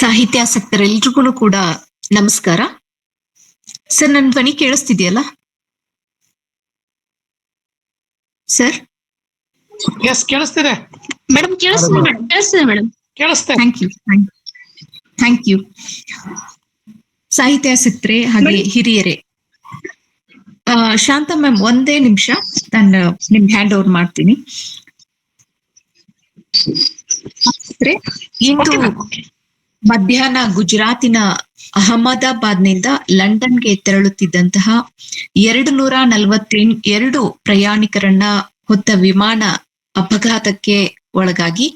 ಸಾಹಿತ್ಯಾಸಕ್ತರೆಲ್ರಿಗೂ ಕೂಡ ನಮಸ್ಕಾರ. ಸರ್, ನನ್ನ ಧ್ವನಿ ಕೇಳಿಸ್ತಿದೆಯಲ್ಲ ಸರ್? ಎಸ್, ಕೇಳಿಸ್ತಿದೆ ಮೇಡಮ್, ಕೇಳಿಸ್ತಿದೆ ಮೇಡಮ್. ಕೇಳಿಸ್ತೆ. Thank you. ಸಾಹಿತ್ಯಾಸಕ್ತರೆ ಹಾಗೆ ಹಿರಿಯರೇ, ಶಾಂತ ಮ್ಯಾಮ್, ಒಂದೇ ನಿಮಿಷ ನಾನು ನಿಮ್ಗೆ ಹ್ಯಾಂಡ್ ಓವರ್ ಮಾಡ್ತೀನಿ. ಇಂದು ಮಧ್ಯಾಹ್ನ ಗುಜರಾತಿನ ಅಹಮದಾಬಾದ್ನಿಂದ ಲಂಡನ್ಗೆ ತೆರಳುತ್ತಿದ್ದಂತಹ 242 ಪ್ರಯಾಣಿಕರನ್ನ ಹೊತ್ತ ವಿಮಾನ ಅಪಘಾತಕ್ಕೆ ಒಳಗಾಗಿ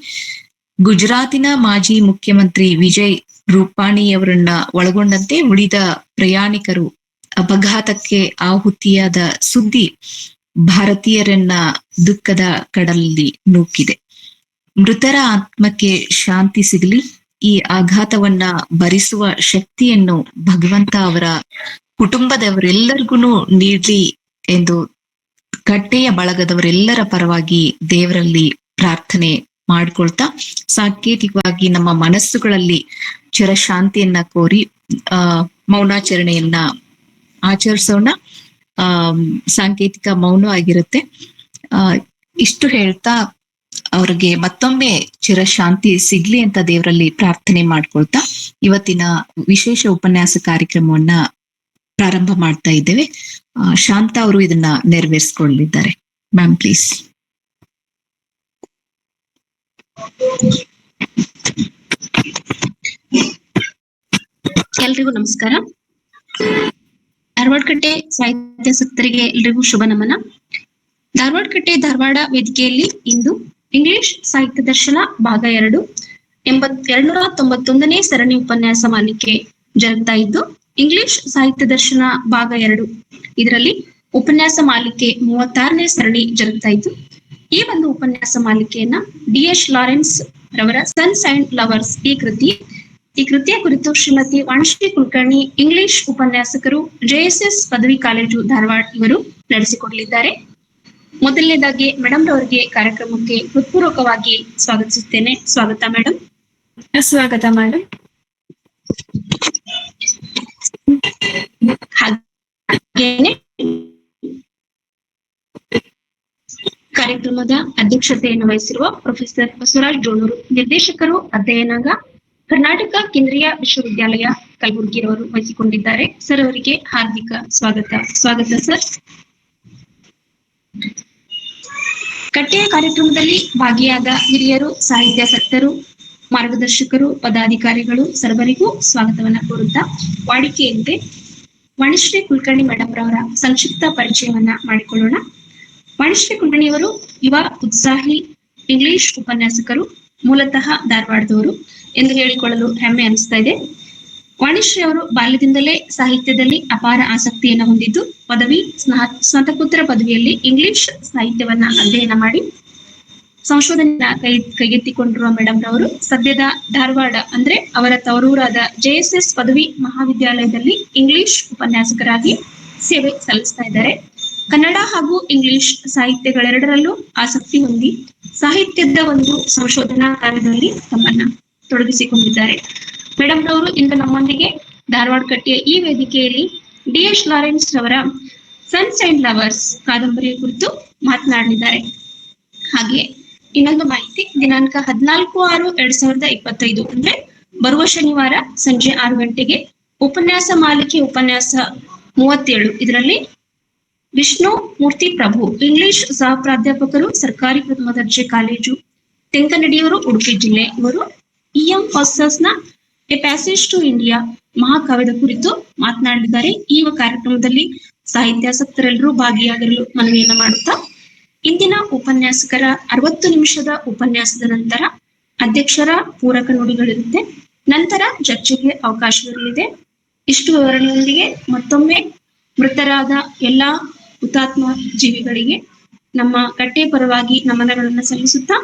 ಗುಜರಾತಿನ ಮಾಜಿ ಮುಖ್ಯಮಂತ್ರಿ ವಿಜಯ್ ರೂಪಾಣಿಯವರನ್ನ ಒಳಗೊಂಡಂತೆ ಉಳಿದ ಪ್ರಯಾಣಿಕರು ಅಪಘಾತಕ್ಕೆ ಆಹುತಿಯಾದ ಸುದ್ದಿ ಭಾರತೀಯರನ್ನ ದುಃಖದ ಕಡಲಲ್ಲಿ ನೂಕಿದೆ. ಮೃತರ ಆತ್ಮಕ್ಕೆ ಶಾಂತಿ ಸಿಗಲಿ, ಈ ಆಘಾತವನ್ನ ಭರಿಸುವ ಶಕ್ತಿಯನ್ನು ಭಗವಂತ ಅವರ ಕುಟುಂಬದವರೆಲ್ಲರಿಗೂ ನೀಡ್ಲಿ ಎಂದು ಕಟ್ಟೆಯ ಬಳಗದವರೆಲ್ಲರ ಪರವಾಗಿ ದೇವರಲ್ಲಿ ಪ್ರಾರ್ಥನೆ ಮಾಡ್ಕೊಳ್ತಾ, ಸಾಂಕೇತಿಕವಾಗಿ ನಮ್ಮ ಮನಸ್ಸುಗಳಲ್ಲಿ ಚಿರಶಾಂತಿಯನ್ನ ಕೋರಿ ಮೌನಾಚರಣೆಯನ್ನ ಆಚರಿಸೋಣ. ಸಾಂಕೇತಿಕ ಮೌನ ಆಗಿರುತ್ತೆ. ಇಷ್ಟು ಹೇಳ್ತಾ ಅವ್ರಿಗೆ ಮತ್ತೊಮ್ಮೆ ಚಿರಶಾಂತಿ ಸಿಗ್ಲಿ ಅಂತ ದೇವರಲ್ಲಿ ಪ್ರಾರ್ಥನೆ ಮಾಡ್ಕೊಳ್ತಾ ಇವತ್ತಿನ ವಿಶೇಷ ಉಪನ್ಯಾಸ ಕಾರ್ಯಕ್ರಮವನ್ನ ಪ್ರಾರಂಭ ಮಾಡ್ತಾ ಇದ್ದೇವೆ. ಶಾಂತ ಅವರು ಇದನ್ನ ನೆರವೇರಿಸಿಕೊಳ್ಳಲಿದ್ದಾರೆ. Ma'am, please. ಎಲ್ರಿಗೂ ನಮಸ್ಕಾರ. ಧಾರವಾಡ ಕಟ್ಟೆ ಸಾಹಿತ್ಯಾಸಕ್ತರಿಗೆ ಎಲ್ರಿಗೂ ಶುಭ ನಮನ. ಧಾರವಾಡ ಕಟ್ಟೆ ಧಾರವಾಡ ವೇದಿಕೆಯಲ್ಲಿ ಇಂದು ಇಂಗ್ಲಿಷ್ ಸಾಹಿತ್ಯ ದರ್ಶನ ಭಾಗ 2 291ನೇ ಸರಣಿ ಉಪನ್ಯಾಸ ಮಾಲಿಕೆ ಜರುಗ್ತಾ ಇದ್ದು, ಇಂಗ್ಲಿಷ್ ಸಾಹಿತ್ಯ ದರ್ಶನ ಭಾಗ 2 ಇದರಲ್ಲಿ ಉಪನ್ಯಾಸ ಮಾಲಿಕೆ 36ನೇ ಸರಣಿ ಜರುಗ್ತಾ ಇದ್ದು, ಈ ಒಂದು ಉಪನ್ಯಾಸ ಮಾಲಿಕೆಯನ್ನ ಡಿ.ಎಚ್. ಲಾರೆನ್ಸ್ ರವರ ಸನ್ಸ್ ಅಂಡ್ ಲವರ್ಸ್ ಈ ಕೃತಿಯ ಕುರಿತು ಶ್ರೀಮತಿ ವಾಣಿಶ್ರೀ ಕುಲಕರ್ಣಿ, ಇಂಗ್ಲಿಷ್ ಉಪನ್ಯಾಸಕರು, JSS ಪದವಿ ಕಾಲೇಜು ಧಾರವಾಡ ಇವರು ನಡೆಸಿಕೊಡಲಿದ್ದಾರೆ. ಮೊದಲನೇದಾಗಿ ಮೇಡಮ್ ರವರಿಗೆ ಕಾರ್ಯಕ್ರಮಕ್ಕೆ ಹೃತ್ಪೂರ್ವಕವಾಗಿ ಸ್ವಾಗತಿಸುತ್ತೇನೆ. ಸ್ವಾಗತ ಮೇಡಮ್. ಸ್ವಾಗತ ಮೇಡಮ್. ಹಾಗೇನೆ ಕಾರ್ಯಕ್ರಮದ ಅಧ್ಯಕ್ಷತೆಯನ್ನು ವಹಿಸಿರುವ ಪ್ರೊಫೆಸರ್ ಬಸವರಾಜ್ ಡೋಣೂರು, ನಿರ್ದೇಶಕರು, ಅಧ್ಯಯನಾಂಗ, ಕರ್ನಾಟಕ ಕೇಂದ್ರೀಯ ವಿಶ್ವವಿದ್ಯಾಲಯ ಕಲಬುರಗಿರವರು ವಹಿಸಿಕೊಂಡಿದ್ದಾರೆ. ಸರ್, ಅವರಿಗೆ ಹಾರ್ದಿಕ ಸ್ವಾಗತ ಸರ್. ಕಟ್ಟೆಯ ಕಾರ್ಯಕ್ರಮದಲ್ಲಿ ಭಾಗಿಯಾದ ಹಿರಿಯರು, ಸಾಹಿತ್ಯಾಸಕ್ತರು, ಮಾರ್ಗದರ್ಶಕರು, ಪದಾಧಿಕಾರಿಗಳು ಸರ್ವರಿಗೂ ಸ್ವಾಗತವನ್ನ ಕೋರುತ್ತಾ, ವಾಡಿಕೆಯಂತೆ ವಾಣಿಶ್ರೀ ಕುಲಕರ್ಣಿ ಮೇಡಮ್ ರವರ ಸಂಕ್ಷಿಪ್ತ ಪರಿಚಯವನ್ನ ಮಾಡಿಕೊಳ್ಳೋಣ. ವಾಣಿಶ್ರೀ ಕುಲಕರ್ಣಿಯವರು ಯುವ ಉತ್ಸಾಹಿ ಇಂಗ್ಲಿಷ್ ಉಪನ್ಯಾಸಕರು, ಮೂಲತಃ ಧಾರವಾಡದವರು ಎಂದು ಹೇಳಿಕೊಳ್ಳಲು ಹೆಮ್ಮೆ ಅನಿಸ್ತಾ ಇದೆ. ವಾಣಿಶ್ರೀ ಅವರು ಬಾಲ್ಯದಿಂದಲೇ ಸಾಹಿತ್ಯದಲ್ಲಿ ಅಪಾರ ಆಸಕ್ತಿಯನ್ನು ಹೊಂದಿದ್ದು, ಪದವಿ ಸ್ನಾತಕೋತ್ತರ ಪದವಿಯಲ್ಲಿ ಇಂಗ್ಲಿಷ್ ಸಾಹಿತ್ಯವನ್ನ ಅಧ್ಯಯನ ಮಾಡಿ ಸಂಶೋಧನೆ ಕೈಗೆತ್ತಿಕೊಂಡಿರುವ ಮೇಡಮ್ ರವರು ಸದ್ಯದ ಧಾರವಾಡ ಅಂದ್ರೆ ಅವರ ತವರೂರಾದ JSS ಪದವಿ ಮಹಾವಿದ್ಯಾಲಯದಲ್ಲಿ ಇಂಗ್ಲಿಷ್ ಉಪನ್ಯಾಸಕರಾಗಿ ಸೇವೆ ಸಲ್ಲಿಸ್ತಾ ಇದ್ದಾರೆ. ಕನ್ನಡ ಹಾಗೂ ಇಂಗ್ಲಿಷ್ ಸಾಹಿತ್ಯಗಳೆರಡರಲ್ಲೂ ಆಸಕ್ತಿ ಹೊಂದಿ ಸಾಹಿತ್ಯದ ಒಂದು ಸಂಶೋಧನಾ ಕಾರ್ಯದಲ್ಲಿ ತಮ್ಮನ್ನ ತೊಡಗಿಸಿಕೊಂಡಿದ್ದಾರೆ. ಮೇಡಮ್ ರವರು ಇಂದು ನಮ್ಮೊಂದಿಗೆ ಧಾರವಾಡ ಕಟ್ಟೆಯ ಈ ವೇದಿಕೆಯಲ್ಲಿ ಡಿ.ಎಚ್. ಲಾರೆನ್ಸ್ ರವರ ಸನ್ಸ್ ಅಂಡ್ ಲವರ್ಸ್ ಕಾದಂಬರಿಯ ಕುರಿತು ಮಾತನಾಡಲಿದ್ದಾರೆ. ಹಾಗೆ ಇನ್ನೊಂದು ಮಾಹಿತಿ, ದಿನಾಂಕ 14/6/2025 ಅಂದ್ರೆ ಬರುವ ಶನಿವಾರ ಸಂಜೆ 6 ಗಂಟೆಗೆ ಉಪನ್ಯಾಸ ಮಾಲಿಕೆ ಉಪನ್ಯಾಸ 37 ಇದರಲ್ಲಿ ವಿಷ್ಣು ಮೂರ್ತಿ ಪ್ರಭು, ಇಂಗ್ಲಿಷ್ ಸಹ ಪ್ರಾಧ್ಯಾಪಕರು, ಸರ್ಕಾರಿ ಪ್ರಥಮ ದರ್ಜೆ ಕಾಲೇಜು ತೆಂಕನಡಿಯವರು, ಉಡುಪಿ ಜಿಲ್ಲೆ ಇವರು E.M. ಫಾಸ್ಟರ್ಸ್ನ ಎ ಪ್ಯಾಸೇಜ್ ಟು ಇಂಡಿಯಾ ಮಹಾಕಾವ್ಯದ ಕುರಿತು ಮಾತನಾಡಲಿದ್ದಾರೆ. ಈ ಕಾರ್ಯಕ್ರಮದಲ್ಲಿ ಸಾಹಿತ್ಯಾಸಕ್ತರೆಲ್ಲರೂ ಭಾಗಿಯಾಗಲು ಮನವಿಯನ್ನ ಮಾಡುತ್ತಾ, ಇಂದಿನ ಉಪನ್ಯಾಸಕರ 60 ನಿಮಿಷದ ಉಪನ್ಯಾಸದ ನಂತರ ಅಧ್ಯಕ್ಷರ ಪೂರಕ ನುಡಿಗಳಿರುತ್ತೆ. ನಂತರ ಚರ್ಚೆಗೆ ಅವಕಾಶವಿರಲಿದೆ. ಇಷ್ಟು ವಿವರಣೆಯೊಂದಿಗೆ ಮತ್ತೊಮ್ಮೆ ಮೃತರಾದ ಎಲ್ಲಾ ಹುತಾತ್ಮ ಜೀವಿಗಳಿಗೆ ನಮ್ಮ ಕಟ್ಟೆ ಪರವಾಗಿ ನಮನಗಳನ್ನು ಸಲ್ಲಿಸುತ್ತಾ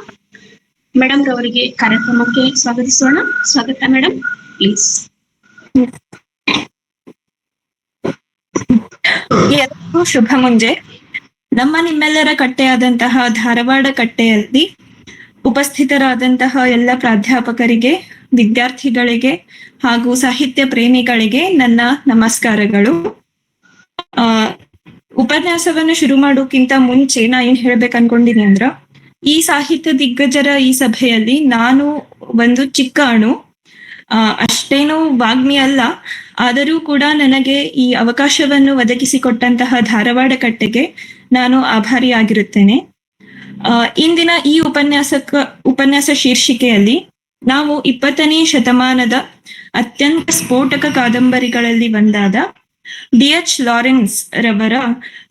ಮೇಡಮ್ ರವರಿಗೆ ಕಾರ್ಯಕ್ರಮಕ್ಕೆ ಸ್ವಾಗತಿಸೋಣ. ಸ್ವಾಗತ ಮೇಡಮ್, ಪ್ಲೀಸ್. ಎಲ್ಲರಿಗೂ ಶುಭ ಮುಂಜೆ. ನಮ್ಮ ನಿಮ್ಮೆಲ್ಲರ ಕಟ್ಟೆಯಾದಂತಹ ಧಾರವಾಡ ಕಟ್ಟೆಯಲ್ಲಿ ಉಪಸ್ಥಿತರಾದಂತಹ ಎಲ್ಲ ಪ್ರಾಧ್ಯಾಪಕರಿಗೆ ವಿದ್ಯಾರ್ಥಿಗಳಿಗೆ ಹಾಗೂ ಸಾಹಿತ್ಯ ಪ್ರೇಮಿಗಳಿಗೆ ನನ್ನ ನಮಸ್ಕಾರಗಳು. ಆ ಉಪನ್ಯಾಸವನ್ನು ಶುರು ಮಾಡೋಕ್ಕಿಂತ ಮುಂಚೆ ನಾ ಏನ್ ಹೇಳ್ಬೇಕು ಅನ್ಕೊಂಡಿನಿ ಅಂದ್ರ, ಈ ಸಾಹಿತ್ಯ ದಿಗ್ಗಜರ ಈ ಸಭೆಯಲ್ಲಿ ನಾನು ಒಂದು ಚಿಕ್ಕ ಅಣು. ಅಷ್ಟೇನು ವಾಗ್ಮಿ ಅಲ್ಲ, ಆದರೂ ಕೂಡ ನನಗೆ ಈ ಅವಕಾಶವನ್ನು ಒದಗಿಸಿಕೊಟ್ಟಂತಹ ಧಾರವಾಡ ಕಟ್ಟೆಗೆ ನಾನು ಆಭಾರಿಯಾಗಿರುತ್ತೇನೆ. ಇಂದಿನ ಈ ಉಪನ್ಯಾಸ ಶೀರ್ಷಿಕೆಯಲ್ಲಿ ನಾವು 20ನೇ ಶತಮಾನದ ಅತ್ಯಂತ ಸ್ಫೋಟಕ ಕಾದಂಬರಿಗಳಲ್ಲಿ ಒಂದಾದ ಡಿ.ಎಚ್. ಲಾರೆನ್ಸ್ ರವರ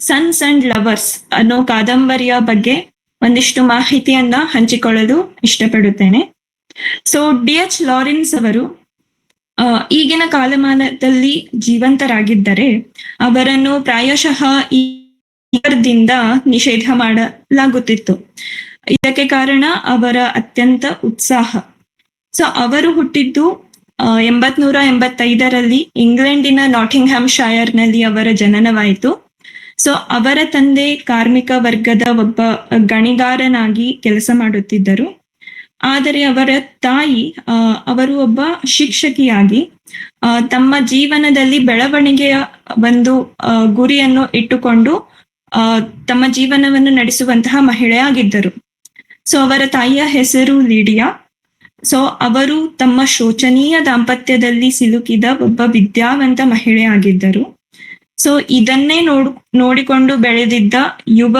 ಸನ್ಸ್ ಅಂಡ್ ಲವರ್ಸ್ ಅನ್ನೋ ಕಾದಂಬರಿಯ ಬಗ್ಗೆ ಒಂದಿಷ್ಟು ಮಾಹಿತಿಯನ್ನ ಹಂಚಿಕೊಳ್ಳಲು ಇಷ್ಟಪಡುತ್ತೇನೆ. So DH. ಲಾರೆನ್ಸ್ ಅವರು ಈಗಿನ ಕಾಲಮಾನದಲ್ಲಿ ಜೀವಂತರಾಗಿದ್ದರೆ ಅವರನ್ನು ಪ್ರಾಯಶಃ ದಿಂದ ನಿಷೇಧ ಮಾಡಲಾಗುತ್ತಿತ್ತು. ಇದಕ್ಕೆ ಕಾರಣ ಅವರ ಅತ್ಯಂತ ಉತ್ಸಾಹ. ಸೊ ಅವರು ಹುಟ್ಟಿದ್ದು 1885ರಲ್ಲಿ ಇಂಗ್ಲೆಂಡಿನ ನಾಟಿಂಗ್ಹ್ಯಾಮ್ ಶೈರ್ನಲ್ಲಿ ಅವರ ಜನನವಾಯಿತು. ಸೊ ಅವರ ತಂದೆ ಕಾರ್ಮಿಕ ವರ್ಗದ ಒಬ್ಬ ಗಣಿಗಾರನಾಗಿ ಕೆಲಸ ಮಾಡುತ್ತಿದ್ದರು. ಆದರೆ ಅವರ ತಾಯಿ ಅವರು ಒಬ್ಬ ಶಿಕ್ಷಕಿಯಾಗಿ ತಮ್ಮ ಜೀವನದಲ್ಲಿ ಬೆಳವಣಿಗೆಯ ಒಂದು ಗುರಿಯನ್ನು ಇಟ್ಟುಕೊಂಡು ತಮ್ಮ ಜೀವನವನ್ನು ನಡೆಸುವಂತಹ ಮಹಿಳೆಯಾಗಿದ್ದರು. ಸೊ ಅವರ ತಾಯಿಯ ಹೆಸರು ಲಿಡಿಯಾ. ಸೊ ಅವರು ತಮ್ಮ ಶೋಚನೀಯ ದಾಂಪತ್ಯದಲ್ಲಿ ಸಿಲುಕಿದ ಒಬ್ಬ ವಿದ್ಯಾವಂತ ಮಹಿಳೆಯಾಗಿದ್ದರು. ಸೊ ಇದನ್ನೇ ನೋಡಿಕೊಂಡು ಬೆಳೆದಿದ್ದ ಯುವ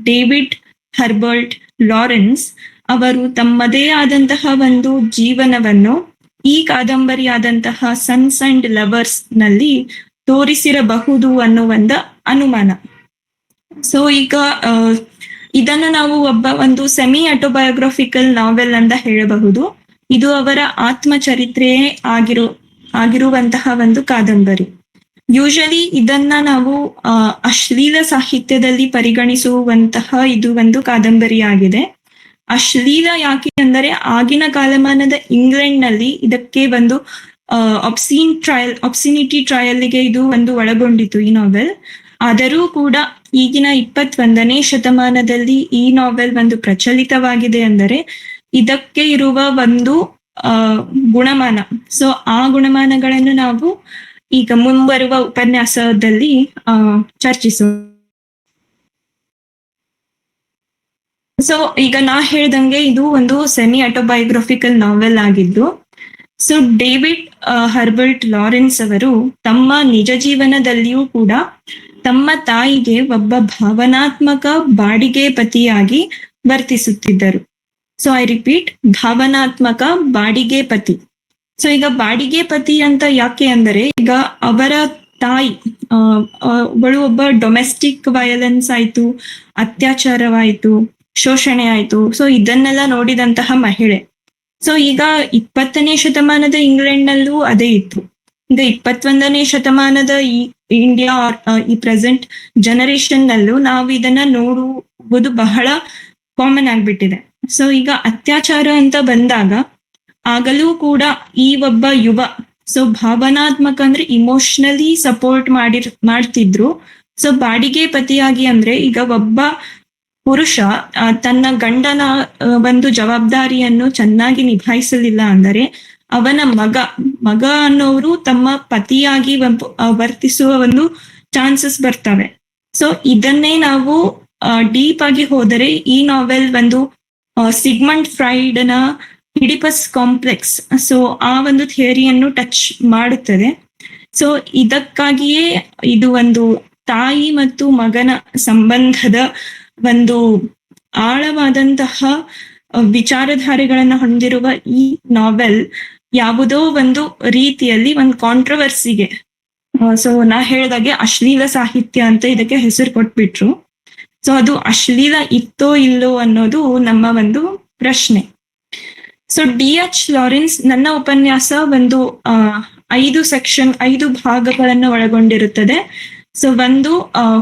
ಡೇವಿಡ್ ಹರ್ಬರ್ಟ್ ಲಾರೆನ್ಸ್ ಅವರು ತಮ್ಮದೇ ಆದಂತಹ ಒಂದು ಜೀವನವನ್ನು ಈ ಕಾದಂಬರಿಯಾದಂತಹ ಸನ್ಸ್ ಅಂಡ್ ಲವರ್ಸ್ ನಲ್ಲಿ ತೋರಿಸಿರಬಹುದು ಅನ್ನೋ ಒಂದು ಅನುಮಾನ. ಸೊ ಈಗ ಇದನ್ನು ನಾವು ಒಂದು ಸೆಮಿ ಆಟೋಬಯೋಗ್ರಫಿಕಲ್ ನಾವೆಲ್ ಅಂತ ಹೇಳಬಹುದು. ಇದು ಅವರ ಆತ್ಮಚರಿತ್ರೆಯೇ ಆಗಿರುವಂತಹ ಒಂದು ಕಾದಂಬರಿ. ಯೂಶಲಿ ಇದನ್ನ ನಾವು ಅಶ್ಲೀಲ ಸಾಹಿತ್ಯದಲ್ಲಿ ಪರಿಗಣಿಸುವಂತಹ ಇದು ಒಂದು ಕಾದಂಬರಿಯಾಗಿದೆ. ಅಶ್ಲೀಲ ಯಾಕೆ ಅಂದರೆ ಆಗಿನ ಕಾಲಮಾನದ ಇಂಗ್ಲೆಂಡ್ ನಲ್ಲಿ ಇದಕ್ಕೆ ಒಂದು ಆಬ್ಸಿನಿಟಿ ಟ್ರಯಲ್ಗೆ ಇದು ಒಂದು ಒಳಗೊಂಡಿತು ಈ ನಾವೆಲ್. ಆದರೂ ಕೂಡ ಈಗಿನ 21ನೇ ಶತಮಾನದಲ್ಲಿ ಈ ನಾವೆಲ್ ಒಂದು ಪ್ರಚಲಿತವಾಗಿದೆ ಅಂದರೆ ಇದಕ್ಕೆ ಇರುವ ಒಂದು ಗುಣಮಾನ. ಸೊ ಆ ಗುಣಮಾನಗಳನ್ನು ನಾವು ಈಗ ಮುಂಬರುವ ಉಪನ್ಯಾಸದಲ್ಲಿ ಚರ್ಚಿಸೋಣ. ಸೊ ಈಗ ನಾ ಹೇಳ್ದಂಗೆ ಇದು ಒಂದು ಸೆಮಿ ಆಟೋಬಯೋಗ್ರಫಿಕಲ್ ನಾವೆಲ್ ಆಗಿದ್ದು, ಸೊ ಡೇವಿಡ್ ಹರ್ಬರ್ಟ್ ಲಾರೆನ್ಸ್ ಅವರು ತಮ್ಮ ನಿಜ ಜೀವನದಲ್ಲಿಯೂ ಕೂಡ ತಮ್ಮ ತಾಯಿಗೆ ಒಬ್ಬ ಭಾವನಾತ್ಮಕ ಬಾಡಿಗೆ ಪತಿಯಾಗಿ ವರ್ತಿಸುತ್ತಿದ್ದರು. ಸೊ ಐ ರಿಪೀಟ್, ಭಾವನಾತ್ಮಕ ಬಾಡಿಗೆ ಪತಿ. ಸೊ ಈಗ ಬಾಡಿಗೆ ಪತಿ ಅಂತ ಯಾಕೆ ಅಂದರೆ, ಈಗ ಅವರ ತಾಯಿ ಅವಳು ಒಬ್ಬ ಡೊಮೆಸ್ಟಿಕ್ ವಯಲೆನ್ಸ್ ಆಯ್ತು, ಅತ್ಯಾಚಾರವಾಯಿತು, ಶೋಷಣೆ ಆಯ್ತು. ಸೊ ಇದನ್ನೆಲ್ಲ ನೋಡಿದಂತಹ ಮಹಿಳೆ. ಸೊ ಈಗ 20ನೇ ಶತಮಾನದ ಇಂಗ್ಲೆಂಡ್ ನಲ್ಲೂ ಅದೇ ಇತ್ತು. ಈಗ 21ನೇ ಶತಮಾನದ ಈ ಇಂಡಿಯಾ ಈ ಪ್ರೆಸೆಂಟ್ ಜನರೇಷನ್ ನಲ್ಲೂ ನಾವು ಇದನ್ನ ನೋಡುವುದು ಬಹಳ ಕಾಮನ್ ಆಗ್ಬಿಟ್ಟಿದೆ. ಸೊ ಈಗ ಅತ್ಯಾಚಾರ ಅಂತ ಬಂದಾಗ ಆಗಲೂ ಕೂಡ ಈ ಒಬ್ಬ ಯುವ, ಸೊ ಭಾವನಾತ್ಮಕ ಅಂದ್ರೆ ಇಮೋಷನಲಿ ಸಪೋರ್ಟ್ ಮಾಡ್ತಿದ್ರು. ಸೊ ಬಾಡಿಗೆ ಪತಿಯಾಗಿ ಅಂದ್ರೆ ಈಗ ಒಬ್ಬ ಪುರುಷ ತನ್ನ ಗಂಡನ ಒಂದು ಜವಾಬ್ದಾರಿಯನ್ನು ಚೆನ್ನಾಗಿ ನಿಭಾಯಿಸಲಿಲ್ಲ ಅಂದರೆ ಅವನ ಮಗ ಅನ್ನೋರು ತಮ್ಮ ಪತಿಯಾಗಿ ವರ್ತಿಸುವ ಒಂದು ಚಾನ್ಸಸ್ ಬರ್ತವೆ. ಸೊ ಇದನ್ನೇ ನಾವು ಡೀಪ್ ಆಗಿ ಹೋದರೆ ಈ ನಾವೆಲ್ ಒಂದು ಸಿಗ್ಮಂಡ್ ಫ್ರೈಡ್ನ ಹಿಡಿಪಸ್ ಕಾಂಪ್ಲೆಕ್ಸ್, ಸೊ ಆ ಒಂದು ಥಿಯರಿಯನ್ನು ಟಚ್ ಮಾಡುತ್ತದೆ. ಸೊ ಇದಕ್ಕಾಗಿಯೇ ಇದು ಒಂದು ತಾಯಿ ಮತ್ತು ಮಗನ ಸಂಬಂಧದ ಒಂದು ಆಳವಾದಂತಹ ವಿಚಾರಧಾರೆಗಳನ್ನ ಹೊಂದಿರುವ ಈ ನಾವೆಲ್ ಯಾವುದೋ ಒಂದು ರೀತಿಯಲ್ಲಿ ಒಂದು ಕಾಂಟ್ರವರ್ಸಿಗೆ, ಸೊ ನಾ ಹೇಳ್ದಾಗೆ ಅಶ್ಲೀಲ ಸಾಹಿತ್ಯ ಅಂತ ಇದಕ್ಕೆ ಹೆಸರು ಕೊಟ್ಬಿಟ್ರು. ಸೊ ಅದು ಅಶ್ಲೀಲ ಇತ್ತೋ ಇಲ್ಲೋ ಅನ್ನೋದು ನಮ್ಮ ಒಂದು ಪ್ರಶ್ನೆ. So DH. ಲಾರೆನ್ಸ್ ನನ್ನ ಉಪನ್ಯಾಸ ಒಂದು 5 ಭಾಗಗಳನ್ನು ಒಳಗೊಂಡಿರುತ್ತದೆ. ಸೊ ಒಂದು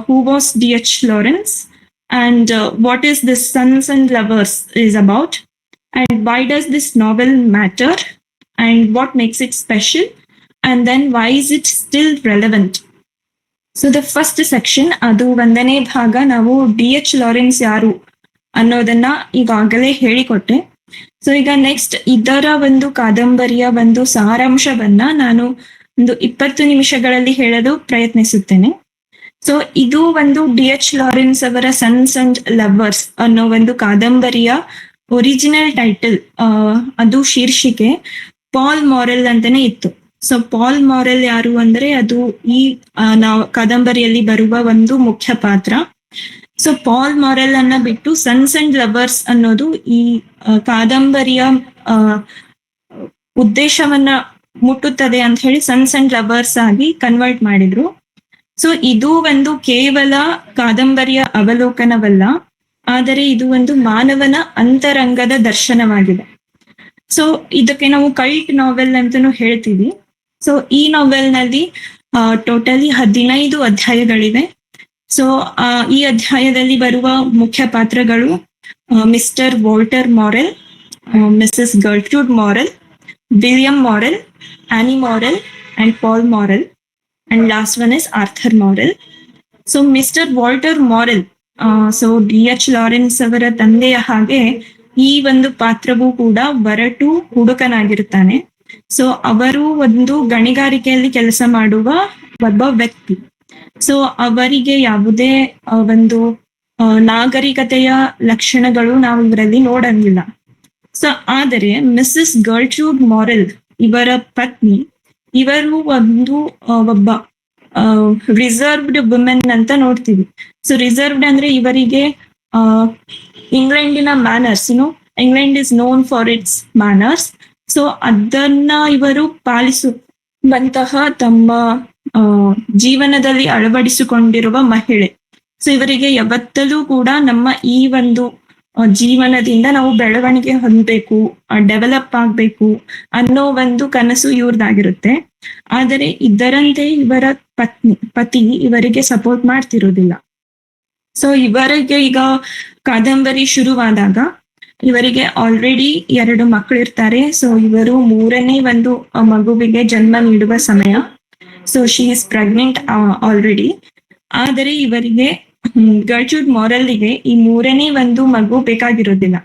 who was DH. Lawrence, and what is this Sons and Lovers is about, and why does this novel matter, and what makes it special, and then why is it still relevant. So the first section, ಅದು 1ನೇ ಭಾಗ, ನಾವು ಡಿ.ಎಚ್. Lawrence ಯಾರು ಅನ್ನೋದನ್ನ ಈಗಾಗಲೇ ಹೇಳಿಕೊಟ್ಟೆ. So ಈಗ next ಇದರ ಒಂದು ಕಾದಂಬರಿಯ ಒಂದು ಸಾರಾಂಶವನ್ನ ನಾನು ಒಂದು 20 ನಿಮಿಷಗಳಲ್ಲಿ ಹೇಳಲು ಪ್ರಯತ್ನಿಸುತ್ತೇನೆ. ಸೊ ಇದು ಒಂದು ಡಿ.ಎಚ್. ಲಾರೆನ್ಸ್ ಅವರ ಸನ್ಸ್ ಅಂಡ್ ಲವರ್ಸ್ ಅನ್ನೋ ಒಂದು ಕಾದಂಬರಿಯ ಒರಿಜಿನಲ್ ಟೈಟಲ್, ಅದು ಶೀರ್ಷಿಕೆ ಪಾಲ್ ಮಾರೆಲ್ ಅಂತಾನೆ ಇತ್ತು. ಸೊ ಪಾಲ್ ಮಾರೆಲ್ ಯಾರು ಅಂದ್ರೆ ಅದು ಈ ನಾವು ಕಾದಂಬರಿಯಲ್ಲಿ ಬರುವ ಒಂದು ಮುಖ್ಯ ಪಾತ್ರ. ಸೊ ಪಾಲ್ ಮಾರೆಲ್ ಅನ್ನ ಬಿಟ್ಟು ಸನ್ಸ್ ಅಂಡ್ ಲವರ್ಸ್ ಅನ್ನೋದು ಈ ಕಾದಂಬರಿಯ ಉದ್ದೇಶವನ್ನ ಮುಟ್ಟುತ್ತದೆ ಅಂತ ಹೇಳಿ ಸನ್ಸ್ ಅಂಡ್ ಲವರ್ಸ್ ಆಗಿ ಕನ್ವರ್ಟ್ ಮಾಡಿದ್ರು. ಸೊ ಇದು ಒಂದು ಕೇವಲ ಕಾದಂಬರಿಯ ಅವಲೋಕನವಲ್ಲ, ಆದರೆ ಇದು ಒಂದು ಮಾನವನ ಅಂತರಂಗದ ದರ್ಶನವಾಗಿದೆ. ಸೊ ಇದಕ್ಕೆ ನಾವು ಕಲ್ಟ್ ನಾವೆಲ್ ಅಂತಾನು ಹೇಳ್ತೀವಿ. ಸೊ ಈ ನಾವೆಲ್ ನಲ್ಲಿ ಟೋಟಲಿ 15 ಅಧ್ಯಾಯಗಳಿವೆ. ಸೊ ಈ ಅಧ್ಯಾಯದಲ್ಲಿ ಬರುವ ಮುಖ್ಯ ಪಾತ್ರಗಳು Mr Walter Morel, Mrs Gertrude Morel, William Morel, Annie Morel and Paul Morel, and last one is Arthur Morel. So Mr Walter Morel, so DH. Lawrence ಅವರ ತಂದೆಯ ಹಾಗೆ ಈ ಒಂದು ಪಾತ್ರವೂ ಕೂಡ ಒರಟು ಹುಡುಕನಾಗಿರುತ್ತಾನೆ. ಸೊ ಅವರು ಒಂದು ಗಣಿಗಾರಿಕೆಯಲ್ಲಿ ಕೆಲಸ ಮಾಡುವ ಒಬ್ಬ ವ್ಯಕ್ತಿ. ಸೊ ಅವರಿಗೆ ಯಾವುದೇ ಒಂದು ನಾಗರಿಕತೆಯ ಲಕ್ಷಣಗಳು ನಾವು ಇವರಲ್ಲಿ ನೋಡಂಗಿಲ್ಲ. ಸೊ ಆದರೆ ಮಿಸಸ್ ಗರ್ಟ್ರೂಡ್ ಮಾರೆಲ್ ಇವರ ಪತ್ನಿ, ಇವರು ಒಂದು ಒಬ್ಬ ರಿಸರ್ವ್ಡ್ ವುಮೆನ್ ಅಂತ ನೋಡ್ತೀವಿ. ಸೊ ರಿಸರ್ವ್ಡ್ ಅಂದ್ರೆ ಇವರಿಗೆ ಇಂಗ್ಲೆಂಡಿನ manners, England is known for it's manners. So ಅದನ್ನ ಇವರು ಪಾಲಿಸುವಂತಹ ತಮ್ಮ ಜೀವನದಲ್ಲಿ ಅಳವಡಿಸಿಕೊಂಡಿರುವ ಮಹಿಳೆ. ಸೊ ಇವರಿಗೆ ಯಾವತ್ತಲೂ ಕೂಡ ನಮ್ಮ ಈ ಒಂದು ಜೀವನದಿಂದ ನಾವು ಬೆಳವಣಿಗೆ ಹೊಂದಬೇಕು, ಡೆವಲಪ್ ಆಗ್ಬೇಕು ಅನ್ನೋ ಒಂದು ಕನಸು ಇವ್ರದಾಗಿರುತ್ತೆ. ಆದರೆ ಇದರಂತೆ ಇವರ ಪತಿ ಇವರಿಗೆ ಸಪೋರ್ಟ್ ಮಾಡ್ತಿರೋದಿಲ್ಲ. ಸೊ ಇವರಿಗೆ ಈಗ ಕಾದಂಬರಿ ಶುರುವಾದಾಗ ಇವರಿಗೆ ಆಲ್ರೆಡಿ 2 ಮಕ್ಕಳಿರ್ತಾರೆ. ಸೊ ಇವರು 3ನೇ ಒಂದು ಮಗುವಿಗೆ ಜನ್ಮ ನೀಡುವ ಸಮಯ. So she is pregnant already. ಆದರೆ ಇವರಿಗೆ ಗರ್ಟ್ರೂಡ್ ಮಾರೆಲ್ಗೆ ಈ 3ನೇ ಒಂದು ಮಗು ಬೇಕಾಗಿರೋದಿಲ್ಲ.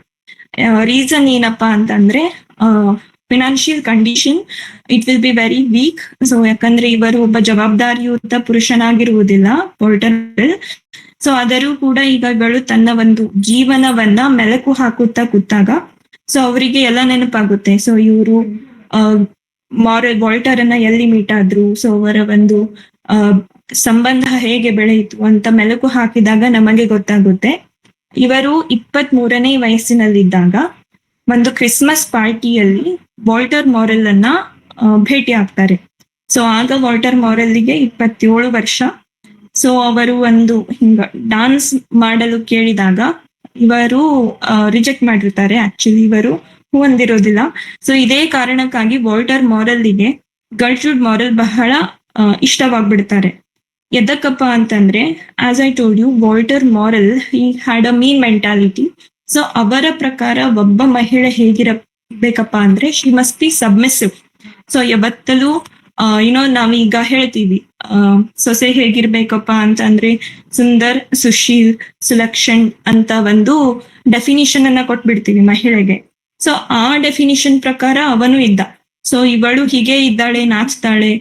ರೀಸನ್ ಏನಪ್ಪಾ ಅಂತಂದ್ರೆ financial condition, it will be very weak. So ಯಾಕಂದ್ರೆ ಇವರು ಒಬ್ಬ ಜವಾಬ್ದಾರಿಯುತ ಪುರುಷನಾಗಿರುವುದಿಲ್ಲ ವಾಲ್ಟರ್ ಮಾರೆಲ್. ಸೊ ಆದರೂ ಕೂಡ ಈಗ ಇವಳು ತನ್ನ ಒಂದು ಜೀವನವನ್ನ ಮೆಲುಕು ಹಾಕುತ್ತಾ ಕೂತಾಗ ಸೊ ಅವರಿಗೆ ಎಲ್ಲ ನೆನಪಾಗುತ್ತೆ. ಸೊ ಇವರು ವಾಲ್ಟರ್ ಅನ್ನ ಎಲ್ಲಿ ಮೀಟ್ ಆದ್ರು, ಸೊ ಅವರ ಒಂದು ಸಂಬಂಧ ಹೇಗೆ ಬೆಳೆಯಿತು ಅಂತ ಮೆಲುಕು ಹಾಕಿದಾಗ ನಮಗೆ ಗೊತ್ತಾಗುತ್ತೆ. ಇವರು 23ನೇ ವಯಸ್ಸಿನಲ್ಲಿದ್ದಾಗ ಒಂದು ಕ್ರಿಸ್ಮಸ್ ಪಾರ್ಟಿಯಲ್ಲಿ ವಾಲ್ಟರ್ ಮಾರೆಲ್ ಅನ್ನ ಭೇಟಿ ಆಗ್ತಾರೆ. ಸೊ ಆಗ ವಾಲ್ಟರ್ ಮಾರೆಲ್ಗೆ 27 ವರ್ಷ. ಸೊ ಅವರು ಒಂದು ಹಿಂಗ ಡಾನ್ಸ್ ಮಾಡಲು ಕೇಳಿದಾಗ ಇವರು ರಿಜೆಕ್ಟ್ ಮಾಡಿರ್ತಾರೆ. ಆಕ್ಚುಲಿ ಇವರು ಹೊಂದಿರೋದಿಲ್ಲ. ಸೊ ಇದೇ ಕಾರಣಕ್ಕಾಗಿ ವಾಲ್ಟರ್ ಮಾರೆಲ್ಗೆ ಗರ್ಟ್ರೂಡ್ ಮಾರೆಲ್ ಬಹಳ ಇಷ್ಟವಾಗ್ಬಿಡ್ತಾರೆ. ಎದಕ್ಕಪ್ಪ ಅಂತಂದ್ರೆ, as I told you, Walter Morel ಈ had a mean mentality. So ಅವರ ಪ್ರಕಾರ ಒಬ್ಬ ಮಹಿಳೆ ಹೇಗಿರಬೇಕಪ್ಪ ಅಂದ್ರೆ she must be submissive. So ಯಾವತ್ತಲೂ ನಾವೀಗ ಹೇಳ್ತೀವಿ ಸೊಸೆ ಹೇಗಿರ್ಬೇಕಪ್ಪ ಅಂತಂದ್ರೆ ಸುಂದರ್, ಸುಶೀಲ್, ಸುಲಕ್ಷಣ್ ಅಂತ ಒಂದು ಡೆಫಿನಿಷನ್ ಅನ್ನ ಕೊಟ್ಬಿಡ್ತೀವಿ ಮಹಿಳೆಗೆ. ಸೊ ಆ ಡೆಫಿನಿಷನ್ ಪ್ರಕಾರ ಅವನು ಇದ್ದ. ಸೊ ಇವಳು ಹೀಗೆ ಇದ್ದಾಳೆ, ನಾಚ್ತಾಳೆ,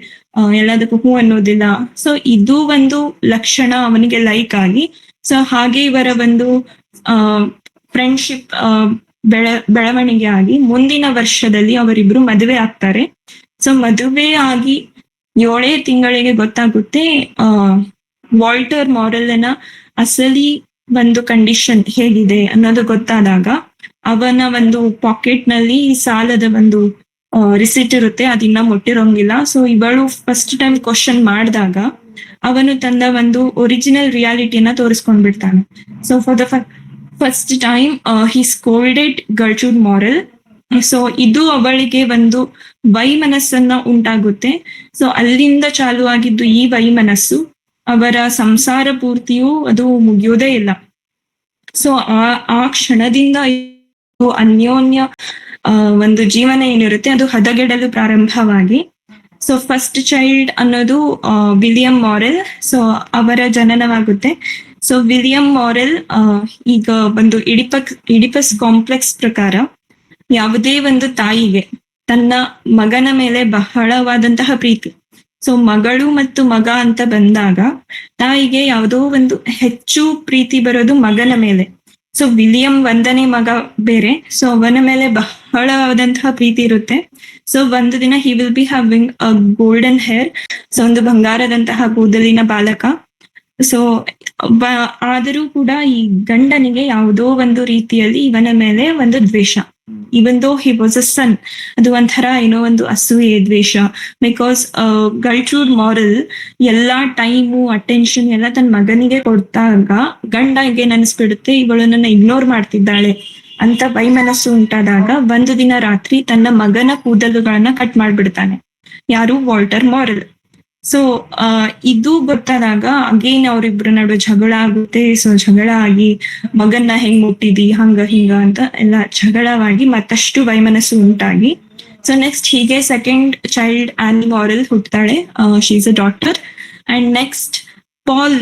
ಎಲ್ಲದಕ್ಕೂ ಹೂ ಅನ್ನೋದಿಲ್ಲ. ಸೊ ಇದು ಒಂದು ಲಕ್ಷಣ ಅವನಿಗೆ ಲೈಕ್ ಆಗಿ, ಸೊ ಹಾಗೆ ಇವರ ಒಂದು ಫ್ರೆಂಡ್ಶಿಪ್ ಬೆಳವಣಿಗೆ ಆಗಿ ಮುಂದಿನ ವರ್ಷದಲ್ಲಿ ಅವರಿಬ್ರು ಮದುವೆ ಆಗ್ತಾರೆ. ಸೊ ಮದುವೆ ಆಗಿ 7 ತಿಂಗಳಿಗೆ ಗೊತ್ತಾಗುತ್ತೆ ವಾಲ್ಟರ್ ಮಾರೆಲ್ನ ಅಸಲಿ ಒಂದು ಕಂಡೀಷನ್ ಹೇಗಿದೆ ಅನ್ನೋದು ಗೊತ್ತಾದಾಗ ಅವನ ಒಂದು ಪಾಕೆಟ್ ನಲ್ಲಿ ಸಾಲದ ಒಂದು ರಿಸಿಟ್ ಇರುತ್ತೆ, ಅದಿನ್ನ ಮುಟ್ಟಿರೋಂಗಿಲ್ಲ. ಸೊ ಇವಳು ಫಸ್ಟ್ ಟೈಮ್ ಕ್ವಶನ್ ಮಾಡಿದಾಗ ಅವನು ತನ್ನ ಒಂದು ಒರಿಜಿನಲ್ ರಿಯಾಲಿಟಿನ ತೋರಿಸ್ಕೊಂಡ್ಬಿಡ್ತಾನೆ. So for the first time he scolded Gertrude Morel. So ಇದು ಅವಳಿಗೆ ಒಂದು ವೈಮನಸ್ಸನ್ನ ಉಂಟಾಗುತ್ತೆ. ಸೊ ಅಲ್ಲಿಂದ ಚಾಲು ಆಗಿದ್ದು ಈ ವೈಮನಸ್ಸು ಅವರ ಸಂಸಾರ ಪೂರ್ತಿಯೂ ಅದು ಮುಗಿಯೋದೇ ಇಲ್ಲ. ಸೊ ಆ ಕ್ಷಣದಿಂದ ಅನ್ಯೋನ್ಯ ಒಂದು ಜೀವನ ಏನಿರುತ್ತೆ ಅದು ಹದಗೆಡಲು ಪ್ರಾರಂಭವಾಗಿ, ಸೊ ಫಸ್ಟ್ ಚೈಲ್ಡ್ ಅನ್ನೋದು ವಿಲಿಯಂ ಮಾರೆಲ್. ಸೊ ಅವರ ಜನನವಾಗುತ್ತೆ. ಸೊ ವಿಲಿಯಂ ಮಾರೆಲ್ ಈಗ ಒಂದು ಇಡಿಪಸ್ ಕಾಂಪ್ಲೆಕ್ಸ್ ಪ್ರಕಾರ ಯಾವುದೇ ಒಂದು ತಾಯಿಗೆ ತನ್ನ ಮಗನ ಮೇಲೆ ಬಹಳವಾದಂತಹ ಪ್ರೀತಿ. ಸೊ ಮಗಳು ಮತ್ತು ಮಗ ಅಂತ ಬಂದಾಗ ತಾಯಿಗೆ ಯಾವುದೋ ಒಂದು ಹೆಚ್ಚು ಪ್ರೀತಿ ಬರೋದು ಮಗನ ಮೇಲೆ. ಸೊ ವಿಲಿಯಂ 1ನೇ ಮಗ ಬೇರೆ, ಸೊ ಅವನ ಮೇಲೆ ಬಹಳವಾದಂತಹ ಪ್ರೀತಿ ಇರುತ್ತೆ. ಸೊ ಒಂದು ದಿನ he will be having a golden hair, so ಒಂದು ಬಂಗಾರದಂತಹ ಕೂದಲಿನ ಬಾಲಕ. ಸೊ ಆದರೂ ಕೂಡ ಈ ಗಂಡನಿಗೆ ಯಾವುದೋ ಒಂದು ರೀತಿಯಲ್ಲಿ ಇವನ ಮೇಲೆ ಒಂದು ದ್ವೇಷ. ಇವನ್ ದೋ ಹಿ ವಾಸ್ ಅ ಸನ್, ಅದು ಒಂಥರ ಏನೋ ಒಂದು ಅಸೂಯೆ, ದ್ವೇಷ. ಬಿಕಾಸ್ ಗಲ್ಟ್ರೂಡ್ ಮಾರಲ್ ಎಲ್ಲಾ ಟೈಮು ಅಟೆನ್ಷನ್ ಎಲ್ಲ ತನ್ನ ಮಗನಿಗೆ ಕೊಡ್ತಾಗ ಗಂಡಗೆ ನೆನೆಸ್ಬಿಡುತ್ತೆ ಇವಳು ನನ್ನ ಇಗ್ನೋರ್ ಮಾಡ್ತಿದ್ದಾಳೆ ಅಂತ ವೈಮನಸ್ಸು ಉಂಟಾದಾಗ ಒಂದು ದಿನ ರಾತ್ರಿ ತನ್ನ ಮಗನ ಕೂದಲುಗಳನ್ನ ಕಟ್ ಮಾಡ್ಬಿಡ್ತಾನೆ. ಯಾರು? Walter moral. ಸೊ ಇದು ಗೊತ್ತಾದಾಗ ಅಗೇನ್ ಅವ್ರಿಬ್ರ ನಡುವೆ ಜಗಳ ಆಗುತ್ತೆ. ಸೊ ಜಗಳ ಆಗಿ ಮಗನ್ನ ಹೆಂಗ್ ಮುಟ್ಟಿದಿ ಹಂಗ ಹಿಂಗ ಅಂತ ಎಲ್ಲ ಜಗಳವಾಗಿ ಮತ್ತಷ್ಟು ವೈಮನಸ್ಸು ಉಂಟಾಗಿ ಸೊ ನೆಕ್ಸ್ಟ್ ಹೀಗೆ ಸೆಕೆಂಡ್ ಚೈಲ್ಡ್ ಆನಿ ಮಾರಲ್ ಹುಟ್ಟುತ್ತಾಳೆ. She is a daughter. And next Paul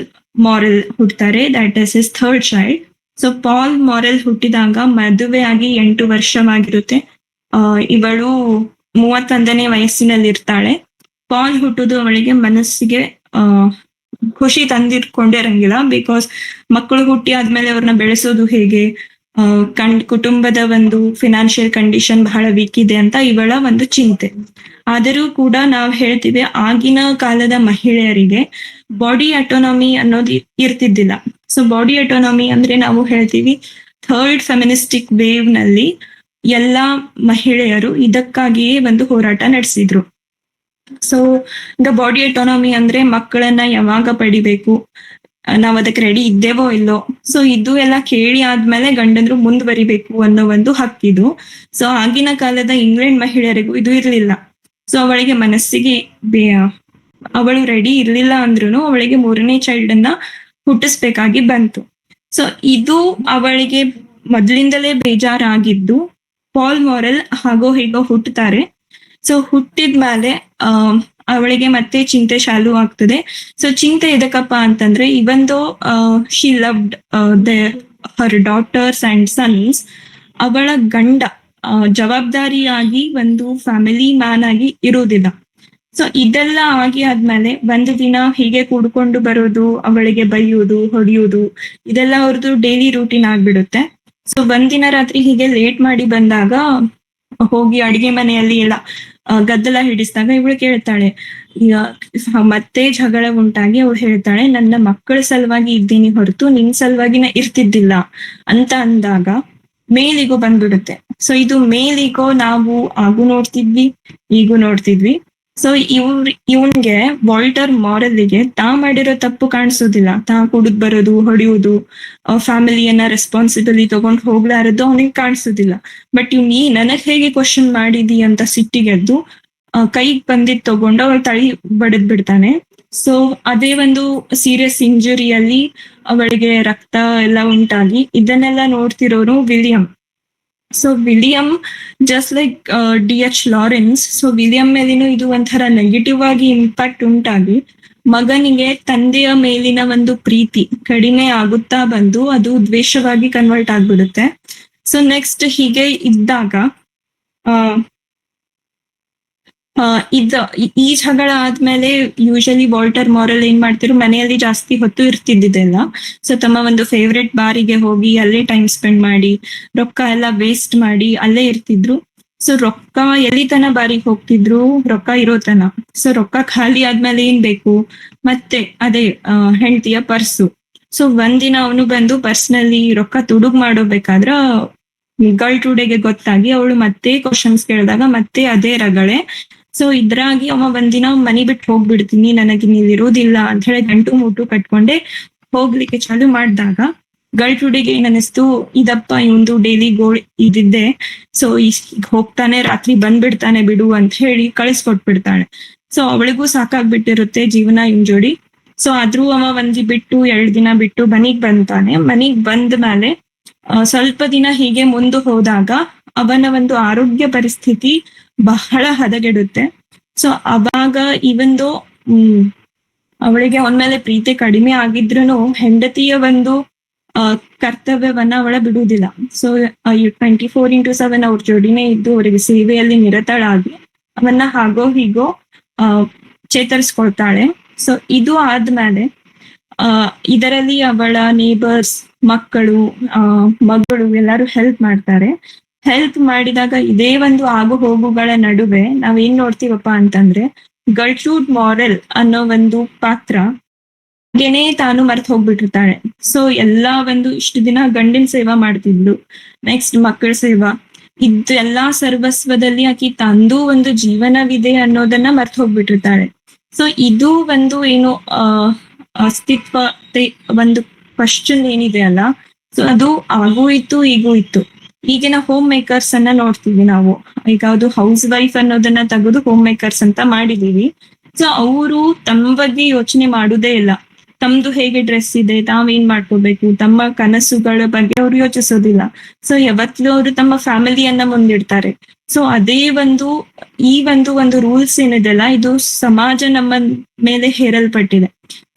Morel ಹುಟ್ಟುತ್ತಾರೆ, that is his third child. So Paul Morel ಹುಟ್ಟಿದಾಗ ಮದುವೆ ಆಗಿ 8 ವರ್ಷವಾಗಿರುತ್ತೆ. ಇವಳು 31ನೇ ವಯಸ್ಸಿನಲ್ಲಿ ಇರ್ತಾಳೆ. ಪಾಲ್ ಹುಟ್ಟುದು ಅವಳಿಗೆ ಮನಸ್ಸಿಗೆ ಖುಷಿ ತಂದಿಟ್ಕೊಂಡಿರಂಗಿಲ್ಲ. ಬಿಕಾಸ್ ಮಕ್ಕಳು ಹುಟ್ಟಿ ಆದ್ಮೇಲೆ ಅವ್ರನ್ನ ಬೆಳೆಸೋದು ಹೇಗೆ, ಕುಟುಂಬದ ಒಂದು ಫಿನಾನ್ಷಿಯಲ್ ಕಂಡೀಷನ್ ಬಹಳ ವೀಕ್ ಇದೆ ಅಂತ ಇವಳ ಒಂದು ಚಿಂತೆ. ಆದರೂ ಕೂಡ ನಾವು ಹೇಳ್ತೀವಿ ಆಗಿನ ಕಾಲದ ಮಹಿಳೆಯರಿಗೆ ಬಾಡಿ ಅಟೋನಮಿ ಅನ್ನೋದು ಇರ್ತಿದ್ದಿಲ್ಲ. ಸೊ ಬಾಡಿ ಅಟೋನಮಿ ಅಂದ್ರೆ ನಾವು ಹೇಳ್ತೀವಿ ಥರ್ಡ್ ಫೆಮಿನಿಸ್ಟಿಕ್ ವೇವ್ ನಲ್ಲಿ ಎಲ್ಲಾ ಮಹಿಳೆಯರು ಇದಕ್ಕಾಗಿಯೇ ಒಂದು ಹೋರಾಟ ನಡೆಸಿದ್ರು. ಸೊ ಈಗ ಬಾಡಿ ಅಟೋನಮಿ ಅಂದ್ರೆ ಮಕ್ಕಳನ್ನ ಯಾವಾಗ ಪಡಿಬೇಕು, ನಾವ್ ಅದಕ್ಕೆ ರೆಡಿ ಇದ್ದೇವೋ ಇಲ್ಲೋ, ಸೊ ಇದು ಎಲ್ಲ ಕೇಳಿ ಆದ್ಮೇಲೆ ಗಂಡಂದ್ರು ಮುಂದುವರಿಬೇಕು ಅನ್ನೋ ಒಂದು ಹಕ್ಕಿದು. ಸೊ ಆಗಿನ ಕಾಲದ ಇಂಗ್ಲೆಂಡ್ ಮಹಿಳೆಯರಿಗೂ ಇದು ಇರ್ಲಿಲ್ಲ. ಸೊ ಅವಳಿಗೆ ಮನಸ್ಸಿಗೆ ಅವಳು ರೆಡಿ ಇರ್ಲಿಲ್ಲ ಅಂದ್ರೂ ಅವಳಿಗೆ 3ನೇ ಚೈಲ್ಡ್ ಅನ್ನ ಹುಟ್ಟಿಸ್ಬೇಕಾಗಿ ಬಂತು. ಸೊ ಇದು ಅವಳಿಗೆ ಮೊದ್ಲಿಂದಲೇ ಬೇಜಾರಾಗಿದ್ದು ಪಾಲ್ ಮಾರಲ್ ಹಾಗೋ ಹೀಗೋ ಹುಟ್ಟುತ್ತಾರೆ. ಸೊ ಹುಟ್ಟಿದ್ಮೇಲೆ ಅವಳಿಗೆ ಮತ್ತೆ ಚಿಂತೆ ಚಾಲು ಆಗ್ತದೆ. ಸೊ ಚಿಂತೆ ಎದಕ್ಕಪ್ಪ ಅಂತಂದ್ರೆ ಇವನ್ though she loved Har daughters and sons, ಅವಳ ಗಂಡ ಜವಾಬ್ದಾರಿಯಾಗಿ ಒಂದು ಫ್ಯಾಮಿಲಿ ಮ್ಯಾನ್ ಆಗಿ ಇರುವುದಿಲ್ಲ. ಸೊ ಇದೆಲ್ಲ ಆಗಿ ಆದ್ಮೇಲೆ ಒಂದು ದಿನ ಹೀಗೆ ಕೂಡ್ಕೊಂಡು ಬರೋದು, ಅವಳಿಗೆ ಬೈಯೋದು, ಹೊಡೆಯೋದು, ಇದೆಲ್ಲ ಅವ್ರದ್ದು ಡೈಲಿ ರೂಟೀನ್ ಆಗ್ಬಿಡುತ್ತೆ. ಸೊ ಒಂದಿನ ರಾತ್ರಿ ಹೀಗೆ ಲೇಟ್ ಮಾಡಿ ಬಂದಾಗ ಹೋಗಿ ಅಡಿಗೆ ಮನೆಯಲ್ಲಿ ಎಲ್ಲ ಗದ್ದಲ ಹಿಡಿಸಿದಾಗ ಇವಳು ಕೇಳ್ತಾಳೆ, ಮತ್ತೆ ಜಗಳ ಉಂಟಾಗಿ ಅವಳು ಹೇಳ್ತಾಳೆ, ನನ್ನ ಮಕ್ಕಳ ಸಲುವಾಗಿ ಇದ್ದೀನಿ ಹೊರತು ನಿನ್ ಸಲುವಾಗಿನ ಇರ್ತಿದ್ದಿಲ್ಲ ಅಂತ ಅಂದಾಗ ಮೇಲಿಗೋ ಬಂದ್ಬಿಡುತ್ತೆ. ಸೊ ಇದು ಮೇಲಿಗೋ ನಾವು ಆಗು ನೋಡ್ತಿದ್ವಿ, ಈಗೂ ನೋಡ್ತಿದ್ವಿ. ಸೊ ಇವನ್ಗೆ ವಾಲ್ಟರ್ ಮಾರಲ್ಗೆ ತಾ ಮಾಡಿರೋ ತಪ್ಪು ಕಾಣಿಸೋದಿಲ್ಲ. ತಾ ಕುಡಿದ್ ಬರೋದು, ಹೊಡೆಯೋದು, ಫ್ಯಾಮಿಲಿಯನ್ನ ರೆಸ್ಪಾನ್ಸಿಬಿಲಿಟಿ ತಗೊಂಡು ಹೋಗ್ಲಾರದು ಅವನಿಗೆ ಕಾಣಿಸೋದಿಲ್ಲ. ಬಟ್ ನೀ ನನಗ್ ಹೇಗೆ ಕ್ವಶನ್ ಮಾಡಿದಿ ಅಂತ ಸಿಟ್ಟಿಗೆದ್ದು ಕೈಗೆ ಬಂದಿದ್ ತಗೊಂಡು ಅವಳು ತಳಿ ಬಡದ್ ಬಿಡ್ತಾನೆ. ಸೊ ಅದೇ ಒಂದು ಸೀರಿಯಸ್ ಇಂಜುರಿಯಲ್ಲಿ ಅವಳಿಗೆ ರಕ್ತ ಎಲ್ಲ ಉಂಟಾಗಿ ಇದನ್ನೆಲ್ಲ ನೋಡ್ತಿರೋರು William. So William just like DH Lawrence, so William ಮೇಲಿನೂ ಇದು ಒಂಥರ ನೆಗೆಟಿವ್ ಆಗಿ ಇಂಪ್ಯಾಕ್ಟ್ ಉಂಟಾಗಿ ಮಗನಿಗೆ ತಂದೆಯ ಮೇಲಿನ ಒಂದು ಪ್ರೀತಿ ಕಡಿಮೆ ಆಗುತ್ತಾ ಬಂದು ಅದು ದ್ವೇಷವಾಗಿ ಕನ್ವರ್ಟ್ ಆಗ್ಬಿಡುತ್ತೆ. ಸೊ ನೆಕ್ಸ್ಟ್ ಹೀಗೆ ಇದ್ದಾಗ ಈ ಜಗಳ ಆದ್ಮೇಲೆ ಯೂಶಲಿ ವಾಲ್ಟರ್ ಮಾರಲ್ ಏನ್ ಮಾಡ್ತಿರು, ಮನೆಯಲ್ಲಿ ಜಾಸ್ತಿ ಹೊತ್ತು ಇರ್ತಿದ್ದಿದ್ದೆಲ್ಲ. ಸೊ ತಮ್ಮ ಒಂದು ಫೇವ್ರೆಟ್ ಬಾರಿಗೆ ಹೋಗಿ ಅಲ್ಲೇ ಟೈಮ್ ಸ್ಪೆಂಡ್ ಮಾಡಿ ರೊಕ್ಕ ಎಲ್ಲ ವೇಸ್ಟ್ ಮಾಡಿ ಅಲ್ಲೇ ಇರ್ತಿದ್ರು. ಸೊ ರೊಕ್ಕ ಎಲ್ಲಿ ತನ ಬಾರಿಗೆ ಹೋಗ್ತಿದ್ರು, ರೊಕ್ಕ ಇರೋತನ. ಸೊ ರೊಕ್ಕ ಖಾಲಿ ಆದ್ಮೇಲೆ ಏನ್ ಬೇಕು, ಮತ್ತೆ ಅದೇ ಹೆಂಡತಿಯ ಪರ್ಸು. ಸೊ ಒಂದಿನ ಅವನು ಬಂದು ಪರ್ಸ್ನಲ್ಲಿ ರೊಕ್ಕ ತುಡುಗ್ ಮಾಡೋಬೇಕಾದ್ರ ಗರ್ಲ್ ಟುಡೆಗೆ ಗೊತ್ತಾಗಿ ಅವಳು ಮತ್ತೆ ಕ್ವಶನ್ಸ್ ಕೇಳಿದಾಗ ಮತ್ತೆ ಅದೇ ರಗಳೆ. ಸೊ ಇದ್ರಾಗಿ ಅವ ಒಂದಿನ ಮನಿ ಬಿಟ್ಟು ಹೋಗ್ಬಿಡ್ತೀನಿ, ನನಗೆ ನೀವು ಇರೋದಿಲ್ಲ ಅಂತ ಹೇಳಿ ಗಂಟು ಮುಟ್ಟು ಕಟ್ಕೊಂಡೆ ಹೋಗ್ಲಿಕ್ಕೆ ಚಾಲು ಮಾಡಿದಾಗ ಗರ್ಲ್ ಟುಡೆಗೆ ಏನ್ ಅನಿಸ್ತು, ಇದಪ್ಪ ಇವಂದು ಡೈಲಿ ಗೋಲ್ ಇದಿದ್ದೆ, ಸೊ ಹೋಗ್ತಾನೆ ರಾತ್ರಿ ಬಂದ್ಬಿಡ್ತಾನೆ ಬಿಡು ಅಂತ ಹೇಳಿ ಕಳಿಸ್ಕೊಟ್ಬಿಡ್ತಾಳೆ. ಸೊ ಅವಳಿಗೂ ಸಾಕಾಗ್ಬಿಟ್ಟಿರುತ್ತೆ ಜೀವನ ಇವ್ ಜೋಡಿ. ಸೊ ಆದ್ರೂ ಅವ ಬಿಟ್ಟು 2 ದಿನ ಬಿಟ್ಟು ಮನಿಗ್ ಬಂತಾನೆ. ಮನಿಗ್ ಬಂದ ಮೇಲೆ ಸ್ವಲ್ಪ ದಿನ ಹೀಗೆ ಮುಂದೆ ಹೋದಾಗ ಅವನ ಒಂದು ಆರೋಗ್ಯ ಪರಿಸ್ಥಿತಿ ಬಹಳ ಹದಗೆಡುತ್ತೆ. ಸೊ ಅವಾಗ ಇವಂದು ಅವಳಿಗೆ ಅವನ ಮೇಲೆ ಪ್ರೀತಿ ಕಡಿಮೆ ಆಗಿದ್ರೂ ಹೆಂಡತಿಯ ಒಂದು ಕರ್ತವ್ಯವನ್ನ ಅವಳ ಬಿಡುವುದಿಲ್ಲ. ಸೊ 24x7 ಅವ್ರ ಜೋಡಿನೇ ಇದ್ದು ಅವರಿಗೆ ಸೇವೆಯಲ್ಲಿ ನಿರತಳಾಗಿ ಅವನ್ನ ಹಾಗೋ ಹೀಗೋ ಚೇತರಿಸ್ಕೊಳ್ತಾಳೆ. ಸೊ ಇದು ಆದ್ಮೇಲೆ ಇದರಲ್ಲಿ ಅವಳ ನೇಬರ್ಸ್, ಮಕ್ಕಳು, ಮಗಳು ಎಲ್ಲರೂ ಹೆಲ್ಪ್ ಮಾಡ್ತಾರೆ. ಹೆಲ್ಪ್ ಮಾಡಿದಾಗ ಇದೇ ಒಂದು ಆಗು ಹೋಗುಗಳ ನಡುವೆ ನಾವೇನ್ ನೋಡ್ತೀವಪ್ಪ ಅಂತಂದ್ರೆ, ಗರ್ಟ್ರೂಡ್ ಮಾರೆಲ್ ಅನ್ನೋ ಒಂದು ಪಾತ್ರ ಗೆನೆ ತಾನು ಮರ್ತ್ ಹೋಗ್ಬಿಟ್ಟಿರ್ತಾಳೆ. ಸೊ ಎಲ್ಲಾ ಒಂದು ಇಷ್ಟು ದಿನ ಗಂಡಿನ ಸೇವಾ ಮಾಡ್ತಿದ್ಲು, ನೆಕ್ಸ್ಟ್ ಮಕ್ಕಳ ಸೇವಾ, ಇದೆಲ್ಲಾ ಸರ್ವಸ್ವದಲ್ಲಿ ಆಕಿ ತಂದು ಒಂದು ಜೀವನವಿದೆ ಅನ್ನೋದನ್ನ ಮರ್ತ್ ಹೋಗ್ಬಿಟ್ಟಿರ್ತಾಳೆ. ಸೊ ಇದು ಒಂದು ಏನು ಅಸ್ತಿತ್ವತೆ ಒಂದು ಕ್ವಶನ್ ಏನಿದೆ ಅಲ್ಲ, ಸೊ ಅದು ಆಗೂ ಇತ್ತು ಈಗೂ ಇತ್ತು. ಈಗಿನ ಹೋಮ್ ಮೇಕರ್ಸ್ ಅನ್ನ ನೋಡ್ತೀವಿ ನಾವು, ಈಗ ಅದು ಹೌಸ್ ವೈಫ್ ಅನ್ನೋದನ್ನ ತೆಗೆದು ಹೋಮ್ ಮೇಕರ್ಸ್ ಅಂತ ಮಾಡಿದೀವಿ. ಸೊ ಅವರು ತಮ್ಮ ಬಗ್ಗೆ ಯೋಚನೆ ಮಾಡುದೇ ಇಲ್ಲ. ತಮ್ದು ಹೇಗೆ ಡ್ರೆಸ್ ಇದೆ, ತಾವೇನ್ ಮಾಡ್ಕೋಬೇಕು, ತಮ್ಮ ಕನಸುಗಳ ಬಗ್ಗೆ ಅವ್ರು ಯೋಚಿಸೋದಿಲ್ಲ. ಸೊ ಯಾವತ್ತೂ ಅವರು ತಮ್ಮ ಫ್ಯಾಮಿಲಿಯನ್ನ ಮುಂದಿಡ್ತಾರೆ. ಸೊ ಅದೇ ಈ ಒಂದು ರೂಲ್ಸ್ ಏನಿದೆಲ್ಲ, ಇದು ಸಮಾಜ ನಮ್ಮ ಮೇಲೆ ಹೇರಲ್ಪಟ್ಟಿದೆ.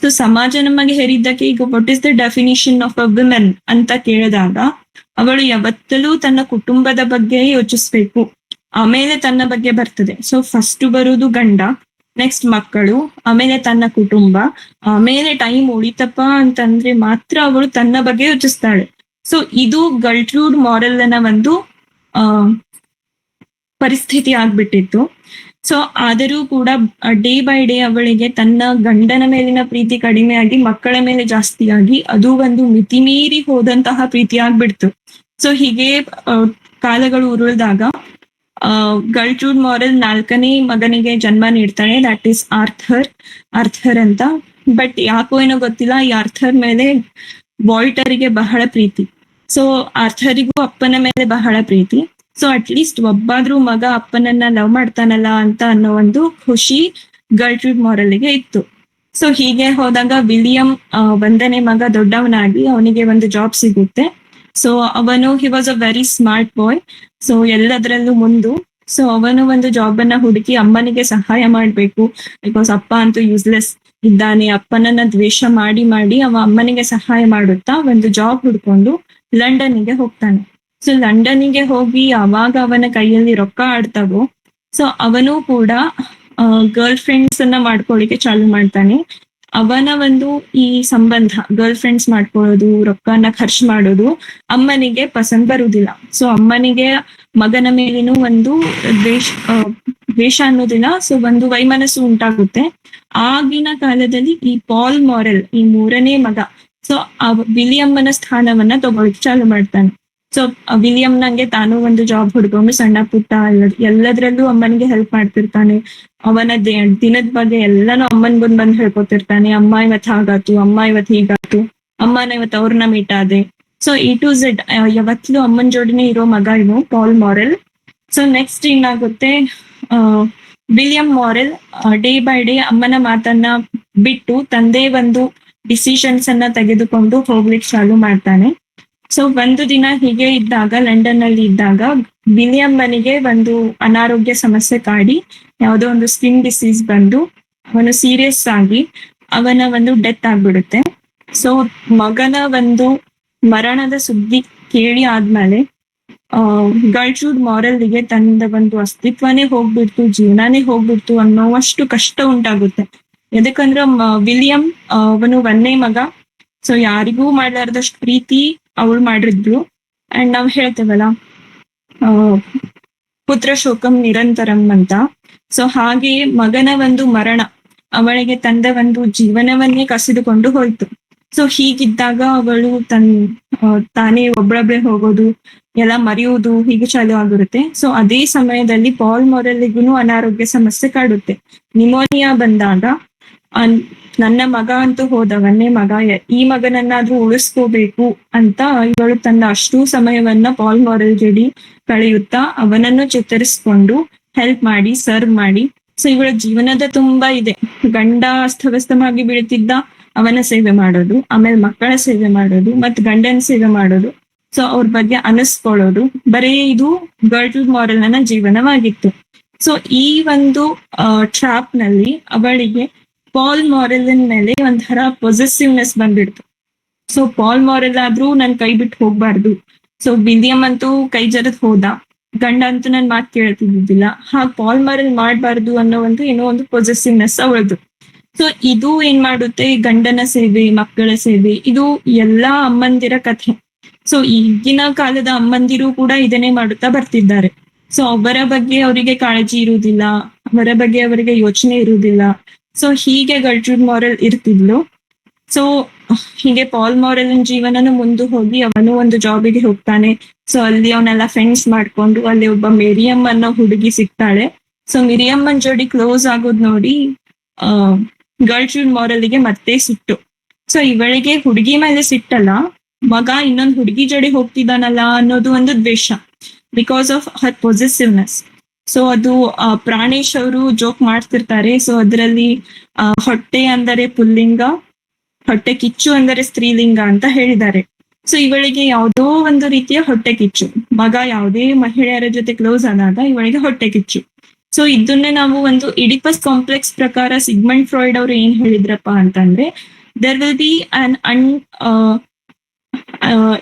ಸೊ ಸಮಾಜ ನಮಗೆ ಹೇರಿದ್ದಕ್ಕೆ ಈಗ what is the definition of a women ಅಂತ ಕೇಳಿದಾಗ, ಅವಳು ಯಾವತ್ತಲೂ ತನ್ನ ಕುಟುಂಬದ ಬಗ್ಗೆ ಯೋಚಿಸ್ಬೇಕು, ಆಮೇಲೆ ತನ್ನ ಬಗ್ಗೆ ಬರ್ತದೆ. ಸೊ ಫಸ್ಟ್ ಬರುವುದು ಗಂಡ, ನೆಕ್ಸ್ಟ್ ಮಕ್ಕಳು, ಆಮೇಲೆ ತನ್ನ ಕುಟುಂಬ, ಆಮೇಲೆ ಟೈಮ್ ಉಳಿತಪ್ಪ ಅಂತಂದ್ರೆ ಮಾತ್ರ ಅವಳು ತನ್ನ ಬಗ್ಗೆ ಯೋಚಿಸ್ತಾಳೆ. ಸೊ ಇದು ಗರ್ಟ್ರೂಡ್ ಮಾರೆಲ್ನ ಒಂದು ಪರಿಸ್ಥಿತಿ ಆಗ್ಬಿಟ್ಟಿತ್ತು. ಸೊ ಆದರೂ ಕೂಡ ಡೇ ಬೈ ಡೇ ಅವಳಿಗೆ ತನ್ನ ಗಂಡನ ಮೇಲಿನ ಪ್ರೀತಿ ಕಡಿಮೆ ಆಗಿ ಮಕ್ಕಳ ಮೇಲೆ ಜಾಸ್ತಿ ಆಗಿ ಅದು ಒಂದು ಮಿತಿಮೀರಿ ಹೋದಂತಹ ಪ್ರೀತಿ ಆಗ್ಬಿಡ್ತು. ಸೊ ಹೀಗೆ ಕಾಲಗಳು ಉರುಳಿದಾಗ ಗರ್ಟ್ರೂಡ್ ಮಾರೆಲ್ 4ನೇ ಮಗನಿಗೆ ಜನ್ಮ ನೀಡ್ತಾಳೆ, ದಟ್ ಈಸ್ ಆರ್ಥರ್ ಅಂತ. ಬಟ್ ಯಾಕೋ ಏನೋ ಗೊತ್ತಿಲ್ಲ, ಈ ಆರ್ಥರ್ ಮೇಲೆ ವಾಲ್ಟರಿಗೆ ಬಹಳ ಪ್ರೀತಿ. ಸೊ ಆರ್ಥರಿಗೂ ಅಪ್ಪನ ಮೇಲೆ ಬಹಳ ಪ್ರೀತಿ. ಸೊ ಅಟ್ಲೀಸ್ಟ್ ಒಬ್ಬಾದ್ರೂ ಮಗ ಅಪ್ಪನನ್ನ ಲವ್ ಮಾಡ್ತಾನಲ್ಲ ಅಂತ ಅನ್ನೋ ಒಂದು ಖುಷಿ ಗರ್ಟ್ರೂಡ್ ಮಾರೆಲ್ಗೆ ಇತ್ತು. ಸೊ ಹೀಗೆ ಹೋದಾಗ ವಿಲಿಯಂ 1ನೇ ಮಗ ದೊಡ್ಡವನಾಗಿ ಅವನಿಗೆ ಒಂದು ಜಾಬ್ ಸಿಗುತ್ತೆ. ಸೊ ಅವನು he was a very smart boy, so ಎಲ್ಲದರಲ್ಲೂ ಮುಂದು. ಸೊ ಅವನು ಒಂದು ಜಾಬ್ ಅನ್ನ ಹುಡುಕಿ ಅಮ್ಮನಿಗೆ ಸಹಾಯ ಮಾಡ್ಬೇಕು, ಬಿಕಾಸ್ ಅಪ್ಪ ಅಂತೂ ಯೂಸ್ಲೆಸ್ ಇದ್ದಾನೆ. ಅಪ್ಪನನ್ನ ದ್ವೇಷ ಮಾಡಿ ಅವ ಅಮ್ಮನಿಗೆ ಸಹಾಯ ಮಾಡುತ್ತಾ ಒಂದು ಜಾಬ್ ಹುಡ್ಕೊಂಡು ಲಂಡನ್ನಿಗೆ ಹೋಗ್ತಾನೆ. ಸೊ ಲಂಡನ್ನಿಗೆ ಹೋಗಿ ಅವಾಗ ಅವನ ಕೈಯಲ್ಲಿ ರೊಕ್ಕ ಆಡ್ತಾವೋ, ಸೊ ಅವನು ಕೂಡ ಗರ್ಲ್ ಫ್ರೆಂಡ್ಸ್ ಅನ್ನ ಮಾಡ್ಕೊಳ್ಳಿಕ್ಕೆ ಚಾಲು ಮಾಡ್ತಾನೆ. ಅವನ ಒಂದು ಈ ಸಂಬಂಧ ಗರ್ಲ್ ಫ್ರೆಂಡ್ಸ್ ಮಾಡ್ಕೊಳ್ಳೋದು, ರೊಕ್ಕನ ಖರ್ಚು ಮಾಡೋದು ಅಮ್ಮನಿಗೆ ಪಸಂದ್ ಬರುವುದಿಲ್ಲ. ಸೊ ಅಮ್ಮನಿಗೆ ಮಗನ ಮೇಲಿನೂ ಒಂದು ದ್ವೇಷ ಅನ್ನೋದಿಲ್ಲ, ಸೊ ಒಂದು ವೈಮನಸ್ಸು ಉಂಟಾಗುತ್ತೆ. ಆಗಿನ ಕಾಲದಲ್ಲಿ ಈ ಪಾಲ್ ಮಾರೆಲ್, ಈ 3ನೇ ಮಗ, ಸೊ ವಿಲಿಯಮ್ಮನ ಸ್ಥಾನವನ್ನ ತಗೊಳ್ಳಿಕ್ಕೆ ಚಾಲು ಮಾಡ್ತಾನೆ. ಸೊ ವಿಲಿಯಂ ನಂಗೆ ತಾನು ಒಂದು ಜಾಬ್ ಹುಡ್ಕೊಂಡು ಸಣ್ಣ ಪುಟ್ಟ ಎಲ್ಲದ್ರಲ್ಲೂ ಅಮ್ಮನಿಗೆ ಹೆಲ್ಪ್ ಮಾಡ್ತಿರ್ತಾನೆ. ಅವನ ದಿನದ ಬಗ್ಗೆ ಎಲ್ಲಾನು ಅಮ್ಮನ್ ಬಂದ್ ಹೇಳ್ಕೊತಿರ್ತಾನೆ. ಅಮ್ಮ ಇವತ್ ಹಾಗಾತು, ಅಮ್ಮ ಇವತ್ ಹೀಗಾತು, ಅಮ್ಮನ ಇವತ್ ಅವ್ರನ್ನ ಮೀಟ್ ಆದೆ. ಸೊ A to Z ಯಾವತ್ತಲೂ ಅಮ್ಮನ್ ಜೋಡಿನೇ ಇರೋ ಮಗ ಇವನು ಪಾಲ್ ಮಾರೆಲ್. ಸೊ ನೆಕ್ಸ್ಟ್ ಏನಾಗುತ್ತೆ, ವಿಲಿಯಂ ಮಾರೆಲ್ ಡೇ ಬೈ ಡೇ ಅಮ್ಮನ ಮಾತನ್ನ ಬಿಟ್ಟು ತಂದೆ ಒಂದು ಡಿಸಿಷನ್ಸ್ ಅನ್ನ ತೆಗೆದುಕೊಂಡು ಹೋಗ್ಲಿಕ್ಕೆ ಚಾಲು ಮಾಡ್ತಾನೆ. ಸೊ ಒಂದು ದಿನ ಹೀಗೆ ಇದ್ದಾಗ, ಲಂಡನ್ ನಲ್ಲಿ ಇದ್ದಾಗ, ವಿಲಿಯಮ್ಮನಿಗೆ ಒಂದು ಅನಾರೋಗ್ಯ ಸಮಸ್ಯೆ ಕಾಡಿ ಯಾವುದೋ ಒಂದು ಸ್ಕಿನ್ ಡಿಸೀಸ್ ಬಂದು ಅವನು ಸೀರಿಯಸ್ ಆಗಿ ಅವನ ಒಂದು ಡೆತ್ ಆಗ್ಬಿಡುತ್ತೆ. ಸೊ ಮಗನ ಒಂದು ಮರಣದ ಸುದ್ದಿ ಕೇಳಿ ಆದ್ಮೇಲೆ ಗರ್ಟ್ರೂಡ್ ಮಾರೆಲ್ಗೆ ತನ್ನ ಒಂದು ಅಸ್ತಿತ್ವನೇ ಹೋಗ್ಬಿಡ್ತು, ಜೀವನಾನೇ ಹೋಗ್ಬಿಡ್ತು ಅನ್ನೋವಷ್ಟು ಕಷ್ಟ ಉಂಟಾಗುತ್ತೆ. ಎದಕ್ಕಂದ್ರ ವಿಲಿಯಂ ಅವನು 1ನೇ ಮಗ. ಸೊ ಯಾರಿಗೂ ಮಾಡ್ಲಾರ್ದಷ್ಟು ಪ್ರೀತಿ ಅವಳು ಮಾಡಿದ್ಲು. ಅಂಡ್ ನಾವ್ ಹೇಳ್ತೇವಲ್ಲ, ಪುತ್ರ ಶೋಕಂ ನಿರಂತರಂ ಅಂತ. ಸೊ ಹಾಗೆ ಮಗನ ಒಂದು ಮರಣ ಅವಳಿಗೆ ತಂದ ಒಂದು ಜೀವನವನ್ನೇ ಕಸಿದುಕೊಂಡು ಹೋಯ್ತು. ಸೊ ಹೀಗಿದ್ದಾಗ ಅವಳು ತಾನೇ ಒಬ್ಬಳೊಬ್ಬಳೆ ಹೋಗೋದು, ಎಲ್ಲ ಮರೆಯುವುದು ಹೀಗೆ ಚಾಲು ಆಗಿರುತ್ತೆ. ಸೊ ಅದೇ ಸಮಯದಲ್ಲಿ ಪಾಲ್ ಮಾರೆಲ್ಗೂ ಅನಾರೋಗ್ಯ ಸಮಸ್ಯೆ ಕಾಡುತ್ತೆ. ನಿಮೋನಿಯಾ ಬಂದಾಗ ನನ್ನ ಮಗ ಅಂತೂ ಹೋದ, 1ನೇ ಮಗ, ಈ ಮಗನನ್ನಾದ್ರೂ ಉಳಿಸ್ಕೋಬೇಕು ಅಂತ ಇವಳು ತನ್ನ ಅಷ್ಟೂ ಸಮಯವನ್ನ ಪಾಲ್ ಮಾರೆಲ್ ಜೋಡಿ ಕಳೆಯುತ್ತಾ ಅವನನ್ನು ಚೇತರಿಸ್ಕೊಂಡು ಹೆಲ್ಪ್ ಮಾಡಿ, ಸರ್ವ್ ಮಾಡಿ. ಸೊ ಇವಳ ಜೀವನದ ತುಂಬಾ ಇದೆ. ಗಂಡ ಅಸ್ತವ್ಯಸ್ತವಾಗಿ ಬೀಳ್ತಿದ್ದ, ಅವನ ಸೇವೆ ಮಾಡೋದು, ಆಮೇಲೆ ಮಕ್ಕಳ ಸೇವೆ ಮಾಡೋದು, ಮತ್ ಗಂಡನ ಸೇವೆ ಮಾಡೋದು, ಸೊ ಅವ್ರ ಬಗ್ಗೆ ಅನಿಸ್ಕೊಳ್ಳೋದು, ಬರೀ ಇದು ಗರ್ಟ್ರೂಡ್ ಮಾರೆಲ್ನ ಜೀವನವಾಗಿತ್ತು. ಸೊ ಈ ಒಂದು ಟ್ರಾಪ್ ನಲ್ಲಿ ಅವಳಿಗೆ ಪಾಲ್ ಮಾರೆಲ್ ಮೇಲೆ ಒಂಥರ ಪೊಸೆಸಿವ್ನೆಸ್ ಬಂದ್ಬಿಡ್ತು. ಸೊ ಪಾಲ್ ಮಾರೆಲ್ ಆದ್ರೂ ನನ್ ಕೈ ಬಿಟ್ಟು ಹೋಗ್ಬಾರ್ದು. ಸೊ ವಿಲಿಯಂ ಅಂತೂ ಕೈ ಜರದ್ ಹೋದ, ಗಂಡ ಅಂತೂ ನನ್ ಮಾತು ಕೇಳ್ತಿದ್ದಿಲ್ಲ. ಪಾಲ್ ಮಾರೆಲ್ ಮಾಡ್ಬಾರ್ದು ಅನ್ನೋ ಒಂದು ಏನೋ ಒಂದು ಪೊಸೆಸಿವ್ನೆಸ್ ಅವಳದು. ಸೊ ಇದು ಏನ್ ಮಾಡುತ್ತೆ, ಗಂಡನ ಸೇವೆ, ಮಕ್ಕಳ ಸೇವೆ, ಇದು ಎಲ್ಲಾ ಅಮ್ಮಂದಿರ ಕಥೆ. ಸೊ ಈಗಿನ ಕಾಲದ ಅಮ್ಮಂದಿರು ಕೂಡ ಇದನ್ನೇ ಮಾಡುತ್ತಾ ಬರ್ತಿದ್ದಾರೆ. ಸೊ ಅವರ ಬಗ್ಗೆ ಅವರಿಗೆ ಕಾಳಜಿ ಇರುವುದಿಲ್ಲ, ಅವರ ಬಗ್ಗೆ ಅವರಿಗೆ ಯೋಚನೆ ಇರುವುದಿಲ್ಲ. ಸೊ ಹೀಗೆ ಗರ್ಟ್ರೂಡ್ ಮಾರೆಲ್ ಇರ್ತಿದ್ಲು. ಸೊ ಹೀಗೆ ಪಾಲ್ ಮಾರೆಲ್ ಜೀವನನು ಮುಂದೆ ಹೋಗಿ ಅವನು ಒಂದು ಜಾಬಿಗೆ ಹೋಗ್ತಾನೆ. ಸೊ ಅಲ್ಲಿ ಅವನೆಲ್ಲ ಫ್ರೆಂಡ್ಸ್ ಮಾಡ್ಕೊಂಡು ಅಲ್ಲಿ ಒಬ್ಬ ಮಿರಿಯಂ ಅನ್ನೋ ಹುಡುಗಿ ಸಿಗ್ತಾಳೆ. ಸೊ ಮಿರಿಯಮ್ಮನ್ ಜೋಡಿ ಕ್ಲೋಸ್ ಆಗೋದ್ ನೋಡಿ ಗರ್ಟ್ರೂಡ್ ಮಾರೆಲ್ಗೆ ಮತ್ತೆ ಸಿಟ್ಟು. ಸೊ ಇವಳಿಗೆ ಹುಡುಗಿ ಮೇಲೆ ಸಿಟ್ಟಲ್ಲ, ಮಗ ಇನ್ನೊಂದು ಹುಡುಗಿ ಜೋಡಿ ಹೋಗ್ತಿದ್ದಾನಲ್ಲ ಅನ್ನೋದು ಒಂದು ದ್ವೇಷ, because of her possessiveness. So ಅದು ಪ್ರಾಣೇಶ್ ಅವರು ಜೋಕ್ ಮಾಡ್ತಿರ್ತಾರೆ. ಸೊ ಅದರಲ್ಲಿ ಹೊಟ್ಟೆ ಅಂದರೆ ಪುಲ್ಲಿಂಗ, ಹೊಟ್ಟೆ ಕಿಚ್ಚು ಅಂದರೆ ಸ್ತ್ರೀಲಿಂಗ ಅಂತ ಹೇಳಿದ್ದಾರೆ. ಸೊ ಇವಳಿಗೆ ಯಾವುದೋ ಒಂದು ರೀತಿಯ ಹೊಟ್ಟೆ ಕಿಚ್ಚು, ಮಗ ಯಾವುದೇ ಮಹಿಳೆಯರ ಜೊತೆ ಕ್ಲೋಸ್ ಆದಾಗ ಇವಳಿಗೆ ಹೊಟ್ಟೆ ಕಿಚ್ಚು. ಸೊ ಇದನ್ನೇ ನಾವು ಒಂದು ಇಡಿಪಸ್ ಕಾಂಪ್ಲೆಕ್ಸ್ ಪ್ರಕಾರ ಸಿಗ್ಮಂಡ್ ಫ್ರಾಯ್ಡ್ ಅವರು ಏನ್ ಹೇಳಿದ್ರಪ್ಪ ಅಂತಂದ್ರೆ, there will be an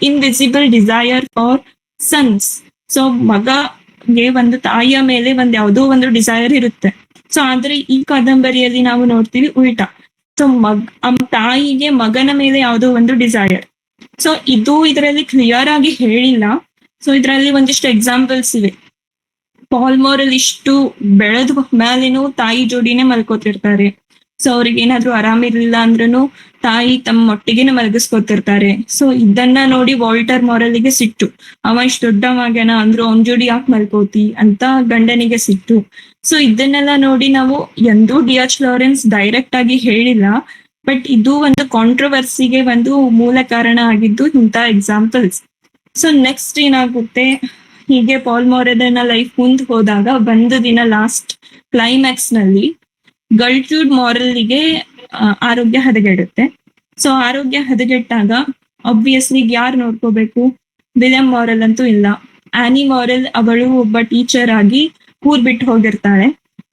invisible desire for sons. So ಮಗಗೆ ಒಂದು ತಾಯಿಯ ಮೇಲೆ ಒಂದ್ ಯಾವುದೋ ಒಂದು ಡಿಸೈರ್ ಇರುತ್ತೆ. ಸೊ ಆದ್ರೆ ಈ ಕಾದಂಬರಿಯಲ್ಲಿ ನಾವು ನೋಡ್ತೀವಿ ಉಲ್ಟಾ. ಸೊ ತಾಯಿಗೆ ಮಗನ ಮೇಲೆ ಯಾವುದೋ ಒಂದು ಡಿಸೈರ್. ಸೊ ಇದು ಇದರಲ್ಲಿ ಕ್ಲಿಯರ್ ಆಗಿ ಹೇಳಿಲ್ಲ. ಸೊ ಇದರಲ್ಲಿ ಒಂದಿಷ್ಟು ಎಕ್ಸಾಂಪಲ್ಸ್ ಇವೆ. ಪಾಲ್ ಮಾರೆಲ್ ಇಷ್ಟು ಬೆಳೆದ ಮೇಲೇನು ತಾಯಿ ಜೋಡಿನೇ ಮಲ್ಕೋತಿರ್ತಾರೆ. ಸೊ ಅವ್ರಿಗೆ ಏನಾದ್ರು ಆರಾಮಿರ್ಲಿಲ್ಲ ಅಂದ್ರೂ ತಾಯಿ ತಮ್ಮ ಒಟ್ಟಿಗೆನೆ ಮಲಗಿಸ್ಕೊತಿರ್ತಾರೆ. ಸೊ ಇದನ್ನ ನೋಡಿ ವಾಲ್ಟರ್ ಮಾರೆಲ್ಗೆ ಸಿಟ್ಟು, ಅವ ಇಷ್ಟು ದೊಡ್ಡವಾಗ್ಯಾನ ಅಂದ್ರು ಅವನ್ ಜೋಡಿ ಯಾಕೆ ಮಲ್ಕೋತಿ ಅಂತ ಗಂಡನಿಗೆ ಸಿಟ್ಟು. ಸೊ ಇದನ್ನೆಲ್ಲ ನೋಡಿ ನಾವು ಎಂದೂ ಡಿ.ಎಚ್. ಲಾರೆನ್ಸ್ ಡೈರೆಕ್ಟ್ ಆಗಿ ಹೇಳಿಲ್ಲ, ಬಟ್ ಇದು ಒಂದು ಕಾಂಟ್ರವರ್ಸಿಗೆ ಒಂದು ಮೂಲ ಕಾರಣ ಆಗಿದ್ದು ಇಂಥ ಎಕ್ಸಾಂಪಲ್ಸ್. ಸೊ ನೆಕ್ಸ್ಟ್ ಏನಾಗುತ್ತೆ, ಹೀಗೆ ಪಾಲ್ ಮಾರೆಲ್ನ ಲೈಫ್ ಮುಂದೆ ಹೋದಾಗ ಒಂದು ದಿನ ಲಾಸ್ಟ್ ಕ್ಲೈಮ್ಯಾಕ್ಸ್ ನಲ್ಲಿ ಗರ್ಟ್ರೂಡ್ ಮಾರೆಲ್ಗೆ ಆರೋಗ್ಯ ಹದಗೆಡುತ್ತೆ. ಸೊ ಆರೋಗ್ಯ ಹದಗೆಟ್ಟಾಗ ಆಬ್ವಿಯಸ್ಲಿ ಯಾರು ನೋಡ್ಕೋಬೇಕು, ವಿಲಿಯಂ ಮಾರೆಲ್ ಅಂತೂ ಇಲ್ಲ. ಆನಿ ಮಾರೆಲ್ ಅವಳು ಒಬ್ಬ ಟೀಚರ್ ಆಗಿ ಊರ್ ಬಿಟ್ಟು ಹೋಗಿರ್ತಾಳೆ.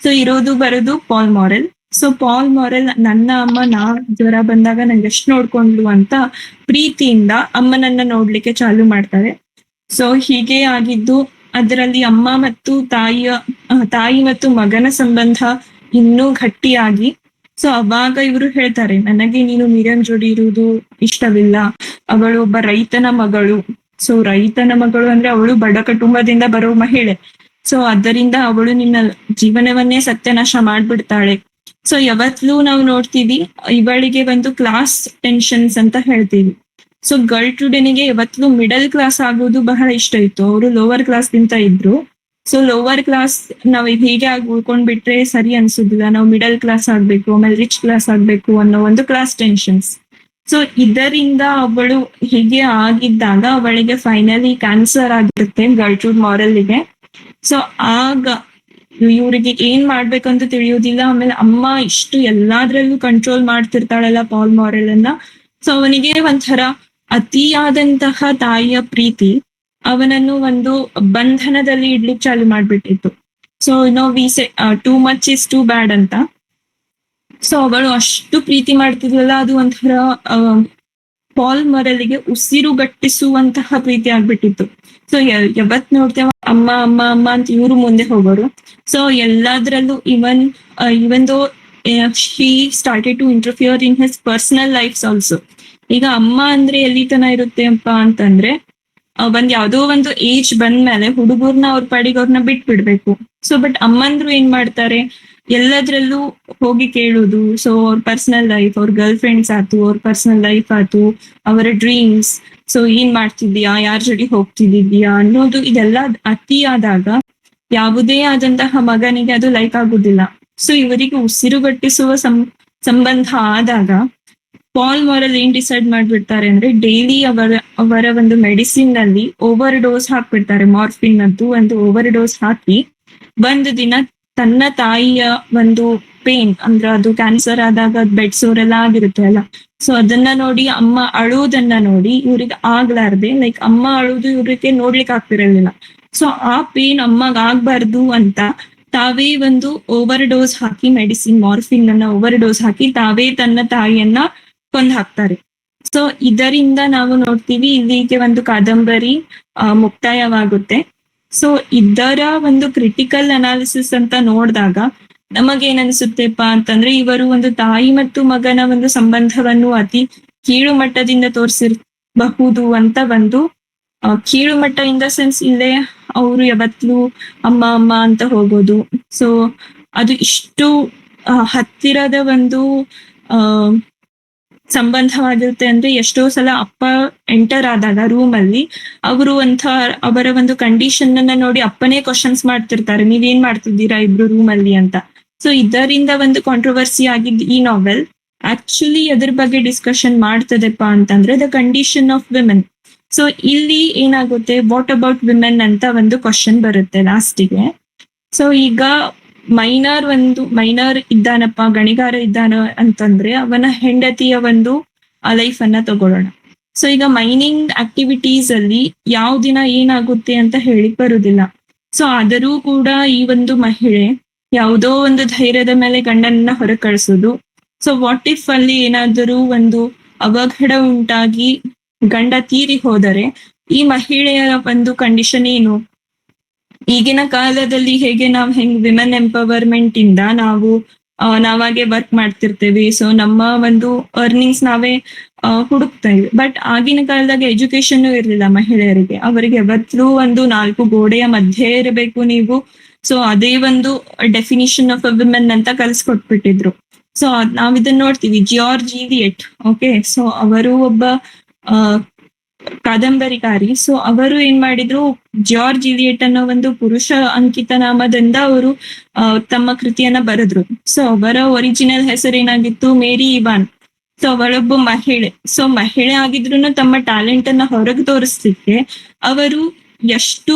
ಸೊ ಇರೋದು ಬರೋದು ಪಾಲ್ ಮಾರೆಲ್. ಸೊ ಪಾಲ್ ಮಾರೆಲ್ ನನ್ನ ಅಮ್ಮ ಜ್ವರ ಬಂದಾಗ ನಂಗೆ ಎಷ್ಟು ನೋಡ್ಕೊಂಡ್ಲು ಅಂತ ಪ್ರೀತಿಯಿಂದ ಅಮ್ಮನನ್ನ ನೋಡ್ಲಿಕ್ಕೆ ಚಾಲು ಮಾಡ್ತಾರೆ. ಸೊ ಹೀಗೆ ಆಗಿದ್ದು ಅದರಲ್ಲಿ ಅಮ್ಮ ಮತ್ತು ತಾಯಿ ಮತ್ತು ಮಗನ ಸಂಬಂಧ ಇನ್ನೂ ಗಟ್ಟಿಯಾಗಿ. ಸೊ ಅವಾಗ ಇವರು ಹೇಳ್ತಾರೆ, ನನಗೆ ನೀನು ಮಿರಿಯಂ ಜೋಡಿ ಇರುವುದು ಇಷ್ಟವಿಲ್ಲ, ಅವಳು ಒಬ್ಬ ರೈತನ ಮಗಳು. ಸೊ ರೈತನ ಮಗಳು ಅಂದ್ರೆ ಅವಳು ಬಡ ಕುಟುಂಬದಿಂದ ಬರೋ ಮಹಿಳೆ. ಸೊ ಅದರಿಂದ ಅವಳು ನಿನ್ನ ಜೀವನವನ್ನೇ ಸತ್ಯನಾಶ ಮಾಡ್ಬಿಡ್ತಾಳೆ. ಸೊ ಯಾವತ್ಲೂ ನಾವು ನೋಡ್ತೀವಿ ಇವಳಿಗೆ ಒಂದು ಕ್ಲಾಸ್ ಟೆನ್ಷನ್ಸ್ ಅಂತ ಹೇಳ್ತೀವಿ. ಸೊ ಗರ್ಟ್ರೂಡ್ನಿಗೆ ಯಾವತ್ಲೂ ಮಿಡಲ್ ಕ್ಲಾಸ್ ಆಗೋದು ಬಹಳ ಇಷ್ಟ ಇತ್ತು. ಅವರು ಲೋವರ್ ಕ್ಲಾಸ್ ಗಿಂತ ಇದ್ರು. ಸೊ ಲೋವರ್ ಕ್ಲಾಸ್ ನಾವ್ ಹೀಗೆ ಆಗಿ ಉಳ್ಕೊಂಡ್ಬಿಟ್ರೆ ಸರಿ ಅನ್ಸುದಿಲ್ಲ, ನಾವು ಮಿಡಲ್ ಕ್ಲಾಸ್ ಆಗ್ಬೇಕು, ಆಮೇಲೆ ರಿಚ್ ಕ್ಲಾಸ್ ಆಗ್ಬೇಕು ಅನ್ನೋ ಒಂದು ಕ್ಲಾಸ್ ಟೆನ್ಷನ್ಸ್. ಸೊ ಇದರಿಂದ ಅವಳು ಹೀಗೆ ಆಗಿದ್ದಾಗ ಅವಳಿಗೆ ಫೈನಲಿ ಕ್ಯಾನ್ಸರ್ ಆಗಿರುತ್ತೆ ಗರ್ಟ್ರೂಡ್ ಮಾರೆಲ್ಗೆ. ಸೊ ಆಗ ಇವ್ರಿಗೆ ಏನ್ ಮಾಡ್ಬೇಕಂತ ತಿಳಿಯೋದಿಲ್ಲ. ಆಮೇಲೆ ಅಮ್ಮ ಇಷ್ಟು ಎಲ್ಲಾದ್ರಲ್ಲೂ ಕಂಟ್ರೋಲ್ ಮಾಡ್ತಿರ್ತಾಳಲ್ಲ ಪಾಲ್ ಮಾರೆಲ್ ಅನ್ನ. ಸೊ ಅವನಿಗೆ ಒಂಥರ ಅತಿಯಾದಂತಹ ತಾಯಿಯ ಪ್ರೀತಿ ಅವನನ್ನು ಒಂದು ಬಂಧನದಲ್ಲಿ ಇಡ್ಲಿಕ್ಕೆ ಚಾಲು ಮಾಡ್ಬಿಟ್ಟಿತ್ತು. ಸೊ ವಿ ಸೆ too much is too bad ಅಂತ. ಸೊ ಅವಳು ಅಷ್ಟು ಪ್ರೀತಿ ಮಾಡ್ತಿದ್ಲಲ್ಲ, ಅದು ಒಂಥರ ಪಾಲ್ ಮಾರೆಲ್ಗೆ ಉಸಿರುಗಟ್ಟಿಸುವಂತಹ ಪ್ರೀತಿ ಆಗ್ಬಿಟ್ಟಿತ್ತು. ಸೊ ಯಾವತ್ ನೋಡ್ತೇವ ಅಮ್ಮ ಅಮ್ಮ ಅಮ್ಮ ಅಂತ ಇವ್ರು ಮುಂದೆ ಹೋಗೋರು. ಸೊ ಎಲ್ಲಾದ್ರಲ್ಲೂ even though she started to interfere in his personal lifes also. ಈಗ ಅಮ್ಮ ಅಂದ್ರೆ ಎಲ್ಲಿ ತನ ಇರುತ್ತೆ ಅಪ್ಪ ಅಂತಂದ್ರೆ, ಯಾವ್ದೋ ಒಂದು ಏಜ್ ಬಂದ್ಮೇಲೆ ಹುಡುಗರ್ನ ಅವ್ರ ಪಾಡಿಗೆ ಅವ್ರನ್ನ ಬಿಟ್ಬಿಡ್ಬೇಕು. ಸೊ ಬಟ್ ಅಮ್ಮಂದ್ರು ಏನ್ ಮಾಡ್ತಾರೆ, ಎಲ್ಲದ್ರಲ್ಲೂ ಹೋಗಿ ಕೇಳುದು. ಸೊ ಅವ್ರ ಪರ್ಸನಲ್ ಲೈಫ್, ಅವ್ರ ಗರ್ಲ್ ಫ್ರೆಂಡ್ಸ್ ಆಯ್ತು, ಅವ್ರ ಪರ್ಸನಲ್ ಲೈಫ್ ಆಯ್ತು, ಅವರ ಡ್ರೀಮ್ಸ್, ಸೊ ಏನ್ ಮಾಡ್ತಿದ್ಯಾ, ಯಾರ ಜೊತೆ ಹೋಗ್ತಿದ್ಯಾ ಅನ್ನೋದು, ಇದೆಲ್ಲ ಅತಿ ಆದಾಗ ಯಾವುದೇ ಆದಂತಹ ಮಗನಿಗೆ ಅದು ಲೈಕ್ ಆಗುದಿಲ್ಲ. ಸೊ ಇವರಿಗೆ ಉಸಿರುಗಟ್ಟಿಸುವ ಸಂಬಂಧ ಆದಾಗ ಪಾಲ್ ಮಾರೆಲ್ ಏನ್ ಡಿಸೈಡ್ ಮಾಡ್ಬಿಡ್ತಾರೆ ಅಂದ್ರೆ, ಡೈಲಿ ಅವರ ಒಂದು ಮೆಡಿಸಿನ್ ನಲ್ಲಿ ಓವರ್ ಡೋಸ್ ಹಾಕ್ಬಿಡ್ತಾರೆ. ಮಾರ್ಫಿನ್ ಅಂತೂ ಒಂದು ಓವರ್ ಡೋಸ್ ಹಾಕಿ ಒಂದು ದಿನ ತನ್ನ ತಾಯಿಯ ಒಂದು ಪೇನ್ ಅಂದ್ರೆ, ಅದು ಕ್ಯಾನ್ಸರ್ ಆದಾಗ ಬೆಡ್ ಸೋರ್ ಎಲ್ಲ ಆಗಿರುತ್ತೆ ಅಲ್ಲ, ಸೊ ಅದನ್ನ ನೋಡಿ ಅಮ್ಮ ಅಳುವುದನ್ನ ನೋಡಿ ಇವ್ರಿಗೆ ಆಗ್ಲಾರ್ದೆ, ಲೈಕ್ ಅಮ್ಮ ಅಳುವುದು ಇವ್ರಿಗೆ ನೋಡ್ಲಿಕ್ಕೆ ಆಗ್ತಿರಲಿಲ್ಲ. ಸೊ ಆ ಪೇನ್ ಅಮ್ಮಗ್ ಆಗ್ಬಾರ್ದು ಅಂತ ತಾವೇ ಒಂದು ಓವರ್ ಡೋಸ್ ಹಾಕಿ, ಮೆಡಿಸಿನ್ ಮಾರ್ಫಿನ್ ಅನ್ನ ಓವರ್ ಡೋಸ್ ಹಾಕಿ ತಾವೇ ತನ್ನ ತಾಯಿಯನ್ನ ಕೊಂದ್ ಹಾಕ್ತಾರೆ. ಸೊ ಇದರಿಂದ ನಾವು ನೋಡ್ತೀವಿ ಇಲ್ಲಿಗೆ ಒಂದು ಕಾದಂಬರಿ ಮುಕ್ತಾಯವಾಗುತ್ತೆ. ಸೊ ಇದರ ಒಂದು ಕ್ರಿಟಿಕಲ್ ಅನಾಲಿಸಿಸ್ ಅಂತ ನೋಡಿದಾಗ ನಮಗೇನ್ ಅನ್ಸುತ್ತೆಪ್ಪ ಅಂತಂದ್ರೆ, ಇವರು ಒಂದು ತಾಯಿ ಮತ್ತು ಮಗನ ಒಂದು ಸಂಬಂಧವನ್ನು ಅತಿ ಕೀಳು ಮಟ್ಟದಿಂದ ತೋರಿಸಿರಬಹುದು ಅಂತ ಒಂದು ಕೀಳು ಮಟ್ಟ ಇನ್ ದ ಸೆನ್ಸ್ ಇಲ್ಲೇ ಅವರು ಯಾವತ್ಲೂ ಅಮ್ಮ ಅಮ್ಮ ಅಂತ ಹೋಗೋದು. ಸೊ ಅದು ಇಷ್ಟು ಹತ್ತಿರದ ಒಂದು ಸಂಬಂಧವಾಗಿರುತ್ತೆ ಅಂದ್ರೆ, ಎಷ್ಟೋ ಸಲ ಅಪ್ಪ ಎಂಟರ್ ಆದಾಗ ರೂಮ್ ಅಲ್ಲಿ ಅವರು ಅವರ ಒಂದು ಕಂಡೀಷನ್ ಅನ್ನ ನೋಡಿ ಅಪ್ಪನೇ ಕ್ವಶನ್ಸ್ ಮಾಡ್ತಿರ್ತಾರೆ, ನೀವೇನ್ ಮಾಡ್ತಿದ್ದೀರಾ ಇಬ್ರು ರೂಮ್ ಅಲ್ಲಿ ಅಂತ. ಸೊ ಇದರಿಂದ ಒಂದು ಕಾಂಟ್ರವರ್ಸಿ ಆಗಿದ್ದು ಈ ನಾವೆಲ್ ಆಕ್ಚುಲಿ ಅದ್ರ ಬಗ್ಗೆ ಡಿಸ್ಕಷನ್ ಮಾಡ್ತದೆಪ್ಪ ಅಂತಂದ್ರೆ the condition of women. So ಇಲ್ಲಿ ಏನಾಗುತ್ತೆ, ವಾಟ್ ಅಬೌಟ್ ವಿಮೆನ್ ಅಂತ ಒಂದು ಕ್ವಶನ್ ಬರುತ್ತೆ ಲಾಸ್ಟಿಗೆ. ಸೊ ಈಗ ಮೈನರ್ ಇದ್ದಾನಪ್ಪ, ಗಣಿಗಾರ ಇದ್ದಾನ ಅಂತಂದ್ರೆ ಅವನ ಹೆಂಡತಿಯ ಒಂದು ಲೈಫ್ ಅನ್ನ ತಗೊಳ್ಳೋಣ. ಸೊ ಈಗ ಮೈನಿಂಗ್ ಆಕ್ಟಿವಿಟೀಸ್ ಅಲ್ಲಿ ಯಾವ ದಿನ ಏನಾಗುತ್ತೆ ಅಂತ ಹೇಳಿ ಬರುದಿಲ್ಲ. ಸೊ ಆದರೂ ಕೂಡ ಈ ಒಂದು ಮಹಿಳೆ ಯಾವುದೋ ಒಂದು ಧೈರ್ಯದ ಮೇಲೆ ಗಂಡನನ್ನ ಹೊರ ಕಳಿಸೋದು. ಸೊ ವಾಟ್ ಇಫ್ ಅಲ್ಲಿ ಏನಾದರೂ ಒಂದು ಅವಘಡ ಉಂಟಾಗಿ ಗಂಡ ತೀರಿ ಹೋದರೆ ಈ ಮಹಿಳೆಯ ಒಂದು ಕಂಡೀಷನ್ ಏನು? ಈಗಿನ ಕಾಲದಲ್ಲಿ ಹೇಗೆ ಹೆಂಗ್ ವಿಮೆನ್ ಎಂಪವರ್ಮೆಂಟ್ ಇಂದ ನಾವಾಗೆ ವರ್ಕ್ ಮಾಡ್ತಿರ್ತೇವೆ, ಸೊ ನಮ್ಮ ಒಂದು ಅರ್ನಿಂಗ್ಸ್ ನಾವೇ ಹುಡುಕ್ತಾ ಇದ್ವಿ. ಬಟ್ ಆಗಿನ ಕಾಲದಾಗ ಎಜುಕೇಶನ್ ಇರ್ಲಿಲ್ಲ ಮಹಿಳೆಯರಿಗೆ. ಅವರಿಗೆ ಯಾವತ್ತೂ ಒಂದು 4 ಗೋಡೆಯ ಮಧ್ಯೆ ಇರಬೇಕು ನೀವು. ಸೊ ಅದೇ ಒಂದು ಡೆಫಿನಿಷನ್ ಆಫ್ ಅ ವಿಮೆನ್ ಅಂತ ಕಲ್ಸ್ಕೊಟ್ಬಿಟ್ಟಿದ್ರು. ಸೊ ನಾವಿದನ್ನ ನೋಡ್ತೀವಿ. ಜಾರ್ಜ್ ಇಲಿಯಟ್, ಓಕೆ, ಸೊ ಅವರು ಒಬ್ಬ ಕಾದಂಬರಿಕಾರಿ. ಸೊ ಅವರು ಏನ್ ಮಾಡಿದ್ರು, ಜಾರ್ಜ್ ಇಲಿಯಟ್ ಅನ್ನೋ ಒಂದು ಪುರುಷ ಅಂಕಿತ ನಾಮದಿಂದ ಅವರು ತಮ್ಮ ಕೃತಿಯನ್ನ ಬರೆದ್ರು. ಸೊ ಅವರ ಒರಿಜಿನಲ್ ಹೆಸರು ಏನಾಗಿತ್ತು, ಮೇರಿ ಇವಾನ್. ಸೊ ಅವಳೊಬ್ಬ ಮಹಿಳೆ. ಸೊ ಮಹಿಳೆ ಆಗಿದ್ರು ತಮ್ಮ ಟ್ಯಾಲೆಂಟ್ ಅನ್ನ ಹೊರಗೆ ತೋರಿಸ್ಲಿಕ್ಕೆ ಅವರು ಎಷ್ಟು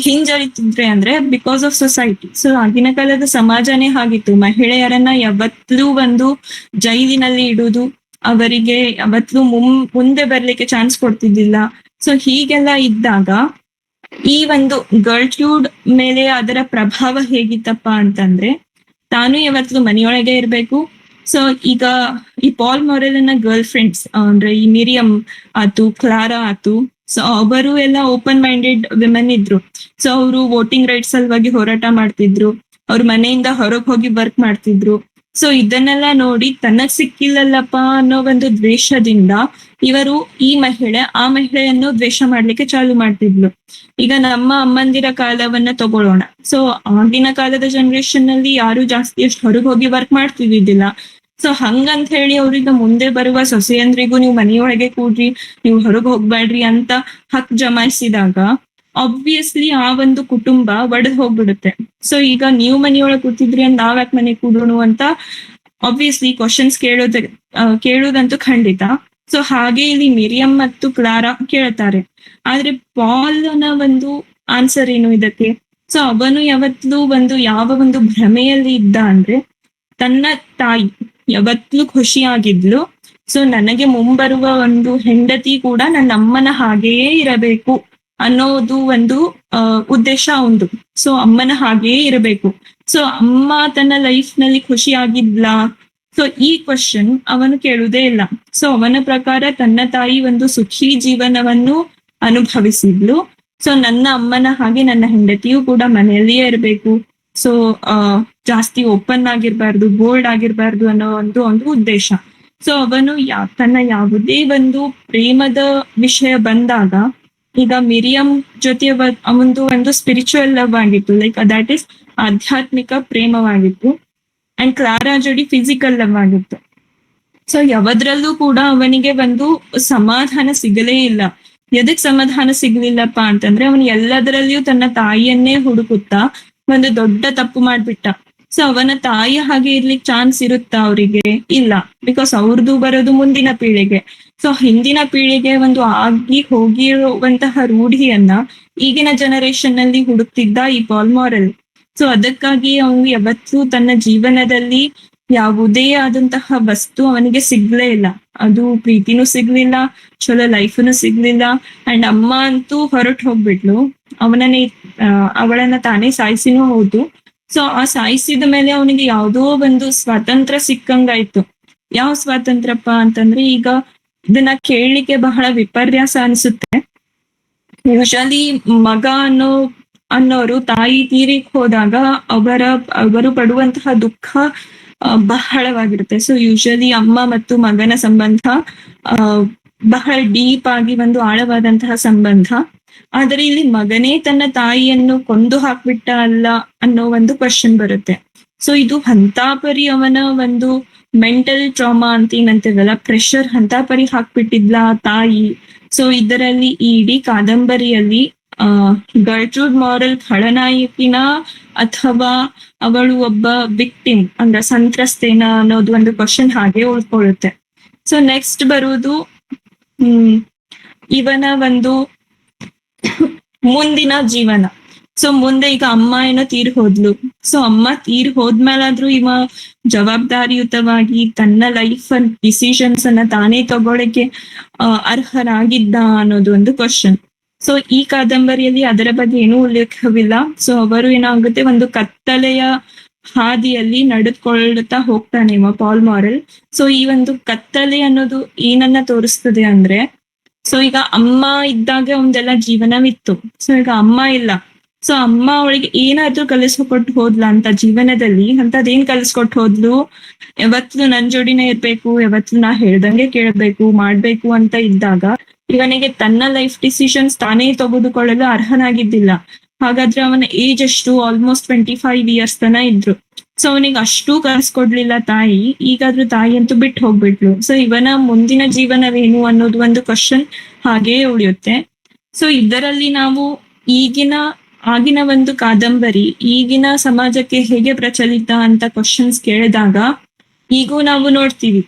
ಹಿಂಜರಿತಿದ್ರೆ ಅಂದ್ರೆ ಬಿಕಾಸ್ ಆಫ್ ಸೊಸೈಟಿ. ಸೊ ಆಗಿನ ಕಾಲದ ಸಮಾಜನೇ ಹಾಗಿತ್ತು, ಮಹಿಳೆಯರನ್ನ ಯಾವತ್ತೂ ಒಂದು ಜೈಲಿನಲ್ಲಿ ಇಡುವುದು, ಅವರಿಗೆ ಯಾವತ್ತೂ ಮುಂದೆ ಬರ್ಲಿಕ್ಕೆ ಚಾನ್ಸ್ ಕೊಡ್ತಿದ್ದಿಲ್ಲ. ಸೊ ಹೀಗೆಲ್ಲ ಇದ್ದಾಗ ಈ ಒಂದು ಗರ್ಲ್ಟ್ಯೂಡ್ ಮೇಲೆ ಅದರ ಪ್ರಭಾವ ಹೇಗಿತ್ತಪ್ಪ ಅಂತಂದ್ರೆ, ತಾನು ಯಾವತ್ತೂ ಮನೆಯೊಳಗೆ ಇರ್ಬೇಕು. ಸೊ ಈಗ ಈ ಪಾಲ್ ಮೊರೆಲ್ನ ಗರ್ಲ್ ಫ್ರೆಂಡ್ಸ್ ಅಂದ್ರೆ ಈ ಮಿರಿಯಂ ಆತು, ಕ್ಲಾರಾ ಆತು, ಸೊ ಅವರು ಎಲ್ಲ ಓಪನ್ ಮೈಂಡೆಡ್ ವಿಮೆನ್ ಇದ್ರು. ಸೊ ಅವರು ವೋಟಿಂಗ್ ರೈಟ್ಸ್ ಸಲುವಾಗಿ ಹೋರಾಟ ಮಾಡ್ತಿದ್ರು, ಅವ್ರ ಮನೆಯಿಂದ ಹೊರಗೆ ಹೋಗಿ ವರ್ಕ್ ಮಾಡ್ತಿದ್ರು. ಸೊ ಇದನ್ನೆಲ್ಲ ನೋಡಿ ತನಗ್ ಸಿಕ್ಕಿಲ್ಲಲ್ಲಪ್ಪ ಅನ್ನೋ ಒಂದು ದ್ವೇಷದಿಂದ ಇವರು ಈ ಮಹಿಳೆ ಆ ಮಹಿಳೆಯನ್ನು ದ್ವೇಷ ಮಾಡ್ಲಿಕ್ಕೆ ಚಾಲು ಮಾಡ್ತಿದ್ಲು. ಈಗ ನಮ್ಮ ಅಮ್ಮಂದಿರ ಕಾಲವನ್ನ ತಗೊಳ್ಳೋಣ. ಸೊ ಆಗಿನ ಕಾಲದ ಜನರೇಷನ್ ಅಲ್ಲಿ ಯಾರು ಜಾಸ್ತಿ ಅಷ್ಟು ಹೊರಗೆ ಹೋಗಿ ವರ್ಕ್ ಮಾಡ್ತಿದ್ದಿದ್ದಿಲ್ಲ. ಸೊ ಹಂಗಂತ ಹೇಳಿ ಅವ್ರಿಗೆ ಮುಂದೆ ಬರುವ ಸೊಸೆಯಂದ್ರಿಗೂ ನೀವು ಮನೆಯೊಳಗೆ ಕೂಡ್ರಿ, ನೀವು ಹೊರಗೆ ಹೋಗ್ಬೇಡ್ರಿ ಅಂತ ಹಕ್ ಜಮಾಯಿಸಿದಾಗ ಆಬ್ವಿಯಸ್ಲಿ ಆ ಒಂದು ಕುಟುಂಬ ಒಡೆದು ಹೋಗ್ಬಿಡುತ್ತೆ. ಸೊ ಈಗ ನೀವು ಮನೆಯೊಳಗೆ ಕೂತಿದ್ರಿ ಅಂತ ನಾವ್ಯಾಕ್ ಮನೆ ಕೂಡೋಣ ಅಂತ ಆಬ್ವಿಯಸ್ಲಿ ಕ್ವಶನ್ಸ್ ಕೇಳೋದಂತೂ ಖಂಡಿತ. ಸೊ ಹಾಗೆ ಇಲ್ಲಿ ಮಿರಿಯಂ ಮತ್ತು ಕ್ಲಾರಾ ಕೇಳ್ತಾರೆ. ಆದ್ರೆ ಪಾಲ್ನ ಒಂದು ಆನ್ಸರ್ ಏನು ಇದಕ್ಕೆ? ಸೊ ಅವನು ಯಾವತ್ತೂ ಯಾವ ಒಂದು ಭ್ರಮೆಯಲ್ಲಿ ಇದ್ದ ಅಂದ್ರೆ, ತನ್ನ ತಾಯಿ ಯಾವತ್ತೂ ಖುಷಿಯಾಗಿದ್ಲು. ಸೊ ನನಗೆ ಮುಂಬರುವ ಒಂದು ಹೆಂಡತಿ ಕೂಡ ನನ್ನ ಅಮ್ಮನ ಹಾಗೆಯೇ ಇರಬೇಕು ಅನ್ನೋದು ಒಂದು ಉದ್ದೇಶ ಅವಂದು. ಸೊ ಅಮ್ಮನ ಹಾಗೆಯೇ ಇರಬೇಕು. ಸೊ ಅಮ್ಮ ತನ್ನ ಲೈಫ್ ನಲ್ಲಿ ಖುಷಿಯಾಗಿದ್ಲಾ? ಸೊ ಈ ಕ್ವಶನ್ ಅವನು ಕೇಳುವುದೇ ಇಲ್ಲ. ಸೊ ಅವನ ಪ್ರಕಾರ ತನ್ನ ತಾಯಿ ಒಂದು ಸುಖಿ ಜೀವನವನ್ನು ಅನುಭವಿಸಿದ್ಲು. ಸೊ ನನ್ನ ಅಮ್ಮನ ಹಾಗೆ ನನ್ನ ಹೆಂಡತಿಯೂ ಕೂಡ ಮನೆಯಲ್ಲಿಯೇ ಇರಬೇಕು. ಸೊ ಜಾಸ್ತಿ ಓಪನ್ ಆಗಿರ್ಬಾರ್ದು, ಬೋಲ್ಡ್ ಆಗಿರ್ಬಾರ್ದು ಅನ್ನೋ ಒಂದು ಉದ್ದೇಶ. ಸೊ ಅವನು ತನ್ನ ಯಾವುದೇ ಒಂದು ಪ್ರೇಮದ ವಿಷಯ ಬಂದಾಗ, ಈಗ ಮಿರಿಯಂ ಜೊತೆ ಒಂದು ಸ್ಪಿರಿಚುವಲ್ ಲವ್ ಆಗಿತ್ತು, ಲೈಕ್ ದಟ್ ಈಸ್ ಆಧ್ಯಾತ್ಮಿಕ ಪ್ರೇಮವಾಗಿತ್ತು. ಅಂಡ್ ಕ್ಲಾರಾ ಜೋಡಿ ಫಿಸಿಕಲ್ ಲವ್ ಆಗಿತ್ತು. ಸೊ ಯಾವದ್ರಲ್ಲೂ ಕೂಡ ಅವನಿಗೆ ಒಂದು ಸಮಾಧಾನ ಸಿಗಲೇ ಇಲ್ಲ. ಎದಕ್ ಸಮಾಧಾನ ಸಿಗ್ಲಿಲ್ಲಪ್ಪ ಅಂತಂದ್ರೆ, ಅವನು ಎಲ್ಲದರಲ್ಲಿಯೂ ತನ್ನ ತಾಯಿಯನ್ನೇ ಹುಡುಕುತ್ತಾ ಒಂದು ದೊಡ್ಡ ತಪ್ಪು ಮಾಡ್ಬಿಟ್ಟ. ಸೊ ಅವನ ತಾಯಿ ಹಾಗೆ ಇರ್ಲಿಕ್ಕೆ ಚಾನ್ಸ್ ಇರುತ್ತಾ ಅವರಿಗೆ? ಇಲ್ಲ, ಬಿಕಾಸ್ ಅವ್ರದ್ದು ಬರೋದು ಮುಂದಿನ ಪೀಳಿಗೆ. ಸೊ ಹಿಂದಿನ ಪೀಳಿಗೆ ಒಂದು ಆಗಿ ಹೋಗಿರುವಂತಹ ರೂಢಿಯನ್ನ ಈಗಿನ ಜನರೇಷನ್ ನಲ್ಲಿ ಹುಡುಕ್ತಿದ್ದ ಈ ಪಾಲ್ ಮೊರೆಲ್. ಸೊ ಅದಕ್ಕಾಗಿ ಅವನು ಯಾವತ್ತೂ ತನ್ನ ಜೀವನದಲ್ಲಿ ಯಾವುದೇ ಆದಂತಹ ವಸ್ತು ಅವನಿಗೆ ಸಿಗ್ಲೇ ಇಲ್ಲ. ಅದು ಪ್ರೀತಿನೂ ಸಿಗ್ಲಿಲ್ಲ, ಚಲೋ ಲೈಫ್ನು ಸಿಗ್ಲಿಲ್ಲ. ಅಂಡ್ ಅಮ್ಮ ಅಂತೂ ಹೊರಟು ಹೋಗ್ಬಿಟ್ಲು, ಅವಳನ್ನ ತಾನೇ ಸಾಯಿಸಿನೂ ಹೌದು. ಸೊ ಆ ಸಾಯಿಸಿದ ಮೇಲೆ ಅವನಿಗೆ ಯಾವುದೋ ಒಂದು ಸ್ವಾತಂತ್ರ್ಯ ಸಿಕ್ಕಂಗಾಯ್ತು. ಯಾವ ಸ್ವಾತಂತ್ರ್ಯಪ್ಪ ಅಂತಂದ್ರೆ, ಈಗ ಇದನ್ನ ಕೇಳಲಿಕ್ಕೆ ಬಹಳ ವಿಪರ್ಯಾಸ ಅನ್ಸುತ್ತೆ. ಯೂಶಲಿ ಮಗ ಅನ್ನೋರು ತಾಯಿ ತೀರಿಗೆ ಹೋದಾಗ ಅವರು ಪಡುವಂತಹ ದುಃಖ ಬಹಳವಾಗಿರುತ್ತೆ. ಸೊ ಯೂಶಲಿ ಅಮ್ಮ ಮತ್ತು ಮಗನ ಸಂಬಂಧ ಆ ಬಹಳ ಡೀಪ್ ಆಗಿ ಒಂದು ಆಳವಾದಂತಹ ಸಂಬಂಧ. ಆದರೆ ಇಲ್ಲಿ ಮಗನೇ ತನ್ನ ತಾಯಿಯನ್ನು ಕೊಂದು ಹಾಕ್ಬಿಟ್ಟ ಅಲ್ಲ ಅನ್ನೋ ಒಂದು ಕ್ವಶನ್ ಬರುತ್ತೆ. ಸೊ ಇದು ಹಂತಾಪರಿ ಅವನ ಒಂದು ಮೆಂಟಲ್ ಟ್ರಾಮಾ ಅಂತ ಏನಂತೀವಲ್ಲ, ಪ್ರೆಷರ್ ಹಂತಾಪರಿ ಹಾಕ್ಬಿಟ್ಟಿದ್ಲ ತಾಯಿ. ಸೊ ಇದರಲ್ಲಿ ಈ ಇಡೀ ಕಾದಂಬರಿಯಲ್ಲಿ ಗರ್ಟ್ರೂಡ್ ಮಾರಲ್ ಖಳನಾಯಕಿನ ಅಥವಾ ಅವಳು ಒಬ್ಬ ವಿಕ್ಟಿಮ್ ಅಂದ್ರೆ ಸಂತ್ರಸ್ತೇನ ಅನ್ನೋದು ಒಂದು ಕ್ವಶನ್ ಹಾಗೆ ಉಳ್ಕೊಳ್ಳುತ್ತೆ. ಸೊ ನೆಕ್ಸ್ಟ್ ಬರುವುದು ಇವನ ಒಂದು ಮುಂದಿನ ಜೀವನ. ಸೊ ಮುಂದೆ ಈಗ ಅಮ್ಮ ಏನೋ ತೀರ್ ಹೋದ್ಲು. ಸೊ ಅಮ್ಮ ತೀರ್ ಹೋದ್ಮೇಲಾದ್ರೂ ಇವ ಜವಾಬ್ದಾರಿಯುತವಾಗಿ ತನ್ನ ಲೈಫ್ ಡಿಸಿಷನ್ಸ್ ಅನ್ನ ತಾನೇ ತಗೊಳಕ್ಕೆ ಅರ್ಹರಾಗಿದ್ದ ಅನ್ನೋದು ಒಂದು ಕ್ವಶನ್. ಸೊ ಈ ಕಾದಂಬರಿಯಲ್ಲಿ ಅದರ ಬಗ್ಗೆ ಏನೂ ಉಲ್ಲೇಖವಿಲ್ಲ. ಸೊ ಅವರು ಏನಾಗುತ್ತೆ, ಒಂದು ಕತ್ತಲೆಯ ಹಾದಿಯಲ್ಲಿ ನಡೆದುಕೊಳ್ತಾ ಹೋಗ್ತಾನೆ ಇವ ಪಾಲ್ ಮಾರೆಲ್. ಸೊ ಈ ಒಂದು ಕತ್ತಲೆ ಅನ್ನೋದು ಏನನ್ನ ತೋರಿಸ್ತದೆ ಅಂದ್ರೆ, ಸೊ ಈಗ ಅಮ್ಮ ಇದ್ದಾಗ ಒಂದೆಲ್ಲ ಜೀವನವಿತ್ತು. ಸೊ ಈಗ ಅಮ್ಮ ಇಲ್ಲ. ಸೊ ಅಮ್ಮ ಅವಳಿಗೆ ಏನಾದ್ರೂ ಕಲಿಸ್ಕೊಟ್ಟು ಹೋದ್ಲ ಅಂತ ಜೀವನದಲ್ಲಿ, ಅಂತದೇನ್ ಕಲಿಸ್ಕೊಟ್ಟು ಹೋದ್ಲು, ಯಾವತ್ತು ನನ್ ಜೋಡಿನೇ ಇರ್ಬೇಕು, ಯಾವತ್ತು ನಾ ಹೇಳ್ದಂಗೆ ಕೇಳ್ಬೇಕು ಮಾಡ್ಬೇಕು ಅಂತ ಇದ್ದಾಗ ಇವನಿಗೆ ತನ್ನ ಲೈಫ್ ಡಿಸಿಷನ್ಸ್ ತಾನೇ ತೆಗೆದುಕೊಳ್ಳಲು ಅರ್ಹನಾಗಿದ್ದಿಲ್ಲ. ಹಾಗಾದ್ರೆ ಅವನ ಏಜ್ ಎಷ್ಟು, ಆಲ್ಮೋಸ್ಟ್ 25 ಇಯರ್ಸ್ ತನ ಇದ್ರು. ಸೊ ಅವನಿಗೆ ಅಷ್ಟು ಕಲಿಸ್ಕೊಡ್ಲಿಲ್ಲ ತಾಯಿ. ಈಗಾದ್ರೂ ತಾಯಿ ಅಂತೂ ಬಿಟ್ಟು ಹೋಗ್ಬಿಟ್ಲು. ಸೊ ಇವನ ಮುಂದಿನ ಜೀವನವೇನು ಅನ್ನೋದು ಒಂದು ಕ್ವಶನ್ ಹಾಗೇ ಉಳಿಯುತ್ತೆ. ಸೊ ಇದರಲ್ಲಿ ನಾವು ಆಗಿನ ಒಂದು ಕಾದಂಬರಿ ಈಗಿನ ಸಮಾಜಕ್ಕೆ ಹೇಗೆ ಪ್ರಚಲಿತ ಅಂತ ಕ್ವಶನ್ಸ್ ಕೇಳಿದಾಗ ಈಗೂ ನಾವು ನೋಡ್ತೀವಿ.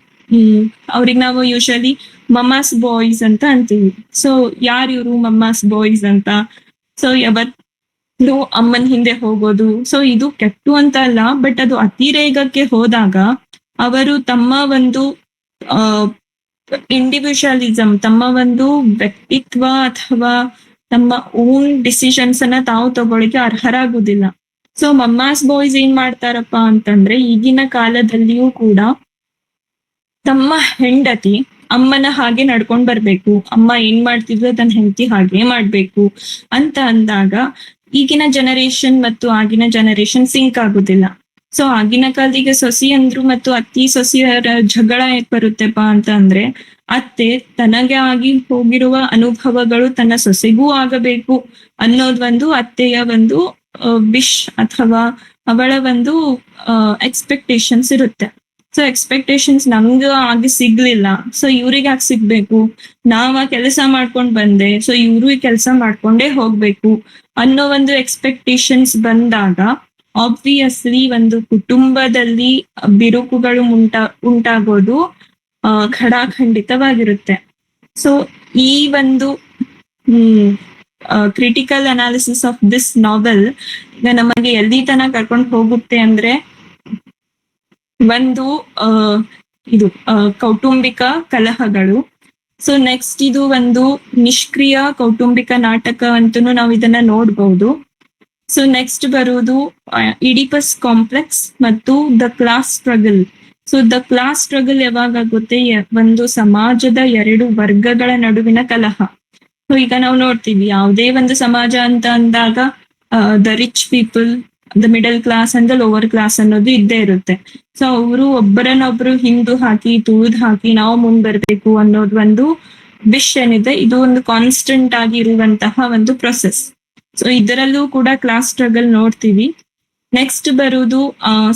ಅವ್ರಿಗೆ ನಾವು ಯೂಶಲಿ ಮಮ್ಮಾಸ್ ಬಾಯ್ಸ್ ಅಂತ ಅಂತೀವಿ. ಸೊ ಯಾರು ಇವ್ರು ಮಮ್ಮಾಸ್ ಬಾಯ್ಸ್ ಅಂತ? ಸೊ ಯಾವತ್ತು ಅಮ್ಮನ್ ಹಿಂದೆ ಹೋಗೋದು. ಸೊ ಇದು ಕೆಟ್ಟು ಅಂತ ಅಲ್ಲ, ಬಟ್ ಅದು ಅತಿರೇಗಕ್ಕೆ ಹೋದಾಗ ಅವರು ತಮ್ಮ ಒಂದು ಇಂಡಿವಿಜುವಲಿಸಮ್, ತಮ್ಮ ಒಂದು ವ್ಯಕ್ತಿತ್ವ ಅಥವಾ ತಮ್ಮ ಓನ್ ಡಿಸಿಷನ್ಸ್ ಅನ್ನ ತಾವು ತಗೊಳ್ಳಿಕ್ಕೆ ಅರ್ಹರಾಗುದಿಲ್ಲ. ಸೊ ಮಮ್ಮಾಸ್ ಬಾಯ್ಸ್ ಏನ್ ಮಾಡ್ತಾರಪ್ಪ ಅಂತಂದ್ರೆ, ಈಗಿನ ಕಾಲದಲ್ಲಿಯೂ ಕೂಡ ತಮ್ಮ ಹೆಂಡತಿ ಅಮ್ಮನ ಹಾಗೆ ನಡ್ಕೊಂಡ್ ಬರ್ಬೇಕು, ಅಮ್ಮ ಏನ್ ಮಾಡ್ತಿದ್ರು ತನ್ನ ಹೆಂಡತಿ ಹಾಗೆ ಮಾಡ್ಬೇಕು ಅಂತ ಅಂದಾಗ ಈಗಿನ ಜನರೇಷನ್ ಮತ್ತು ಆಗಿನ ಜನರೇಷನ್ ಸಿಂಕ್ ಆಗುದಿಲ್ಲ. ಸೊ ಆಗಿನ ಕಾಲದಿಗೆ ಸೊಸಿ ಅಂದ್ರು ಮತ್ತು ಅತ್ತಿ ಸೊಸಿಯರ ಜಗಳ ಯಾಕೆ ಬರುತ್ತೆಪ್ಪ ಅಂತ ಅಂದ್ರೆ, ಅತ್ತೆ ತನಗೆ ಆಗಿ ಹೋಗಿರುವ ಅನುಭವಗಳು ತನ್ನ ಸೊಸೆಗೂ ಆಗಬೇಕು ಅನ್ನೋದ್ ಒಂದು ಅತ್ತೆಯ ಒಂದು ವಿಶ್ ಅಥವಾ ಅವಳ ಒಂದು ಎಕ್ಸ್ಪೆಕ್ಟೇಷನ್ಸ್ ಇರುತ್ತೆ. ಸೊ ಎಕ್ಸ್ಪೆಕ್ಟೇಷನ್ಸ್ ನಂಗ ಆಗಿ ಸಿಗ್ಲಿಲ್ಲ, ಸೊ ಇವ್ರಿಗೆ ಯಾಕೆ ಸಿಗ್ಬೇಕು, ನಾವ ಕೆಲಸ ಮಾಡ್ಕೊಂಡ್ ಬಂದೆ, ಸೊ ಇವ್ರು ಈ ಕೆಲಸ ಮಾಡ್ಕೊಂಡೇ ಹೋಗ್ಬೇಕು ಅನ್ನೋ ಒಂದು ಎಕ್ಸ್ಪೆಕ್ಟೇಷನ್ಸ್ ಬಂದಾಗ ಆಬ್ವಿಯಸ್ಲಿ ಒಂದು ಕುಟುಂಬದಲ್ಲಿ ಬಿರುಕುಗಳು ಉಂಟಾಗೋದು ಖಡಾಖಂಡಿತವಾಗಿರುತ್ತೆ. ಸೊ ಈ ಒಂದು critical analysis of this novel ಈಗ ನಮಗೆ ಎಲ್ಲಿ ತನಕ ಕರ್ಕೊಂಡು ಹೋಗುತ್ತೆ ಅಂದ್ರೆ, ಒಂದು ಇದು ಕೌಟುಂಬಿಕ ಕಲಹಗಳು. ಸೊ ನೆಕ್ಸ್ಟ್ ಇದು ಒಂದು ನಿಷ್ಕ್ರಿಯ ಕೌಟುಂಬಿಕ ನಾಟಕ ಅಂತೂ ನಾವು ಇದನ್ನ ನೋಡ್ಬಹುದು. ಸೊ ನೆಕ್ಸ್ಟ್ ಬರುವುದು ಇಡಿಪಸ್ ಕಾಂಪ್ಲೆಕ್ಸ್ ಮತ್ತು the class struggle. So the class struggle ಯಾವಾಗುತ್ತೆ, ಒಂದು ಸಮಾಜದ ಎರಡು ವರ್ಗಗಳ ನಡುವಿನ ಕಲಹ. ಸೊ ಈಗ ನಾವು ನೋಡ್ತೀವಿ ಯಾವುದೇ ಒಂದು ಸಮಾಜ ಅಂತ ಅಂದಾಗ the rich people, the middle class and the lower class ಅನ್ನೋದು ಇದ್ದೇ ಇರುತ್ತೆ. ಸೊ ಅವರು ಒಬ್ಬರನ್ನೊಬ್ರು ಹಿಂದು ಹಾಕಿ ತುಳಿದು ಹಾಕಿ ನಾವು ಮುಂದ್ ಬರ್ಬೇಕು ಅನ್ನೋದು ಒಂದು ವಿಶ್ ಏನಿದೆ, ಇದು ಒಂದು ಕಾನ್ಸ್ಟೆಂಟ್ ಆಗಿ ಇರುವಂತಹ ಒಂದು ಪ್ರೊಸೆಸ್. ಸೊ ಇದರಲ್ಲೂ ಕೂಡ ಕ್ಲಾಸ್ ಸ್ಟ್ರಗಲ್ ನೋಡ್ತೀವಿ. ನೆಕ್ಸ್ಟ್ ಬರುವುದು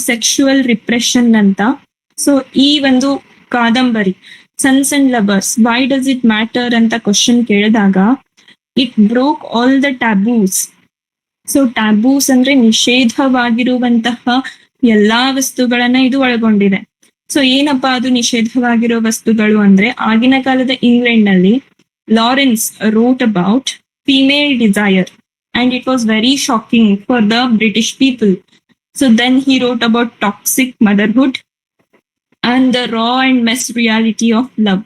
ಸೆಕ್ಷುವಲ್ ರಿಪ್ರೆಷನ್ ಅಂತ. ಸೊ ಈ ಒಂದು ಕಾದಂಬರಿ Sons and Lovers why does it matter ಅಂತ ಕ್ವಶನ್ ಕೇಳಿದಾಗ, it broke all the taboos. So taboos ಅಂದ್ರೆ ನಿಷೇಧವಾಗಿರುವಂತಹ ಎಲ್ಲಾ ವಸ್ತುಗಳನ್ನ ಇದು ಒಳಗೊಂಡಿದೆ. ಸೊ ಏನಪ್ಪಾ ಅದು ನಿಷೇಧವಾಗಿರೋ ವಸ್ತುಗಳು ಅಂದ್ರೆ, ಆಗಿನ ಕಾಲದ ಇಂಗ್ಲೆಂಡ್ ನಲ್ಲಿ Lawrence wrote about female desire and it was very shocking for the British people. So then he wrote about toxic motherhood and the raw and mess reality of love.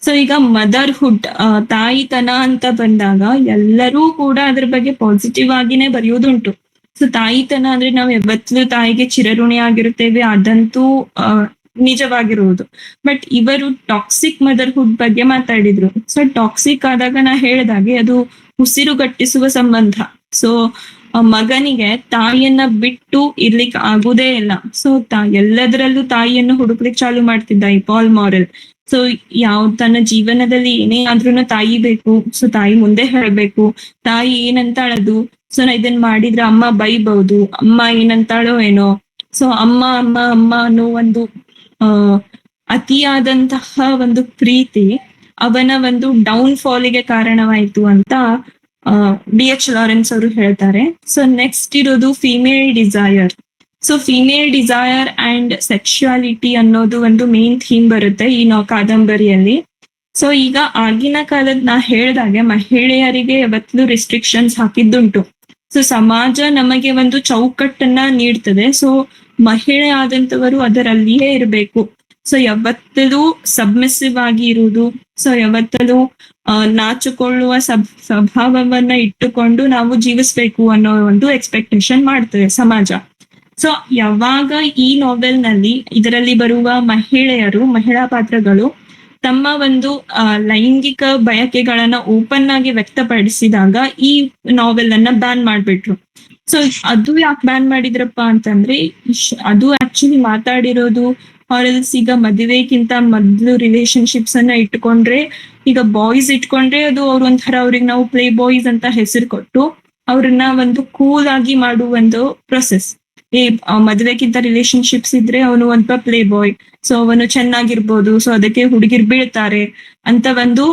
So ಈಗ motherhood, ತಾಯಿತನ ಅಂತ ಬಂದಾಗ ಎಲ್ಲರೂ ಕೂಡ ಅದ್ರ ಬಗ್ಗೆ positive ಆಗಿನೇ ಬರೆಯೋದುಂಟು. So ತಾಯಿತನ ಅಂದ್ರೆ ನಾವು ಯಾವತ್ತೂ ತಾಯಿಗೆ ಚಿರಋಣಿ ಆಗಿರುತ್ತೇವೆ, ಅದಂತೂ ನಿಜವಾಗಿರುವುದು. ಬಟ್ ಇವರು ಟಾಕ್ಸಿಕ್ ಮದರ್ಹುಡ್ ಬಗ್ಗೆ ಮಾತಾಡಿದ್ರು. ಸೊ ಟಾಕ್ಸಿಕ್ ಆದಾಗ ನಾ ಹೇಳ್ದಾಗೆ ಅದು ಉಸಿರುಗಟ್ಟಿಸುವ ಸಂಬಂಧ. ಸೊ ಮಗನಿಗೆ ತಾಯಿಯನ್ನ ಬಿಟ್ಟು ಇರ್ಲಿಕ್ಕೆ ಆಗುದೇ ಇಲ್ಲ. ಸೊ ಎಲ್ಲದರಲ್ಲೂ ತಾಯಿಯನ್ನು ಹುಡುಕ್ಲಿಕ್ಕೆ ಚಾಲು ಮಾಡ್ತಿದ್ದ ಈ ಪಾಲ್ ಮಾರೆಲ್. ಸೊ ತನ್ನ ಜೀವನದಲ್ಲಿ ಏನೇ ಆದ್ರೂ ತಾಯಿ ಬೇಕು. ಸೊ ತಾಯಿ ಮುಂದೆ ಹೇಳ್ಬೇಕು, ತಾಯಿ ಏನಂತಾಳದು. ಸೊ ನಾ ಇದನ್ ಮಾಡಿದ್ರೆ ಅಮ್ಮ ಬೈಬಹುದು, ಅಮ್ಮ ಏನಂತಾಳೋ ಏನೋ. ಸೊ ಅಮ್ಮ ಅಮ್ಮ ಅಮ್ಮ ಅನ್ನೋ ಒಂದು ಅತಿಯಾದಂತಹ ಒಂದು ಪ್ರೀತಿ ಅವನ ಒಂದು ಡೌನ್ ಫಾಲಿಗೆ ಕಾರಣವಾಯಿತು ಅಂತ ಡಿ.ಎಚ್. ಲಾರೆನ್ಸ್ ಅವರು ಹೇಳ್ತಾರೆ. ಸೊ ನೆಕ್ಸ್ಟ್ ಇರೋದು female desire. So female desire and sexuality ಅನ್ನೋದು ಒಂದು ಮೇನ್ ಥೀಮ್ ಬರುತ್ತೆ ಈ ಕಾದಂಬರಿಯಲ್ಲಿ. ಸೊ ಈಗ ಆಗಿನ ಕಾಲದ ನಾ ಹೇಳ್ದಾಗೆ ಮಹಿಳೆಯರಿಗೆ ಯಾವತ್ತೂ ರೆಸ್ಟ್ರಿಕ್ಷನ್ಸ್ ಹಾಕಿದ್ದುಂಟು. ಸೊ ಸಮಾಜ ನಮಗೆ ಒಂದು ಚೌಕಟ್ಟನ್ನ ನೀಡ್ತದೆ. ಸೊ ಮಹಿಳೆ ಆದಂತವರು ಅದರಲ್ಲಿಯೇ ಇರಬೇಕು. ಸೊ ಯಾವತ್ತಲೂ ಸಬ್ಮಿಸಿವ್ ಆಗಿ ಇರುವುದು, ಸೊ ಯಾವತ್ತಲೂ ನಾಚಿಕೊಳ್ಳುವ ಸ್ವಭಾವವನ್ನ ಇಟ್ಟುಕೊಂಡು ನಾವು ಜೀವಿಸ್ಬೇಕು ಅನ್ನೋ ಒಂದು ಎಕ್ಸ್ಪೆಕ್ಟೇಷನ್ ಮಾಡ್ತದೆ ಸಮಾಜ. ಸೊ ಯಾವಾಗ ಈ ನಾವೆಲ್ ನಲ್ಲಿ ಇದರಲ್ಲಿ ಬರುವ ಮಹಿಳಾ ಪಾತ್ರಗಳು ತಮ್ಮ ಒಂದು ಲೈಂಗಿಕ ಬಯಕೆಗಳನ್ನ ಓಪನ್ ಆಗಿ ವ್ಯಕ್ತಪಡಿಸಿದಾಗ ಈ ನಾವೆಲ್ ಅನ್ನ ಬ್ಯಾನ್ ಮಾಡ್ಬಿಟ್ರು. ಸೊ ಅದು ಯಾಕೆ ಬ್ಯಾನ್ ಮಾಡಿದ್ರಪ್ಪ ಅಂತಂದ್ರೆ ಅದು ಆಕ್ಚುಲಿ ಮಾತಾಡಿರೋದು ಆರ್ಎಲ್ಸ್ ಈಗ ಮದುವೆಗಿಂತ ಮೊದ್ಲು ರಿಲೇಶನ್ಶಿಪ್ಸ್ ಅನ್ನ ಇಟ್ಕೊಂಡ್ರೆ, ಈಗ ಬಾಯ್ಸ್ ಇಟ್ಕೊಂಡ್ರೆ ಅದು ಒಂಥರ ಅವ್ರಿಗೆ ನಾವು ಪ್ಲೇ ಬಾಯ್ಸ್ ಅಂತ ಹೆಸರು ಕೊಟ್ಟು ಅವ್ರನ್ನ ಒಂದು ಕೂಲ್ ಆಗಿ ಮಾಡುವ ಒಂದು ಪ್ರೊಸೆಸ್. ಮದುವೆಗಿಂತ ರಿಲೇಶನ್ಶಿಪ್ಸ್ ಇದ್ರೆ ಅವನು ಒಬ್ಬ ಪ್ಲೇ ಬಾಯ್, ಸೊ ಅವನು ಚೆನ್ನಾಗಿರ್ಬೋದು, ಸೊ ಅದಕ್ಕೆ ಹುಡುಗಿರ್ ಬೀಳ್ತಾರೆ ಅಂತ ಒಂದು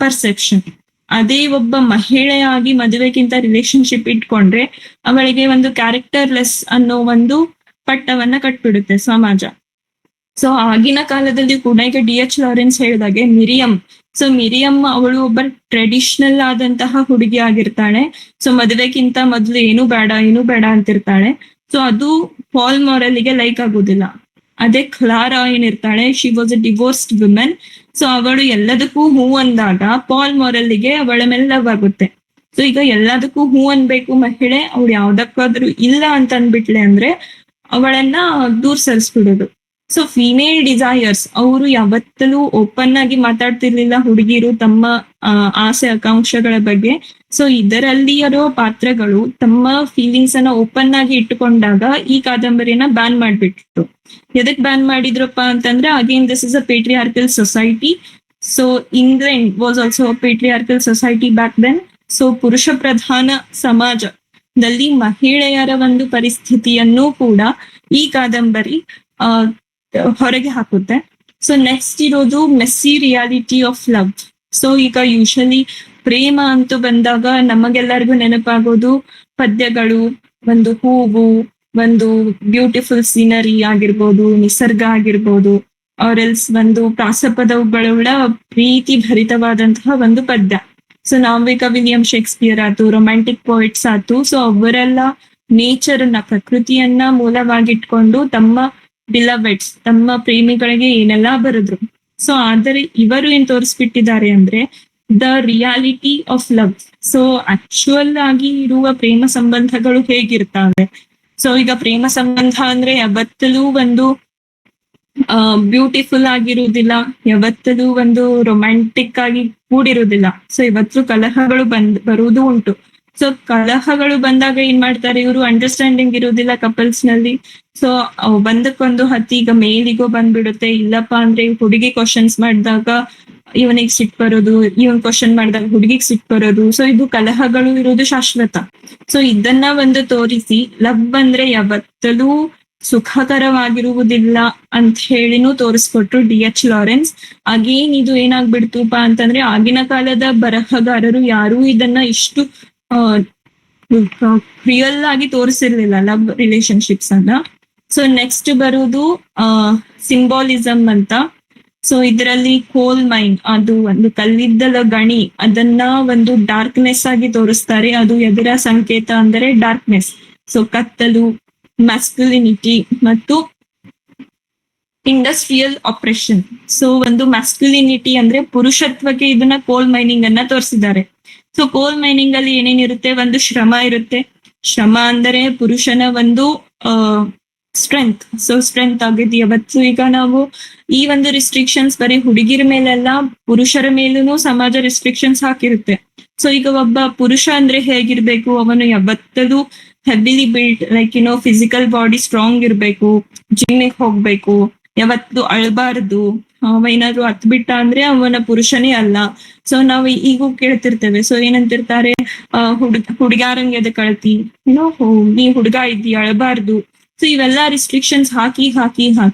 ಪರ್ಸೆಪ್ಷನ್. ಅದೇ ಒಬ್ಬ ಮಹಿಳೆಯಾಗಿ ಮದುವೆಗಿಂತ ರಿಲೇಶನ್ಶಿಪ್ ಇಟ್ಕೊಂಡ್ರೆ ಅವಳಿಗೆ ಒಂದು ಕ್ಯಾರೆಕ್ಟರ್ಲೆಸ್ ಅನ್ನೋ ಒಂದು ಪಟ್ಟವನ್ನ ಕಟ್ಬಿಡುತ್ತೆ ಸಮಾಜ. ಸೊ ಆಗಿನ ಕಾಲದಲ್ಲಿ ಕೂಡ ಈಗ ಡಿ.ಎಚ್. ಲಾರೆನ್ಸ್ ಹೇಳಿದಾಗೆ ಮಿರಿಯಂ ಅವಳು ಒಬ್ಬ ಟ್ರೆಡಿಷನಲ್ ಆದಂತಹ ಹುಡುಗಿ ಆಗಿರ್ತಾಳೆ. ಸೊ ಮದುವೆಗಿಂತ ಮೊದ್ಲು ಏನು ಬೇಡ ಅಂತಿರ್ತಾಳೆ. ಸೊ ಅದು ಪಾಲ್ ಮಾರೆಲ್ಗೆ ಲೈಕ್ ಆಗುದಿಲ್ಲ. ಅದೇ ಕ್ಲಾರಾ ಏನಿರ್ತಾಳೆ, she was a divorced women. So ಅವಳು ಎಲ್ಲದಕ್ಕೂ ಹೂ ಅಂದಾಗ ಪಾಲ್ ಮಾರೆಲ್ಗೆ ಅವಳ ಮೇಲೆ ಲವ್ ಆಗುತ್ತೆ. ಸೊ ಈಗ ಎಲ್ಲದಕ್ಕೂ ಹೂ ಅನ್ಬೇಕು ಮಹಿಳೆ, ಅವಳು ಯಾವ್ದಕ್ಕಾದ್ರೂ ಇಲ್ಲ ಅಂತ ಅಂದ್ಬಿಟ್ಲೆ ಅಂದ್ರೆ ಅವಳನ್ನ ದೂರ ಸರಿಸ್ಬಿಡೋದು. ಸೊ ಫಿಮೇಲ್ ಡಿಸೈರ್ಸ್ ಅವರು ಯಾವತ್ತಲೂ ಓಪನ್ ಆಗಿ ಮಾತಾಡ್ತಿರ್ಲಿಲ್ಲ ಹುಡುಗಿರು ತಮ್ಮ ಆಸೆ ಆಕಾಂಕ್ಷೆಗಳ ಬಗ್ಗೆ. ಸೊ ಇದರಲ್ಲಿ ಇರೋ ಪಾತ್ರಗಳು ತಮ್ಮ ಫೀಲಿಂಗ್ಸ್ ಅನ್ನ ಓಪನ್ ಆಗಿ ಇಟ್ಟುಕೊಂಡಾಗ ಈ ಕಾದಂಬರಿನ ಬ್ಯಾನ್ ಮಾಡ್ಬಿಟ್ಟು. ಎದಕ್ ಬ್ಯಾನ್ ಮಾಡಿದ್ರಪ್ಪ ಅಂತಂದ್ರೆ again this is a patriarchal society. So England was also a patriarchal society back then. So ಪುರುಷ ಪ್ರಧಾನ ಸಮಾಜದಲ್ಲಿ ಮಹಿಳೆಯರ ಒಂದು ಪರಿಸ್ಥಿತಿಯನ್ನು ಕೂಡ ಈ ಕಾದಂಬರಿ ಹೊರಗೆ ಹಾಕುತ್ತೆ. ಸೊ ನೆಕ್ಸ್ಟ್ ಇರೋದು messy reality of love. So ಈಗ ಯೂಶಲಿ ಪ್ರೇಮ ಅಂತೂ ಬಂದಾಗ ನಮಗೆಲ್ಲರಿಗೂ ನೆನಪಾಗೋದು ಪದ್ಯಗಳು, ಒಂದು ಹೂವು, ಒಂದು ಬ್ಯೂಟಿಫುಲ್ ಸೀನರಿ ಆಗಿರ್ಬೋದು, ನಿಸರ್ಗ ಆಗಿರ್ಬೋದು, ಆರ್ಎಲ್ಸ್ ಒಂದು ಪ್ರಾಸಪದವುಗಳ ಪ್ರೀತಿ ಭರಿತವಾದಂತಹ ಒಂದು ಪದ್ಯ. ಸೊ ನಾವೀಗ ವಿಲಿಯಂ ಶೇಕ್ಸ್ಪಿಯರ್ ಆಯ್ತು, ರೊಮ್ಯಾಂಟಿಕ್ ಪೋಯಿಟ್ಸ್ ಆಯ್ತು. ಸೊ ಅವರೆಲ್ಲ ನೇಚರ್ನ, ಪ್ರಕೃತಿಯನ್ನ ಮೂಲವಾಗಿಟ್ಕೊಂಡು ತಮ್ಮ ಬಿಲವೆಡ್ಸ್, ತಮ್ಮ ಪ್ರೇಮಿಗಳಿಗೆ ಏನೆಲ್ಲ ಬರೆದ್ರು. ಸೊ ಆದರೆ ಇವರು ಏನ್ ತೋರಿಸ್ಬಿಟ್ಟಿದ್ದಾರೆ ಅಂದ್ರೆ the reality of love. So actual ಆಗಿ ಇರುವ ಪ್ರೇಮ ಸಂಬಂಧಗಳು ಹೇಗಿರ್ತಾವೆ. ಸೊ ಈಗ ಪ್ರೇಮ ಸಂಬಂಧ ಅಂದ್ರೆ ಯಾವತ್ತಲೂ ಒಂದು ಬ್ಯೂಟಿಫುಲ್ ಆಗಿರುವುದಿಲ್ಲ, ಯಾವತ್ತಲೂ ಒಂದು ರೊಮ್ಯಾಂಟಿಕ್ ಆಗಿ ಕೂಡಿರುವುದಿಲ್ಲ. ಸೊ ಇವತ್ತು ಕಲಹಗಳು ಬರುವುದು ಉಂಟು. ಸೊ ಕಲಹಗಳು ಬಂದಾಗ ಏನ್ ಮಾಡ್ತಾರೆ ಇವರು, ಅಂಡರ್ಸ್ಟ್ಯಾಂಡಿಂಗ್ ಇರುವುದಿಲ್ಲ ಕಪಲ್ಸ್ ನಲ್ಲಿ. ಸೊ ಒಂದಕ್ಕೊಂದು ಹತ್ತಿ ಈಗ ಮೇಲಿಗೋ ಬಂದ್ಬಿಡುತ್ತೆ. ಇಲ್ಲಪ್ಪ ಅಂದ್ರೆ ಹುಡುಗಿ ಕ್ವಶನ್ಸ್ ಮಾಡಿದಾಗ ಇವನಿಗೆ ಸಿಟ್ ಬರೋದು, ಇವನ್ ಕ್ವಶನ್ ಮಾಡಿದಾಗ ಹುಡುಗಿಗೆ ಸಿಟ್ ಬರೋದು. ಸೊ ಇದು ಕಲಹಗಳು ಇರೋದು ಶಾಶ್ವತ. ಸೊ ಇದನ್ನ ಒಂದು ತೋರಿಸಿ ಲವ್ ಅಂದ್ರೆ ಯಾವತ್ತಲೂ ಸುಖಕರವಾಗಿರುವುದಿಲ್ಲ ಅಂತ ಹೇಳಿನೂ ತೋರಿಸ್ಕೊಟ್ರು ಡಿ.ಎಚ್. ಲಾರೆನ್ಸ್. ಅಗೇನ್ ಇದು ಏನಾಗ್ಬಿಡ್ತುಪ್ಪ ಅಂತಂದ್ರೆ ಆಗಿನ ಕಾಲದ ಬರಹಗಾರರು ಯಾರೂ ಇದನ್ನ ಇಷ್ಟು ರಿಯಲ್ ಆಗಿ ತೋರಿಸಿರ್ಲಿಲ್ಲ ಲವ್ ರಿಲೇಶನ್ಶಿಪ್ಸ್ ಅನ್ನ. ಸೊ ನೆಕ್ಸ್ಟ್ ಬರುವುದು ಸಿಂಬಾಲಿಸಮ್ ಅಂತ. ಸೊ ಇದರಲ್ಲಿ ಕೋಲ್ ಮೈನ್, ಅದು ಒಂದು ಕಲ್ಲಿದ್ದಲ ಗಣಿ, ಅದನ್ನ ಒಂದು ಡಾರ್ಕ್ನೆಸ್ ಆಗಿ ತೋರಿಸ್ತಾರೆ. ಅದು ಎದರ ಸಂಕೇತ ಅಂದರೆ ಡಾರ್ಕ್ನೆಸ್. ಸೊ ಕತ್ತಲು, ಮ್ಯಾಸ್ಕ್ಯುಲಿನಿಟಿ ಮತ್ತು ಇಂಡಸ್ಟ್ರಿಯಲ್ ಆಪರೇಷನ್. ಸೊ ಒಂದು ಮ್ಯಾಸ್ಕ್ಯುಲಿನಿಟಿ ಅಂದ್ರೆ ಪುರುಷತ್ವಕ್ಕೆ ಇದನ್ನ ಕೋಲ್ ಮೈನಿಂಗ್ ಅನ್ನ ತೋರಿಸಿದ್ದಾರೆ. ಸೊ ಕೋಲ್ ಮೈನಿಂಗ್ ಅಲ್ಲಿ ಏನೇನಿರುತ್ತೆ, ಒಂದು ಶ್ರಮ ಇರುತ್ತೆ. ಶ್ರಮ ಅಂದರೆ ಪುರುಷನ ಒಂದು ಸ್ಟ್ರೆಂತ್ ಆಗಿದೆ ಯಾವತ್ತು. ಈಗ ನಾವು ಈ ಒಂದು ರಿಸ್ಟ್ರಿಕ್ಷನ್ಸ್ ಬರೀ ಹುಡುಗಿರ ಮೇಲೆಲ್ಲ, ಪುರುಷರ ಮೇಲೂ ಸಮಾಜ ರಿಸ್ಟ್ರಿಕ್ಷನ್ಸ್ ಹಾಕಿರುತ್ತೆ. ಸೊ ಈಗ ಒಬ್ಬ ಪುರುಷ ಅಂದ್ರೆ ಹೇಗಿರ್ಬೇಕು, ಅವನು ಯಾವತ್ತೂ heavily built, like physical body strong ಇರ್ಬೇಕು, ಜಿಮ್ಮಿಗೆ ಹೋಗ್ಬೇಕು, ಯಾವತ್ತು ಅಳ್ಬಾರ್ದು. ಅವ ಏನಾದ್ರು ಹತ್ ಬಿಟ್ಟ ಅಂದ್ರೆ ಅವನ ಪುರುಷನೇ ಅಲ್ಲ. ಸೊ ನಾವು ಈಗೂ ಕೇಳ್ತಿರ್ತೇವೆ. ಸೊ ಏನಂತಿರ್ತಾರೆ, ಹುಡುಗಾರಂಗೆ ಅದಕ್ಕೆ ಕಳ್ತಿ, ನೀ ಹುಡುಗ ಇದ್ದಿ ಅಳಬಾರ್ದು. ಸೊ ಇವೆಲ್ಲಾ ರಿಸ್ಟ್ರಿಕ್ಷನ್ಸ್ ಹಾಕಿ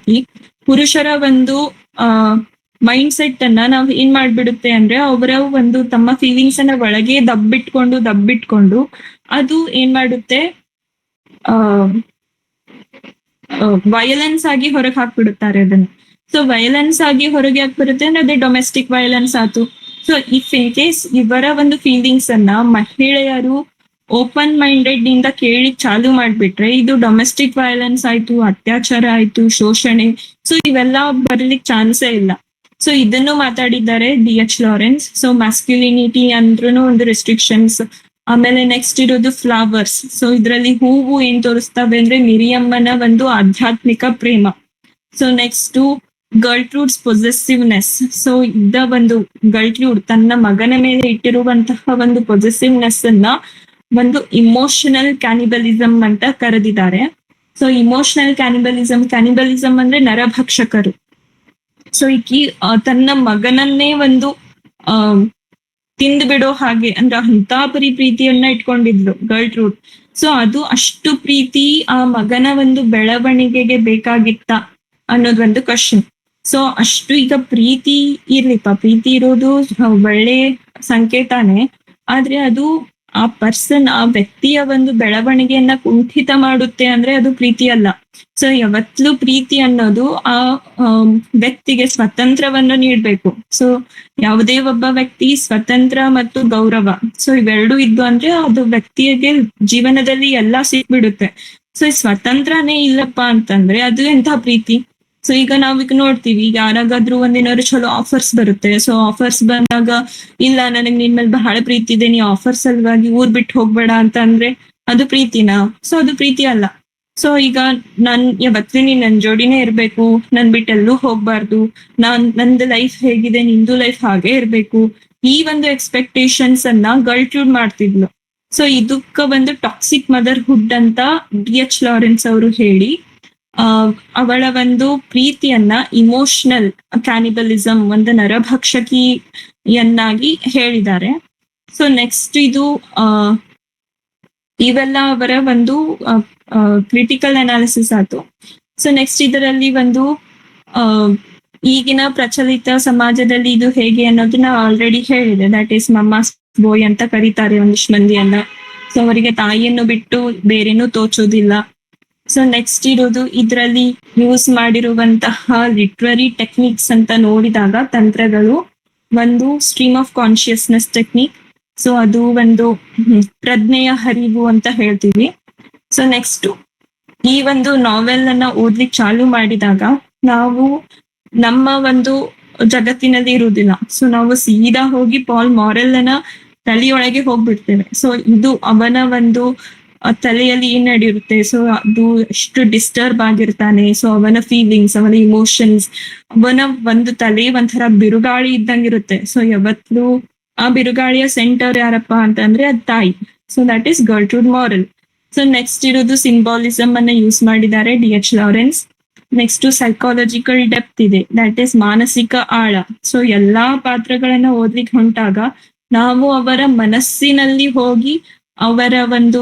ಪುರುಷರ ಒಂದು ಮೈಂಡ್ ಸೆಟ್ ಅನ್ನ ನಾವ್ ಏನ್ ಮಾಡ್ಬಿಡುತ್ತೆ ಅಂದ್ರೆ, ಅವರ ಒಂದು ತಮ್ಮ ಫೀಲಿಂಗ್ಸ್ ಅನ್ನ ಒಳಗೆ ದಬ್ಬಿಟ್ಕೊಂಡು ಅದು ಏನ್ ಮಾಡುತ್ತೆ, ವಯಲೆನ್ಸ್ ಆಗಿ ಹೊರಗೆ ಹಾಕ್ಬಿಡುತ್ತಾರೆ ಅದನ್ನ. ಸೊ ವಯಲೆನ್ಸ್ ಆಗಿ ಹೊರಗೆ ಹಾಕ್ಬಿಡುತ್ತೆ ಅಂದ್ರೆ ಅದೇ ಡೊಮೆಸ್ಟಿಕ್ ವಯಲೆನ್ಸ್ ಆಯ್ತು. ಸೊ ಇಫ್ ಇನ್ ಕೇಸ್ ಇವರ ಒಂದು ಫೀಲಿಂಗ್ಸ್ ಅನ್ನ ಮಹಿಳೆಯರು ಓಪನ್ ಮೈಂಡೆಡ್ ಇಂದ ಕೇಳಿ ಚಾಲು ಮಾಡ್ಬಿಟ್ರೆ, ಇದು ಡೊಮೆಸ್ಟಿಕ್ ವಯಲೆನ್ಸ್ ಆಯ್ತು, ಅತ್ಯಾಚಾರ ಆಯ್ತು, ಶೋಷಣೆ. ಸೊ ಇವೆಲ್ಲ ಬರ್ಲಿಕ್ಕೆ ಚಾನ್ಸೇ ಇಲ್ಲ. ಸೊ ಇದನ್ನು ಮಾತಾಡಿದ್ದಾರೆ DH ಲಾರೆನ್ಸ್. ಸೊ ಮ್ಯಾಸ್ಕ್ಯುಲಿನಿಟಿ ಅಂದ್ರೂ ಒಂದು ರೆಸ್ಟ್ರಿಕ್ಷನ್ಸ್. ಆಮೇಲೆ ನೆಕ್ಸ್ಟ್ ಇರೋದು ಫ್ಲವರ್ಸ್. ಸೊ ಇದ್ರಲ್ಲಿ ಹೂವು ಏನ್ ತೋರಿಸ್ತವೆ ಅಂದ್ರೆ ಮಿರಿಯಮ್ಮನ ಒಂದು ಆಧ್ಯಾತ್ಮಿಕ ಪ್ರೇಮ. So next Gertrude's possessiveness. So ಇದ್ದ ಒಂದು ಗರ್ಟ್ರೂಡ್ ತನ್ನ ಮಗನ ಮೇಲೆ ಇಟ್ಟಿರುವಂತಹ ಒಂದು ಪೊಸೆಸಿವ್ನೆಸ್ ಅನ್ನ ಒಂದು ಇಮೋಷನಲ್ ಕ್ಯಾನಿಬಲಿಸಮ್ ಅಂತ ಕರೆದಿದ್ದಾರೆ. ಸೊ ಇಮೋಷನಲ್ ಕ್ಯಾನಿಬಲಿಸಮ್ ಅಂದ್ರೆ ನರಭಕ್ಷಕರು. ಸೊ ಈಕಿ ತನ್ನ ಮಗನನ್ನೇ ಒಂದು ತಿಂದು ಬಿಡೋ ಹಾಗೆ ಅಂದ್ರೆ ಅಂತ ಪ್ರೀತಿಯನ್ನ ಇಟ್ಕೊಂಡಿದ್ಲು ಗರ್ಟ್ರೂಡ್. ಸೊ ಅದು ಅಷ್ಟು ಪ್ರೀತಿ ಆ ಮಗನ ಒಂದು ಬೆಳವಣಿಗೆಗೆ ಬೇಕಾಗಿತ್ತ ಅನ್ನೋದು ಒಂದು ಕ್ವಶನ್. ಸೊ ಅಷ್ಟು ಈಗ ಪ್ರೀತಿ ಪ್ರೀತಿ ಇರೋದು ಒಳ್ಳೆ ಸಂಕೇತಾನೆ, ಆದ್ರೆ ಅದು ಆ ವ್ಯಕ್ತಿಯ ಒಂದು ಬೆಳವಣಿಗೆಯನ್ನ ಕುಂಠಿತ ಮಾಡುತ್ತೆ ಅಂದ್ರೆ ಅದು ಪ್ರೀತಿ ಅಲ್ಲ. ಸೊ ಯಾವತ್ತೂ ಪ್ರೀತಿ ಅನ್ನೋದು ಆ ವ್ಯಕ್ತಿಗೆ ಸ್ವತಂತ್ರವನ್ನು ನೀಡ್ಬೇಕು. ಸೊ ಯಾವುದೇ ಒಬ್ಬ ವ್ಯಕ್ತಿ ಸ್ವತಂತ್ರ ಮತ್ತು ಗೌರವ, ಸೊ ಇವೆರಡು ಇದ್ದು ಅಂದ್ರೆ ಅದು ವ್ಯಕ್ತಿಗೆ ಜೀವನದಲ್ಲಿ ಎಲ್ಲಾ ಸಿಕ್ಬಿಡುತ್ತೆ. ಸೊ ಈ ಸ್ವತಂತ್ರನೇ ಇಲ್ಲಪ್ಪ ಅಂತಂದ್ರೆ ಅದು ಎಂಥ ಪ್ರೀತಿ. ಸೊ ಈಗ ನಾವೀಗ ನೋಡ್ತೀವಿ, ಈಗ ಯಾರಾಗಾದ್ರೂ ಒಂದೇನಾದ್ರು ಚಲೋ ಆಫರ್ಸ್ ಬರುತ್ತೆ. ಸೊ ಆಫರ್ಸ್ ಬಂದಾಗ, ಇಲ್ಲ ನನಗ್ ನಿನ್ ಮೇಲೆ ಬಹಳ ಪ್ರೀತಿ ಇದೆ, ನೀ ಆಫರ್ ಸಲುವಾಗಿ ಊರ್ ಬಿಟ್ಟು ಹೋಗ್ಬೇಡ ಅಂತ ಅಂದ್ರೆ ಅದು ಪ್ರೀತಿನಾ? ಸೊ ಅದು ಪ್ರೀತಿ ಅಲ್ಲ. ಸೊ ಈಗ ಯಾವತ್ತೂ ನೀನ್ ನನ್ ಜೋಡಿನೇ ಇರ್ಬೇಕು, ನನ್ ಬಿಟ್ಟು ಎಲ್ಲೂ ಹೋಗ್ಬಾರ್ದು, ನಂದು ಲೈಫ್ ಹೇಗಿದೆ ನಿಂದು ಲೈಫ್ ಹಾಗೆ ಇರ್ಬೇಕು, ಈ ಒಂದು ಎಕ್ಸ್ಪೆಕ್ಟೇಷನ್ಸ್ ಅನ್ನ ಗರ್ಟ್ರೂಡ್ ಮಾಡ್ತಿದ್ಲು. ಸೊ ಇದಕ್ಕ ಒಂದು ಟಾಕ್ಸಿಕ್ ಮದರ್ಹುಡ್ ಅಂತ DH ಲಾರೆನ್ಸ್ ಅವರು ಹೇಳಿ ಅವಳ ಒಂದು ಪ್ರೀತಿಯನ್ನ ಇಮೋಷನಲ್ ಕ್ಯಾನಿಬಲಿಸಮ್, ಒಂದು ನರಭಕ್ಷಕಿಯನ್ನಾಗಿ ಹೇಳಿದ್ದಾರೆ. ಸೊ ನೆಕ್ಸ್ಟ್ ಇದು ಇವೆಲ್ಲ ಅವರ ಒಂದು ಕ್ರಿಟಿಕಲ್ ಅನಾಲಿಸಿಸ್ ಆಯ್ತು. ಸೊ ನೆಕ್ಸ್ಟ್ ಇದರಲ್ಲಿ ಒಂದು ಈಗಿನ ಪ್ರಚಲಿತ ಸಮಾಜದಲ್ಲಿ ಇದು ಹೇಗೆ ಅನ್ನೋದನ್ನ ಆಲ್ರೆಡಿ ಹೇಳಿದೆ. ದಟ್ ಈಸ್ ಮಮ್ಮಾಸ್ ಬಾಯ್ ಅಂತ ಕರೀತಾರೆ ಒಂದಿಷ್ಟು ಮಂದಿಯನ್ನ. ಸೊ ಅವರಿಗೆ ತಾಯಿಯನ್ನು ಬಿಟ್ಟು ಬೇರೇನೂ ತೋಚೋದಿಲ್ಲ. ಸೊ ನೆಕ್ಸ್ಟ್ ಇರೋದು ಇದರಲ್ಲಿ ಯೂಸ್ ಮಾಡಿರುವಂತಹ ಲಿಟ್ರರಿ ಟೆಕ್ನಿಕ್ಸ್ ಅಂತ ನೋಡಿದಾಗ, ತಂತ್ರಗಳು ಒಂದು stream of consciousness technique. So ಅದು ಒಂದು ಪ್ರಜ್ಞೆಯ ಹರಿವು ಅಂತ ಹೇಳ್ತೀವಿ. ಸೊ ನೆಕ್ಸ್ಟ್ ಈ ಒಂದು ನಾವೆಲ್ ಅನ್ನ ಓದ್ಲಿಕ್ಕೆ ಚಾಲು ಮಾಡಿದಾಗ ನಾವು ನಮ್ಮ ಒಂದು ಜಗತ್ತಿನಲ್ಲಿ ಇರುವುದಿಲ್ಲ. ಸೊ ನಾವು ಸೀದಾ ಹೋಗಿ ಪಾಲ್ ಮಾರೆಲ್ ಅನ್ನ ತಲೆಯೊಳಗೆ ಹೋಗ್ಬಿಡ್ತೇವೆ. ಸೊ ಇದು ಅವನ ಒಂದು ತಲೆಯಲ್ಲಿ ಏನ್ ನಡೆಯುತ್ತೆ, ಸೊ ಅದು ಎಷ್ಟು ಡಿಸ್ಟರ್ಬ್ ಆಗಿರ್ತಾನೆ. ಸೊ ಅವನ ಫೀಲಿಂಗ್ಸ್, ಅವನ ಇಮೋಷನ್ಸ್, ಅವನ ಒಂದು ತಲೆ ಒಂಥರ ಬಿರುಗಾಳಿ ಇದ್ದಂಗಿರುತ್ತೆ. ಸೊ ಯಾವತ್ತೂ ಆ ಬಿರುಗಾಳಿಯ ಸೆಂಟರ್ ಯಾರಪ್ಪ ಅಂತಂದ್ರೆ ಅದ್ ತಾಯಿ. So that is Gertrude Morel. So next ಇರೋದು ಸಿಂಬಾಲಿಸಮ್ ಅನ್ನ ಯೂಸ್ ಮಾಡಿದ್ದಾರೆ DH Lawrence. Next psychological depth ಇದೆ, ದಟ್ ಈಸ್ ಮಾನಸಿಕ ಆಳ. ಸೊ ಎಲ್ಲಾ ಪಾತ್ರಗಳನ್ನ ಓದ್ಲಿಕ್ಕೆ ಹೊಂಟಾಗ ನಾವು ಅವರ ಮನಸ್ಸಿನಲ್ಲಿ ಹೋಗಿ ಅವರ ಒಂದು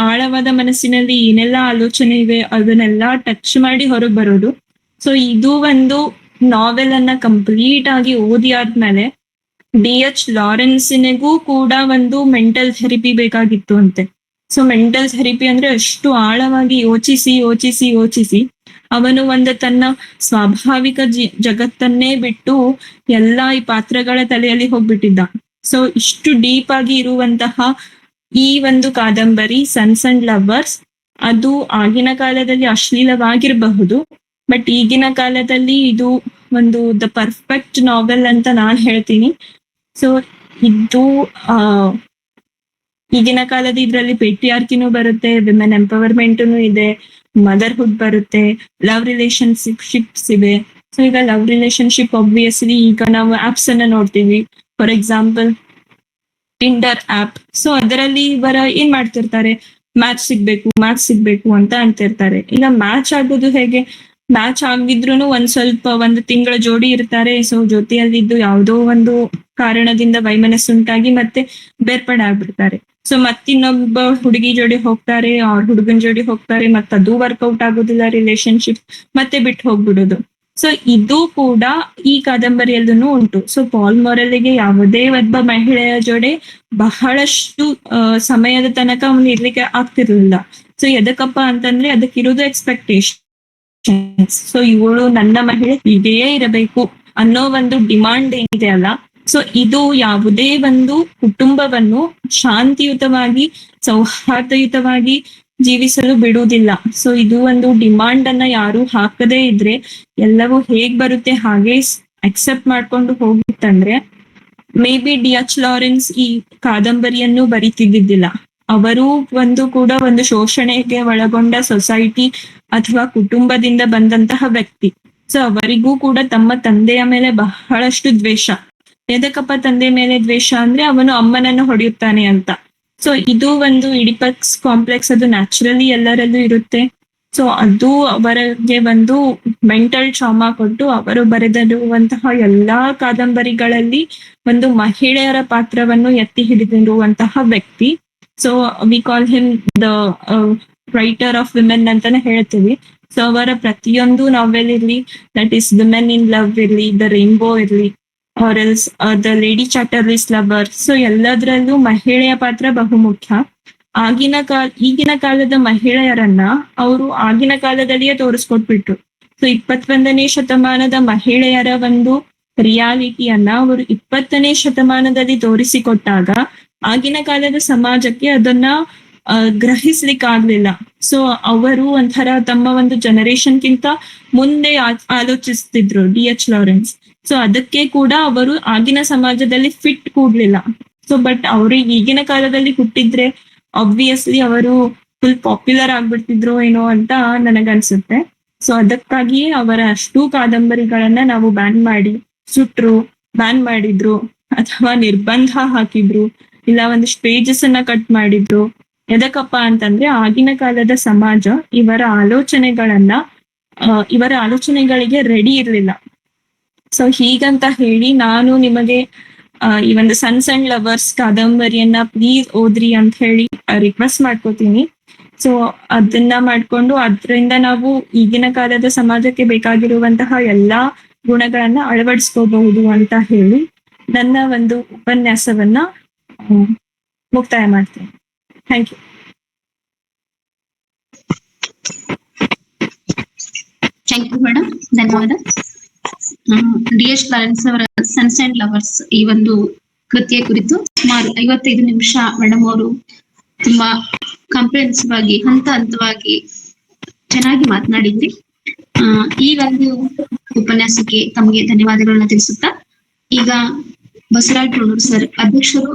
ಆಳವಾದ ಮನಸ್ಸಿನಲ್ಲಿ ಏನೆಲ್ಲ ಆಲೋಚನೆ ಇವೆ ಅದನ್ನೆಲ್ಲ ಟಚ್ ಮಾಡಿ ಹೊರಗೆ ಬರೋದು. ಸೊ ಇದು ಒಂದು ನಾವೆಲ್ ಅನ್ನ ಕಂಪ್ಲೀಟ್ ಆಗಿ ಓದಿ ಆದ್ಮೇಲೆ DH ಲಾರೆನ್ಸ್ನಿಗೂ ಕೂಡ ಒಂದು ಮೆಂಟಲ್ ಥೆರಪಿ ಬೇಕಾಗಿತ್ತು ಅಂತೆ. ಸೊ ಮೆಂಟಲ್ ಥೆರಪಿ ಅಂದ್ರೆ ಅಷ್ಟು ಆಳವಾಗಿ ಯೋಚಿಸಿ ಅವನು ಒಂದು ತನ್ನ ಸ್ವಾಭಾವಿಕ ಜಗತ್ತನ್ನೇ ಬಿಟ್ಟು ಎಲ್ಲಾ ಈ ಪಾತ್ರಗಳ ತಲೆಯಲ್ಲಿ ಹೋಗ್ಬಿಟ್ಟಿದ್ದ. ಸೊ ಇಷ್ಟು ಡೀಪ್ ಆಗಿ ಇರುವಂತಹ ಈ ಒಂದು ಕಾದಂಬರಿ ಸನ್ಸ್ ಅಂಡ್ ಲವರ್ಸ್, ಅದು ಆಗಿನ ಕಾಲದಲ್ಲಿ ಅಶ್ಲೀಲವಾಗಿರಬಹುದು, ಬಟ್ ಈಗಿನ ಕಾಲದಲ್ಲಿ ಇದು ಒಂದು ದ ಪರ್ಫೆಕ್ಟ್ ನಾವೆಲ್ ಅಂತ ನಾನ್ ಹೇಳ್ತೀನಿ. ಸೊ ಇದು ಈಗಿನ ಕಾಲದ ಇದ್ರಲ್ಲಿ ಪೇಟ್ರಿಯಾರ್ಕಿನೂ ಬರುತ್ತೆ, ವಿಮೆನ್ ಎಂಪವರ್ಮೆಂಟ್ನು ಇದೆ, ಮದರ್ಹುಡ್ ಬರುತ್ತೆ, ಲವ್ ರಿಲೇಶನ್ಶಿಪ್ಸ್ ಇವೆ. ಸೊ ಈಗ ಲವ್ ರಿಲೇಶನ್ಶಿಪ್ ಆಬ್ವಿಯಸ್ಲಿ ಈಗ ನಾವು ಆಪ್ಸ್ ಅನ್ನ ನೋಡ್ತೀವಿ. For example Tinder app. So ಅದರಲ್ಲಿ ಇವರ ಏನ್ ಮಾಡ್ತಿರ್ತಾರೆ, ಮ್ಯಾಚ್ ಸಿಗ್ಬೇಕು ಅಂತ ಅಂತಿರ್ತಾರೆ. ಈಗ ಮ್ಯಾಚ್ ಆಗೋದು ಹೇಗೆ? ಮ್ಯಾಚ್ ಆಗಿದ್ರು ಒಂದು ತಿಂಗಳ ಜೋಡಿ ಇರ್ತಾರೆ. ಸೊ ಜೊತೆಯಲ್ಲಿದ್ದು ಯಾವುದೋ ಒಂದು ಕಾರಣದಿಂದ ವೈಮನಸ್ಸುಂಟಾಗಿ ಮತ್ತೆ ಬೇರ್ಪಡೆ ಆಗ್ಬಿಡ್ತಾರೆ. ಸೊ ಮತ್ತಿನ್ನೊಬ್ಬ ಹುಡುಗಿ ಜೋಡಿ ಹೋಗ್ತಾರೆ, ಅವ್ರ ಹುಡುಗನ್ ಜೋಡಿ ಹೋಗ್ತಾರೆ, ಅದು ವರ್ಕೌಟ್ ಆಗೋದಿಲ್ಲ ರಿಲೇಶನ್ಶಿಪ್, ಮತ್ತೆ ಬಿಟ್ಟು ಹೋಗ್ಬಿಡೋದು. ಸೊ ಇದು ಕೂಡ ಈ ಕಾದಂಬರಿಯಲ್ಲೂ ಉಂಟು. ಸೊ ಪಾಲ್ ಮೊರೆಲ್ಗೆ ಯಾವುದೇ ಒಬ್ಬ ಮಹಿಳೆಯ ಜೋಡಿ ಬಹಳಷ್ಟು ಸಮಯದ ತನಕ ಅವನು ಇರ್ಲಿಕ್ಕೆ ಆಗ್ತಿರ್ಲಿಲ್ಲ. ಸೊ ಎದಕ್ಕಪ್ಪ ಅಂತಂದ್ರೆ ಅದಕ್ಕಿರೋದು ಎಕ್ಸ್ಪೆಕ್ಟೇಷನ್. ಸೊ ಇವಳು ನನ್ನ ಮಹಿಳೆ ಹೀಗೇ ಇರಬೇಕು ಅನ್ನೋ ಒಂದು ಡಿಮಾಂಡ್ ಏನಿದೆ ಅಲ್ಲ, ಸೊ ಇದು ಯಾವುದೇ ಒಂದು ಕುಟುಂಬವನ್ನು ಶಾಂತಿಯುತವಾಗಿ ಸೌಹಾರ್ದಯುತವಾಗಿ ಜೀವಿಸಲು ಬಿಡುವುದಿಲ್ಲ. ಸೊ ಇದು ಒಂದು ಡಿಮಾಂಡ್ ಅನ್ನ ಯಾರು ಹಾಕದೇ ಇದ್ರೆ ಎಲ್ಲವೂ ಹೇಗ್ ಬರುತ್ತೆ ಹಾಗೆ ಅಕ್ಸೆಪ್ಟ್ ಮಾಡ್ಕೊಂಡು ಹೋಗಿತ್ತಂದ್ರೆ ಮೇ ಬಿ ಡಿ.ಎಚ್. ಲಾರೆನ್ಸ್ ಈ ಕಾದಂಬರಿಯನ್ನು ಬರೀತಿದ್ದಿದ್ದಿಲ್ಲ. ಅವರು ಕೂಡ ಒಂದು ಶೋಷಣೆಗೆ ಒಳಗೊಂಡ ಸೊಸೈಟಿ ಅಥವಾ ಕುಟುಂಬದಿಂದ ಬಂದಂತಹ ವ್ಯಕ್ತಿ. ಸೊ ಅವರಿಗೂ ಕೂಡ ತಮ್ಮ ತಂದೆಯ ಮೇಲೆ ಬಹಳಷ್ಟು ದ್ವೇಷ. ಎದಕ್ಕಪ್ಪ ತಂದೆ ಮೇಲೆ ದ್ವೇಷ ಅಂದ್ರೆ ಅವನು ಅಮ್ಮನನ್ನು ಹೊಡೆಯುತ್ತಾನೆ ಅಂತ. ಸೊ ಇದು ಒಂದು ಇಡಿಪಸ್ ಕಾಂಪ್ಲೆಕ್ಸ್, ಅದು ನ್ಯಾಚುರಲಿ ಎಲ್ಲರಲ್ಲೂ ಇರುತ್ತೆ. ಸೊ ಅದು ಅವರಿಗೆ ಒಂದು ಮೆಂಟಲ್ ಟ್ರಾಮಾ ಕೊಟ್ಟು ಅವರು ಬರೆದಿರುವಂತಹ ಎಲ್ಲಾ ಕಾದಂಬರಿಗಳಲ್ಲಿ ಒಂದು ಮಹಿಳೆಯರ ಪಾತ್ರವನ್ನು ಎತ್ತಿ ಹಿಡಿದಿರುವಂತಹ ವ್ಯಕ್ತಿ. So we call him the writer of women ಅಂತಾನೆ ಹೇಳ್ತೀವಿ. ಸೊ ಅವರ ಪ್ರತಿಯೊಂದು ನಾವೆಲ್ ಇರ್ಲಿ, that is Women in Love ಇರ್ಲಿ, ದ ರೈನ್ಬೋ ಇರ್ಲಿ, or else the Lady Chatterley's Lover. So ಎಲ್ಲದರಲ್ಲೂ ಮಹಿಳೆಯ ಪಾತ್ರ ಬಹುಮುಖ್ಯ. ಈಗಿನ ಕಾಲದ ಮಹಿಳೆಯರನ್ನ ಅವರು ಆಗಿನ ಕಾಲದಲ್ಲಿಯೇ ತೋರಿಸ್ಕೊಟ್ಬಿಟ್ರು. ಸೊ 21ನೇ ಶತಮಾನದ ಮಹಿಳೆಯರ ಒಂದು ರಿಯಾಲಿಟಿಯನ್ನ ಅವರು 20ನೇ ಶತಮಾನದಲ್ಲಿ ತೋರಿಸಿಕೊಟ್ಟಾಗ ಆಗಿನ ಕಾಲದ ಸಮಾಜಕ್ಕೆ ಅದನ್ನ ಗ್ರಹಿಸ್ಲಿಕ್ಕಾಗ್ಲಿಲ್ಲ. ಸೊ ಅವರು ಒಂಥರ ತಮ್ಮ ಒಂದು ಜನರೇಷನ್ಗಿಂತ ಮುಂದೆ ಆಲೋಚಿಸ್ತಿದ್ರು ಡಿ.ಎಚ್. ಲಾರೆನ್ಸ್. ಸೊ ಅದಕ್ಕೆ ಕೂಡ ಅವರು ಆಗಿನ ಸಮಾಜದಲ್ಲಿ ಫಿಟ್ ಕೂಡ್ಲಿಲ್ಲ. ಸೊ ಬಟ್ ಅವ್ರಿಗೆ ಈಗಿನ ಕಾಲದಲ್ಲಿ ಹುಟ್ಟಿದ್ರೆ ಆಬ್ವಿಯಸ್ಲಿ ಅವರು ಫುಲ್ ಪಾಪ್ಯುಲರ್ ಆಗ್ಬಿಡ್ತಿದ್ರು ಏನೋ ಅಂತ ನನಗನ್ಸುತ್ತೆ. ಸೊ ಅದಕ್ಕಾಗಿಯೇ ಅವರ ಅಷ್ಟೂ ಕಾದಂಬರಿಗಳನ್ನ ನಾವು ಬ್ಯಾನ್ ಮಾಡಿದ್ರು ಅಥವಾ ನಿರ್ಬಂಧ ಹಾಕಿದ್ರು, ಇಲ್ಲ ಒಂದು ಪೇಜಸ್ ಅನ್ನ ಕಟ್ ಮಾಡಿದ್ರು. ಎದಕ್ಕಪ್ಪ ಅಂತಂದ್ರೆ ಆಗಿನ ಕಾಲದ ಸಮಾಜ ಇವರ ಆಲೋಚನೆಗಳಿಗೆ ರೆಡಿ ಇರ್ಲಿಲ್ಲ. ಸೊ ಹೀಗಂತ ಹೇಳಿ ನಾನು ನಿಮಗೆ ಈ ಒಂದು ಸನ್ಸ್ ಅಂಡ್ ಲವರ್ಸ್ ಕಾದಂಬರಿಯನ್ನ ಪ್ಲೀಸ್ ಓದ್ರಿ ಅಂತ ಹೇಳಿ ರಿಕ್ವೆಸ್ಟ್ ಮಾಡ್ಕೋತೀನಿ. ಸೊ ಅದನ್ನ ಮಾಡ್ಕೊಂಡು ಅದರಿಂದ ನಾವು ಈಗಿನ ಕಾಲದ ಸಮಾಜಕ್ಕೆ ಬೇಕಾಗಿರುವಂತಹ ಎಲ್ಲಾ ಗುಣಗಳನ್ನ ಅಳವಡಿಸ್ಕೋಬಹುದು ಅಂತ ಹೇಳಿ ನನ್ನ ಒಂದು ಉಪನ್ಯಾಸವನ್ನ ಮುಕ್ತಾಯ ಮಾಡ್ತೀನಿ. Thank you. Thank you madam, ಧನ್ಯವಾದ. ಡಿ.ಎಚ್. ಲಾರೆನ್ಸ್ ಅವರ ಸನ್ಸ್ ಅಂಡ್ ಲವರ್ಸ್ ಈ ಒಂದು ಕೃತಿಯ ಕುರಿತು ಸುಮಾರು 55 ನಿಮಿಷ ಮೇಡಮ್ ಅವರು ತುಂಬಾ ಕಾಂಪ್ರಿಹೆನ್ಸಿವ್ ಆಗಿ ಹಂತವಾಗಿ ಚೆನ್ನಾಗಿ ಮಾತನಾಡಿದ್ರಿ. ಈ ಒಂದು ಉಪನ್ಯಾಸಕ್ಕೆ ತಮಗೆ ಧನ್ಯವಾದಗಳನ್ನ ತಿಳಿಸುತ್ತಾ ಈಗ ಬಸವರಾಜ್ ರೋಣೂರ್ ಸರ್ ಅಧ್ಯಕ್ಷರು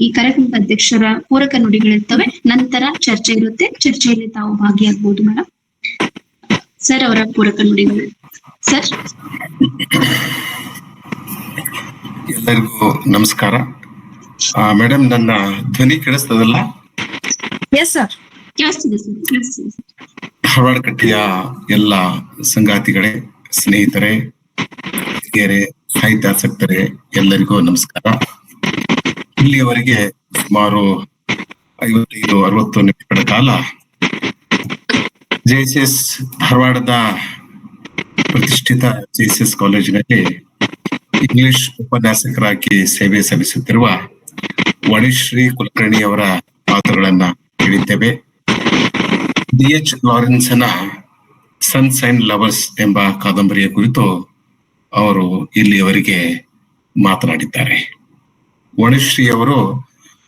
ಈ ಕಾರ್ಯಕ್ರಮದ ಅಧ್ಯಕ್ಷರ ಪೂರಕ ನುಡಿಗಳಿರ್ತವೆ, ನಂತರ ಚರ್ಚೆ ಇರುತ್ತೆ. ಚರ್ಚೆಯಲ್ಲಿ ತಾವು ಭಾಗಿಯಾಗಬಹುದು ಮೇಡಮ್. ಸರ್ ಅವರ ಪೂರಕ ನುಡಿಗಳು. ಸರ್. ಎಲ್ಲರಿಗೂ ನಮಸ್ಕಾರ. ಮೇಡಮ್, ನನ್ನ ಧ್ವನಿ ಕೇಳಿಸ್ತದಲ್ಲ? ಎಸ್ ಸರ್, ಕೇಳಿಸ್ತಿದೆ ಸರ್. ಧಾರವಾಡ ಕಟ್ಟೆಯ ಎಲ್ಲ ಸಂಗಾತಿಗಳೇ, ಸ್ನೇಹಿತರೆ, ಹಿರಿಯರೇ, ಸಾಹಿತ್ಯಾಸಕ್ತರೇ, ಎಲ್ಲರಿಗೂ ನಮಸ್ಕಾರ. ಇಲ್ಲಿಯವರೆಗೆ ಸುಮಾರು 55-60 ನಿಮಿಷಗಳ ಕಾಲ ಜೆ.ಎಸ್.ಎಸ್ ಧಾರವಾಡದ ಪ್ರತಿಷ್ಠಿತ ಜೆ.ಎಸ್.ಎಸ್ ಕಾಲೇಜಿನಲ್ಲಿ ಇಂಗ್ಲಿಷ್ ಉಪನ್ಯಾಸಕರಾಗಿ ಸೇವೆ ಸಲ್ಲಿಸುತ್ತಿರುವ ವಾಣಿಶ್ರೀ ಕುಲಕರ್ಣಿ ಅವರ ಮಾತುಗಳನ್ನ ಕೇಳಿದ್ದೇವೆ. ಡಿ.ಎಚ್. ಲಾರೆನ್ಸನ ಸನ್ಸ್ ಅಂಡ್ ಲವರ್ಸ್ ಎಂಬ ಕಾದಂಬರಿಯ ಕುರಿತು ಅವರು ಇಲ್ಲಿಯವರೆಗೆ ಮಾತನಾಡಿದ್ದಾರೆ. ವಾಣಿಶ್ರೀ ಅವರು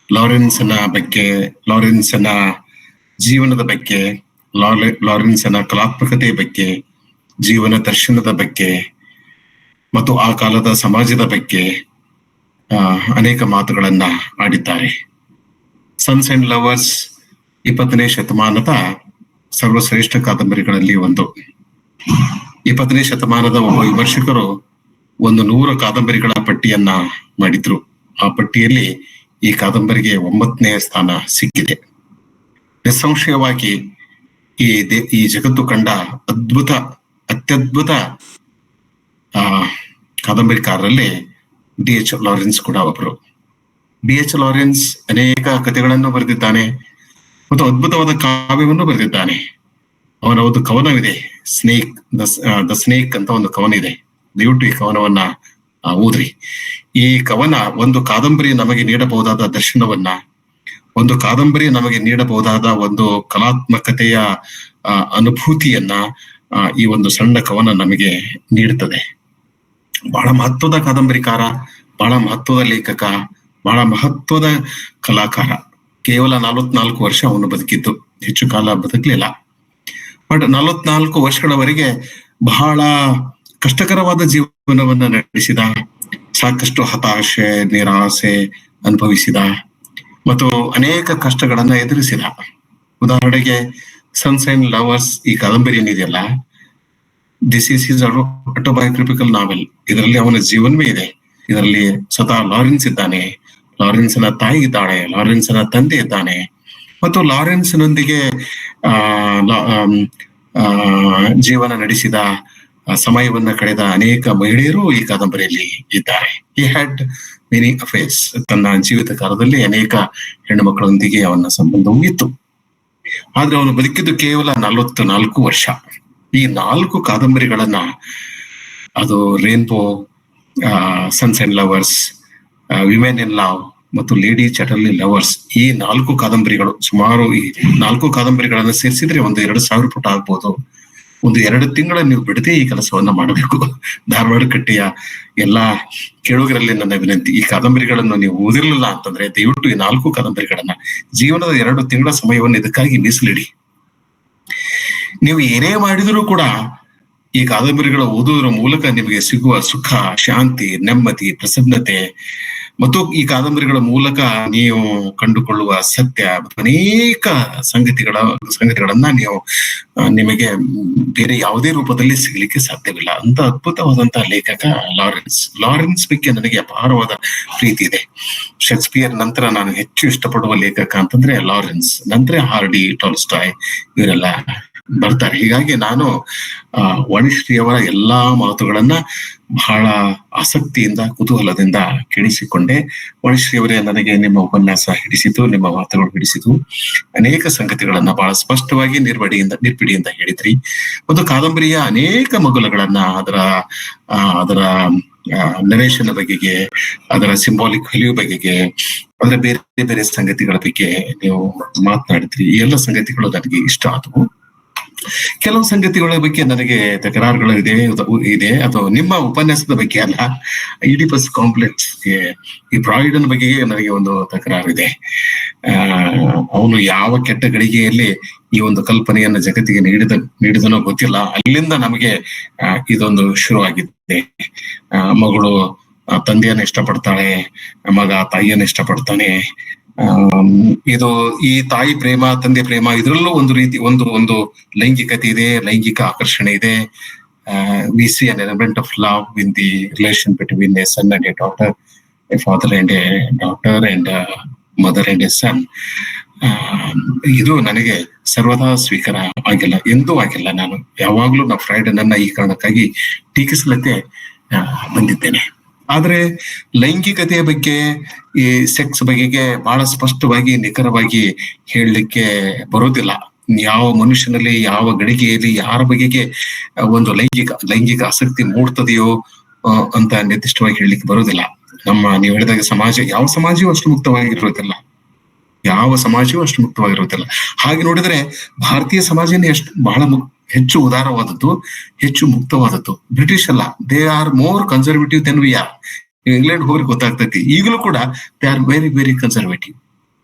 ಲಾರೆನ್ಸನ ಬಗ್ಗೆ, ಲಾರೆನ್ಸನ ಜೀವನದ ಬಗ್ಗೆ, ಲಾರೆನ್ಸನ ಕಲಾತ್ಮಕತೆಯ ಬಗ್ಗೆ, ಜೀವನ ದರ್ಶನದ ಬಗ್ಗೆ ಮತ್ತು ಆ ಕಾಲದ ಸಮಾಜದ ಬಗ್ಗೆ ಅನೇಕ ಮಾತುಗಳನ್ನ ಆಡಿದ್ದಾರೆ. ಸನ್ಸ್ ಅಂಡ್ ಲವರ್ಸ್ 20ನೇ ಶತಮಾನದ ಸರ್ವಶ್ರೇಷ್ಠ ಕಾದಂಬರಿಗಳಲ್ಲಿ ಒಂದು. 20ನೇ ಶತಮಾನದ ಒಬ್ಬ ವಿಮರ್ಶಕರು ಒಂದು 100 ಕಾದಂಬರಿಗಳ ಪಟ್ಟಿಯನ್ನ ಮಾಡಿದ್ರು. ಆ ಪಟ್ಟಿಯಲ್ಲಿ ಈ ಕಾದಂಬರಿಗೆ 9ನೇ ಸ್ಥಾನ ಸಿಕ್ಕಿದೆ. ನಿಸ್ಸಂಶಯವಾಗಿ ಈ ಜಗತ್ತು ಕಂಡ ಅತ್ಯದ್ಭುತ ಕಾದಂಬರಿಕಾರರಲ್ಲಿ D.H. ಲಾರೆನ್ಸ್ ಕೂಡ ಒಬ್ಬರು. D.H. ಲಾರೆನ್ಸ್ ಅನೇಕ ಕಥೆಗಳನ್ನು ಬರೆದಿದ್ದಾನೆ ಮತ್ತು ಅದ್ಭುತವಾದ ಕಾವ್ಯವನ್ನು ಬರೆದಿದ್ದಾನೆ. ಅವನ ಒಂದು ಕವನವಿದೆ, ಸ್ನೇಕ್ ದ ಸ್ನೇಕ್ ಅಂತ ಒಂದು ಕವನ ಇದೆ. ದಯವಿಟ್ಟು ಈ ಕವನವನ್ನ ಓದ್ರಿ. ಈ ಕವನ ಒಂದು ಕಾದಂಬರಿ ನಮಗೆ ನೀಡಬಹುದಾದ ದರ್ಶನವನ್ನ, ಒಂದು ಕಾದಂಬರಿ ನಮಗೆ ನೀಡಬಹುದಾದ ಒಂದು ಕಲಾತ್ಮಕತೆಯ ಅನುಭೂತಿಯನ್ನ ಈ ಒಂದು ಸಣ್ಣ ಕವನ ನಮಗೆ ನೀಡುತ್ತದೆ. ಬಹಳ ಮಹತ್ವದ ಕಾದಂಬರಿಕಾರ, ಬಹಳ ಮಹತ್ವದ ಲೇಖಕ, ಬಹಳ ಮಹತ್ವದ ಕಲಾಕಾರ. ಕೇವಲ 44 ವರ್ಷ ಅವನು ಬದುಕಿದ್ದು, ಹೆಚ್ಚು ಕಾಲ ಬದುಕಲಿಲ್ಲ. ಬಟ್ 44 ವರ್ಷಗಳವರೆಗೆ ಬಹಳ ಕಷ್ಟಕರವಾದ ಜೀವನವನ್ನ ನಡೆಸಿದ, ಸಾಕಷ್ಟು ಹತಾಶೆ, ನಿರಾಸೆ ಅನುಭವಿಸಿದ ಮತ್ತು ಅನೇಕ ಕಷ್ಟಗಳನ್ನ ಎದುರಿಸಿದ. ಉದಾಹರಣೆಗೆ ಸನ್ಶೈನ್ ಲವರ್ಸ್ ಈ ಕಾದಂಬರಿ ಏನಿದೆಯಲ್ಲ, ದಿಸ್ ಈಸ್ ಹಿಸ್ ಆಟೋಬಯೋಗ್ರಫಿಕಲ್ ನಾವೆಲ್. ಇದರಲ್ಲಿ ಅವನ ಜೀವನವೇ ಇದೆ. ಇದರಲ್ಲಿ ಸ್ವತಃ ಲಾರೆನ್ಸ್ ಇದ್ದಾನೆ, ಲಾರೆನ್ಸ್ನ ತಾಯಿ ಇದ್ದಾಳೆ, ಲಾರೆನ್ಸ್ನ ತಂದೆ ಇದ್ದಾನೆ ಮತ್ತು ಲಾರೆನ್ಸ್ನೊಂದಿಗೆ ಜೀವನ ನಡೆಸಿದ, ಸಮಯವನ್ನ ಕಳೆದ ಅನೇಕ ಮಹಿಳೆಯರು ಈ ಕಾದಂಬರಿಯಲ್ಲಿ ಇದ್ದಾರೆ. He had many affairs. ತನ್ನ ಜೀವಿತ ಕಾಲದಲ್ಲಿ ಅನೇಕ ಹೆಣ್ಣು ಮಕ್ಕಳೊಂದಿಗೆ ಅವನ ಸಂಬಂಧವೂ ಇತ್ತು. ಆದ್ರೆ ಅವನು ಬದುಕಿದ್ದು ಕೇವಲ 44 ವರ್ಷ. ಈ 4 ಕಾದಂಬರಿಗಳನ್ನ, ಅದು rainbow, sunshine lovers, women in love ಮತ್ತು ಲೇಡಿ ಚಟರ್ಲಿ ಲವರ್ಸ್, ಈ 4 ಕಾದಂಬರಿಗಳು, ಸುಮಾರು ಈ 4 ಕಾದಂಬರಿಗಳನ್ನ ಸೇರಿಸಿದ್ರೆ ಒಂದು 2,000 ಪುಟ ಆಗ್ಬೋದು. ಒಂದು 2 ತಿಂಗಳ ನೀವು ಬಿಡದೆ ಈ ಕೆಲಸವನ್ನ ಮಾಡಬೇಕು. ಧಾರವಾಡ ಕಟ್ಟೆಯ ಎಲ್ಲಾ ಕೇಳುಗರಲ್ಲಿ ನನ್ನ ವಿನಂತಿ, ಈ ಕಾದಂಬರಿಗಳನ್ನು ನೀವು ಓದಿರ್ಲಿಲ್ಲ ಅಂತಂದ್ರೆ ದಯವಿಟ್ಟು ಈ 4 ಕಾದಂಬರಿಗಳನ್ನ ಜೀವನದ 2 ತಿಂಗಳ ಸಮಯವನ್ನು ಇದಕ್ಕಾಗಿ ಮೀಸಲಿಡಿ. ನೀವು ಏನೇ ಮಾಡಿದರೂ ಕೂಡ ಈ ಕಾದಂಬರಿಗಳ ಓದುವುದರ ಮೂಲಕ ನಿಮಗೆ ಸಿಗುವ ಸುಖ, ಶಾಂತಿ, ನೆಮ್ಮದಿ, ಪ್ರಸನ್ನತೆ ಮತ್ತು ಈ ಕಾದಂಬರಿಗಳ ಮೂಲಕ ನೀವು ಕಂಡುಕೊಳ್ಳುವ ಸತ್ಯ ಮತ್ತು ಅನೇಕ ಸಂಗತಿಗಳನ್ನ ನಿಮಗೆ ಬೇರೆ ಯಾವುದೇ ರೂಪದಲ್ಲಿ ಸಿಗ್ಲಿಕ್ಕೆ ಸಾಧ್ಯವಿಲ್ಲ. ಅಂತ ಅದ್ಭುತವಾದಂತಹ ಲೇಖಕ ಲಾರೆನ್ಸ್ ಬಗ್ಗೆ ನನಗೆ ಅಪಾರವಾದ ಪ್ರೀತಿ ಇದೆ. ಶೇಕ್ಸ್ಪಿಯರ್ ನಂತರ ನಾನು ಹೆಚ್ಚು ಇಷ್ಟಪಡುವ ಲೇಖಕ ಅಂತಂದ್ರೆ ಲಾರೆನ್ಸ್, ನಂತರ ಹಾರ್ಡಿ, ಟಾಲ್ಸ್ಟಾಯ್ ಇವರೆಲ್ಲ ಬರ್ತಾರೆ. ಹೀಗಾಗಿ ನಾನು ವಾಣಿಶ್ರೀಯವರ ಎಲ್ಲಾ ಮಾತುಗಳನ್ನ ಬಹಳ ಆಸಕ್ತಿಯಿಂದ, ಕುತೂಹಲದಿಂದ ಕೇಳಿಸಿಕೊಂಡೆ. ವಾಣಿಶ್ರೀಯವರೇ, ನನಗೆ ನಿಮ್ಮ ಉಪನ್ಯಾಸ ಹಿಡಿಸಿತು, ನಿಮ್ಮ ಮಾತುಗಳು ಹಿಡಿಸಿತು. ಅನೇಕ ಸಂಗತಿಗಳನ್ನ ಬಹಳ ಸ್ಪಷ್ಟವಾಗಿ ನಿರ್ಬಿಡಿಯಿಂದ ಹೇಳಿದ್ರಿ. ಒಂದು ಕಾದಂಬರಿಯ ಅನೇಕ ಮಗುಲುಗಳನ್ನ, ಅದರ ನರೇಶನ್ ಬಗೆಗೆ, ಅದರ ಸಿಂಬಾಲಿಕ್ ವ್ಯಾಲ್ಯೂ ಬಗೆಗೆ, ಅದರ ಬೇರೆ ಬೇರೆ ಸಂಗತಿಗಳ ಬಗ್ಗೆ ನೀವು ಮಾತನಾಡಿದ್ರಿ. ಈ ಎಲ್ಲ ಸಂಗತಿಗಳು ನನಗೆ ಇಷ್ಟ ಆದವು. ಕೆಲವು ಸಂಗತಿಗಳ ಬಗ್ಗೆ ನನಗೆ ತಕರಾರುಗಳು ಇದೆ. ಅದು ನಿಮ್ಮ ಉಪನ್ಯಾಸದ ಬಗ್ಗೆ ಅಲ್ಲ, ಈಡಿಪಸ್ ಕಾಂಪ್ಲೆಕ್ಸ್, ಈ ಫ್ರಾಯ್ಡನ್ ಬಗ್ಗೆ ನನಗೆ ಒಂದು ತಕರಾರು ಇದೆ. ಅವನು ಯಾವ ಕೆಟ್ಟ ಗಳಿಗೆಯಲ್ಲಿ ಈ ಒಂದು ಕಲ್ಪನೆಯನ್ನ ಜಗತ್ತಿಗೆ ನೀಡಿದನೋ ಗೊತ್ತಿಲ್ಲ. ಅಲ್ಲಿಂದ ನಮಗೆ ಇದೊಂದು ಶುರುವಾಗಿದೆ. ಮಗಳು ತಂದೆಯನ್ನ ಇಷ್ಟಪಡ್ತಾಳೆ, ಮಗ ತಾಯಿಯನ್ನ ಇಷ್ಟಪಡ್ತಾನೆ. ಇದು ಈ ತಾಯಿ ಪ್ರೇಮ, ತಂದೆ ಪ್ರೇಮ, ಇದರಲ್ಲೂ ಒಂದು ರೀತಿ ಒಂದು ಲೈಂಗಿಕತೆ ಇದೆ, ಲೈಂಗಿಕ ಆಕರ್ಷಣೆ ಇದೆ. We see an element of love in the relation between a son and a daughter, a father and a daughter and mother and a son. ಇದು ನನಗೆ ಸರ್ವದಾ ಸ್ವೀಕಾರ ಆಗಿಲ್ಲ, ಎಂದೂ ಆಗಿಲ್ಲ. ನಾನು ಯಾವಾಗ್ಲೂ ಫ್ರಾಯ್ಡನನ್ನ ಈ ಕಾರಣಕ್ಕಾಗಿ ಟೀಕಿಸಲಕ್ಕೆ ಬಂದಿದ್ದೇನೆ. ಆದ್ರೆ ಲೈಂಗಿಕತೆಯ ಬಗ್ಗೆ, ಈ ಸೆಕ್ಸ್ ಬಗೆಗೆ ಬಹಳ ಸ್ಪಷ್ಟವಾಗಿ, ನಿಖರವಾಗಿ ಹೇಳಲಿಕ್ಕೆ ಬರೋದಿಲ್ಲ. ಯಾವ ಮನುಷ್ಯನಲ್ಲಿ, ಯಾವ ಗಳಿಗೆಯಲ್ಲಿ, ಯಾರ ಬಗೆಗೆ ಒಂದು ಲೈಂಗಿಕ ಆಸಕ್ತಿ ಮೂಡ್ತದೆಯೋ ಅಂತ ನಿರ್ದಿಷ್ಟವಾಗಿ ಹೇಳಲಿಕ್ಕೆ ಬರೋದಿಲ್ಲ. ನೀವು ಹೇಳಿದಾಗ ಯಾವ ಸಮಾಜವೂ ಅಷ್ಟು ಮುಕ್ತವಾಗಿರೋದಿಲ್ಲ, ಯಾವ ಸಮಾಜವೂ ಅಷ್ಟು ಮುಕ್ತವಾಗಿರುವುದಿಲ್ಲ. ಹಾಗೆ ನೋಡಿದ್ರೆ ಭಾರತೀಯ ಸಮಾಜನೇ ಬಹಳ ಹೆಚ್ಚು ಉದಾರವಾದದ್ದು, ಹೆಚ್ಚು ಮುಕ್ತವಾದದ್ದು. ಬ್ರಿಟಿಷ್ ಅಲ್ಲ, they are more conservative than we are. England ಹೋಗಿ ಗೊತ್ತಾಗ್ತೈತಿ, ಈಗಲೂ ಕೂಡ they are very very conservative.